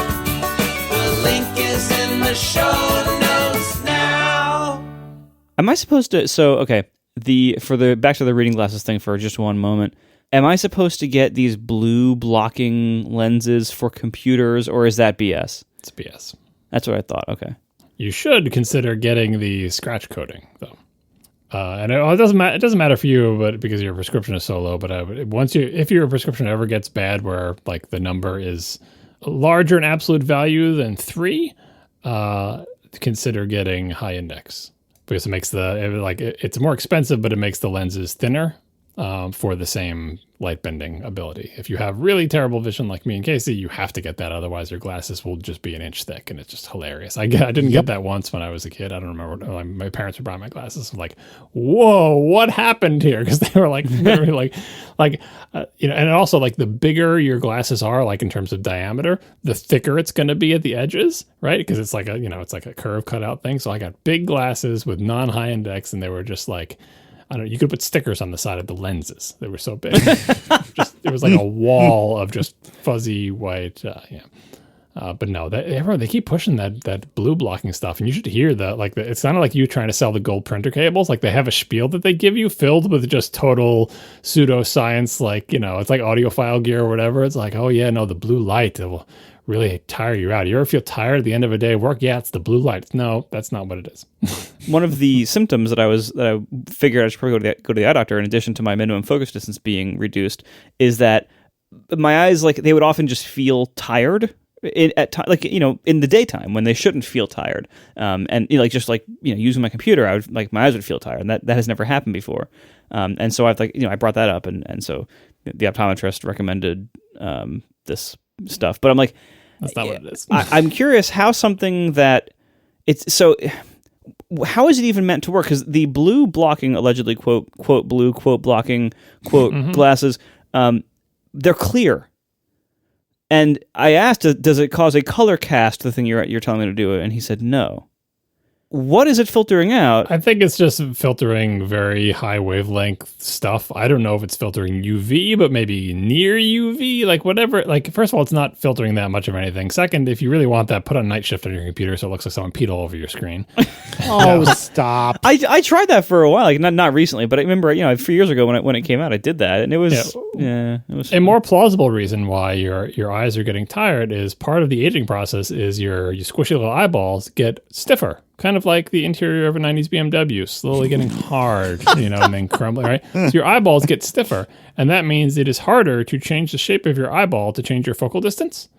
The link is in the show notes now. Am I supposed to... So, okay. Back to the reading glasses thing for just one moment. Am I supposed to get these blue blocking lenses for computers, or is that BS? It's BS. That's what I thought. Okay. You should consider getting the scratch coating, though. And it doesn't matter for you, but because your prescription is so low. But if your prescription ever gets bad, where like the number is larger in absolute value than 3, consider getting high index, because it makes it's more expensive, but it makes the lenses thinner. For the same light bending ability. If you have really terrible vision like me and Casey, you have to get that. Otherwise, your glasses will just be an inch thick, and it's just hilarious. I didn't get that once when I was a kid. I don't remember. My parents were buying my glasses. I'm like, whoa, what happened here? Because they were like, literally and also like the bigger your glasses are, like in terms of diameter, the thicker it's going to be at the edges, right? Because it's like it's like a curve cutout thing. So I got big glasses with non-high index, and they were just like, I don't know, you could put stickers on the side of the lenses. They were so big. It was like a wall of just fuzzy white. But no, they keep pushing that blue blocking stuff. And you should hear it's kind of like you trying to sell the gold printer cables. Like they have a spiel that they give you filled with just total pseudoscience. It's like audiophile gear or whatever. It's like, oh yeah, no, the blue light, it will really tire you out. You ever feel tired at the end of a day of work? Yeah, it's the blue light. No, that's not what it is. One of the symptoms that I figured I should probably go to the eye doctor, in addition to my minimum focus distance being reduced, is that my eyes, they would often just feel tired in the daytime when they shouldn't feel tired. Using my computer, I would my eyes would feel tired, and that has never happened before. And so I brought that up, and so the optometrist recommended this stuff. But I'm like, that's not what it is. I'm curious how something that it's so. How is it even meant to work? Because the blue blocking, allegedly quote blue quote blocking quote glasses, they're clear. And I asked, does it cause a color cast? The thing you're telling me to do, and he said no. what is it filtering out? I think it's just filtering very high wavelength stuff. I don't know if it's filtering UV, but maybe near UV, like whatever. Like, first of all, it's not filtering that much of anything. Second, if you really want that, put on night shift on your computer so it looks like someone peed all over your screen. Oh, stop. I tried that for a while, like not recently, but I remember, a few years ago when it came out, I did that, and it was it was a more plausible reason why your eyes are getting tired is part of the aging process is your squishy little eyeballs get stiffer. Kind of like the interior of a 90s BMW, slowly getting hard, and then crumbling, right? So your eyeballs get stiffer, and that means it is harder to change the shape of your eyeball to change your focal distance.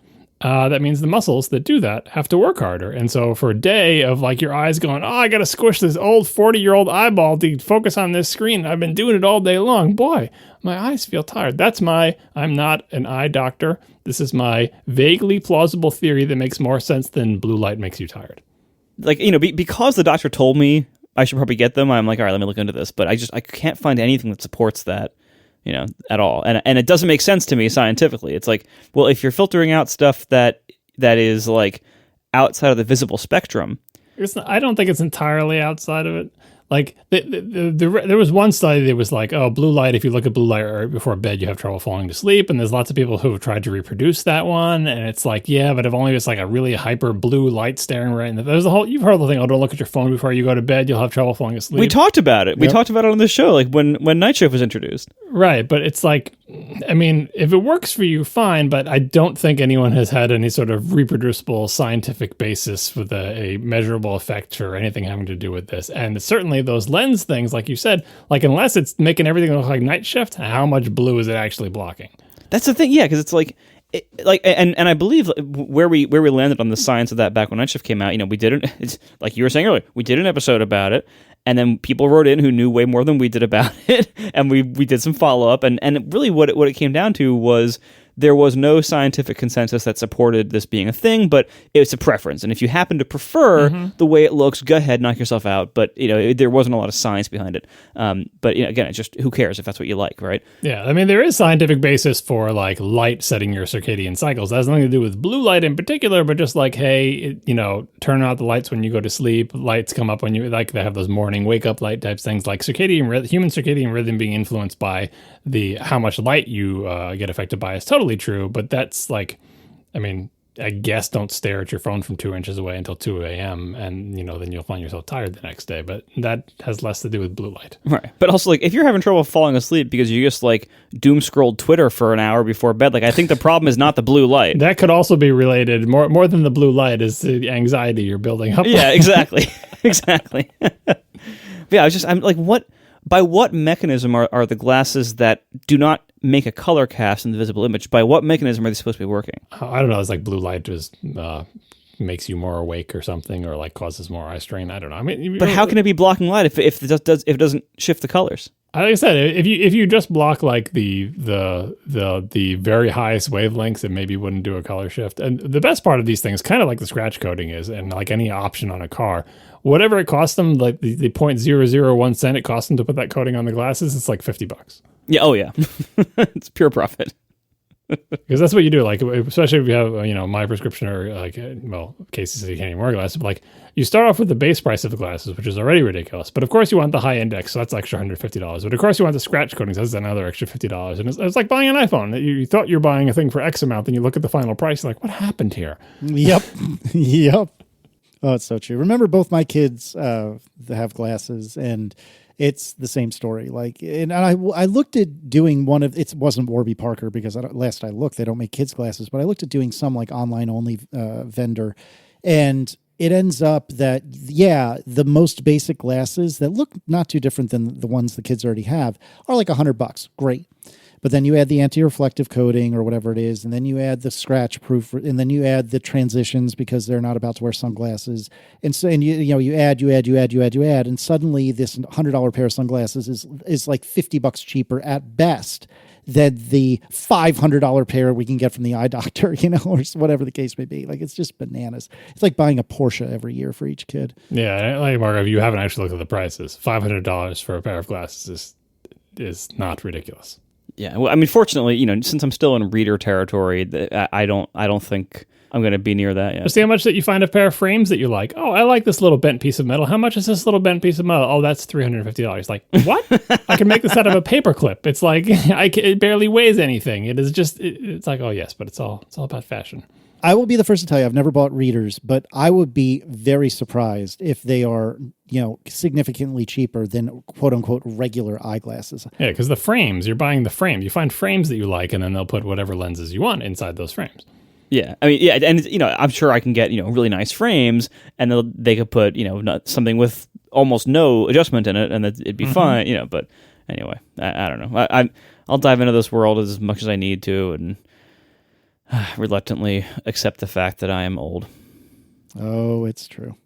That means the muscles that do that have to work harder. And so for a day of like your eyes going, I got to squish this old 40-year-old eyeball to focus on this screen. I've been doing it all day long. Boy, my eyes feel tired. I'm not an eye doctor. This is my vaguely plausible theory that makes more sense than blue light makes you tired. Like, because the doctor told me I should probably get them, I'm like, all right, let me look into this. But I can't find anything that supports that, at all. And it doesn't make sense to me scientifically. It's like, well, if you're filtering out stuff that is like outside of the visible spectrum. I don't think it's entirely outside of it. Like there was one study that was like, blue light, if you look at blue light right before bed, you have trouble falling to sleep. And there's lots of people who have tried to reproduce that one. And it's like, yeah, but if only it's like a really hyper blue light staring right in there's you've heard the thing, don't look at your phone before you go to bed, you'll have trouble falling asleep. We talked about it. We talked about it on the show, like when Night Shift was introduced. Right. But it's like, I mean, if it works for you, fine. But I don't think anyone has had any sort of reproducible scientific basis with a measurable effect or anything having to do with this. And certainly those lens things, like you said, like unless it's making everything look like night shift, how much blue is it actually blocking? That's the thing, yeah, because it's like, and I believe where we landed on the science of that back when Night Shift came out, we did it's like you were saying earlier, we did an episode about it, and then people wrote in who knew way more than we did about it, and we did some follow up, and really what it came down to was there was no scientific consensus that supported this being a thing, but it's a preference. And if you happen to prefer the way it looks, go ahead, knock yourself out. But, there wasn't a lot of science behind it. But, again, it's just who cares if that's what you like, right? Yeah, I mean, there is scientific basis for, like, light setting your circadian cycles. That has nothing to do with blue light in particular, but just like, hey, turn out the lights when you go to sleep. Lights come up when you, like, they have those morning wake-up light types things, like human circadian rhythm being influenced by how much light you get affected by is totally true, but that's like, I mean, I guess don't stare at your phone from 2 inches away until 2 a.m. and, then you'll find yourself tired the next day, but that has less to do with blue light. Right. But also, like, if you're having trouble falling asleep because you just, like, doom scrolled Twitter for an hour before bed, like, I think the problem is not the blue light. That could also be related, more than the blue light is the anxiety you're building up. Yeah, exactly. Exactly. Yeah, I'm like, by what mechanism are the glasses that do not make a color cast in the visible image, by what mechanism are they supposed to be working? I don't know. It's like blue light just makes you more awake or something, or like causes more eye strain. I don't know. I mean, but how can it be blocking light if it doesn't shift the colors? Like I said, if you just block like the very highest wavelengths, it maybe wouldn't do a color shift. And the best part of these things, kind of like the scratch coating is, and like any option on a car, whatever it costs them, like the 0.001 cent it costs them to put that coating on the glasses, it's like $50. Yeah. Oh yeah. It's pure profit. Because that's what you do, like, especially if you have, my prescription or, like, Casey says you can't even wear glasses, but, like, you start off with the base price of the glasses, which is already ridiculous. But, of course, you want the high index, so that's extra $150. But, of course, you want the scratch coatings, so that's another extra $50. And it's like buying an iPhone. You thought you were buying a thing for X amount, then you look at the final price, you're like, what happened here? Yep. Yep. Oh, it's so true. Remember, both my kids have glasses, and it's the same story. Like, and I looked at doing one of, it wasn't Warby Parker because last I looked, they don't make kids glasses, but I looked at doing some like online only vendor, and it ends up that, yeah, the most basic glasses that look not too different than the ones the kids already have are like $100. Great. But then you add the anti-reflective coating or whatever it is, and then you add the scratch proof, and then you add the transitions because they're not about to wear sunglasses. And so, and you add, and suddenly this $100 pair of sunglasses is like $50 cheaper at best than the $500 pair we can get from the eye doctor, or whatever the case may be. Like, it's just bananas. It's like buying a Porsche every year for each kid. Yeah, like Mark, if you haven't actually looked at the prices, $500 for a pair of glasses is not ridiculous. Yeah, well, I mean, fortunately, since I'm still in reader territory, I don't think I'm going to be near that yet. See how much that you find a pair of frames that you like. Oh, I like this little bent piece of metal. How much is this little bent piece of metal? Oh, that's $350. Like, what? I can make this out of a paperclip. It's like it barely weighs anything. It is just. It's like, oh yes, but it's all about fashion. I will be the first to tell you I've never bought readers, but I would be very surprised if they are, significantly cheaper than quote unquote regular eyeglasses. Yeah, because the frames, you're buying the frame. You find frames that you like, and then they'll put whatever lenses you want inside those frames. Yeah, I mean, yeah, and I'm sure I can get really nice frames, and they could put something with almost no adjustment in it, and it'd be fine. But anyway, I don't know. I'll dive into this world as much as I need to, and reluctantly accept the fact that I am old. Oh, it's true.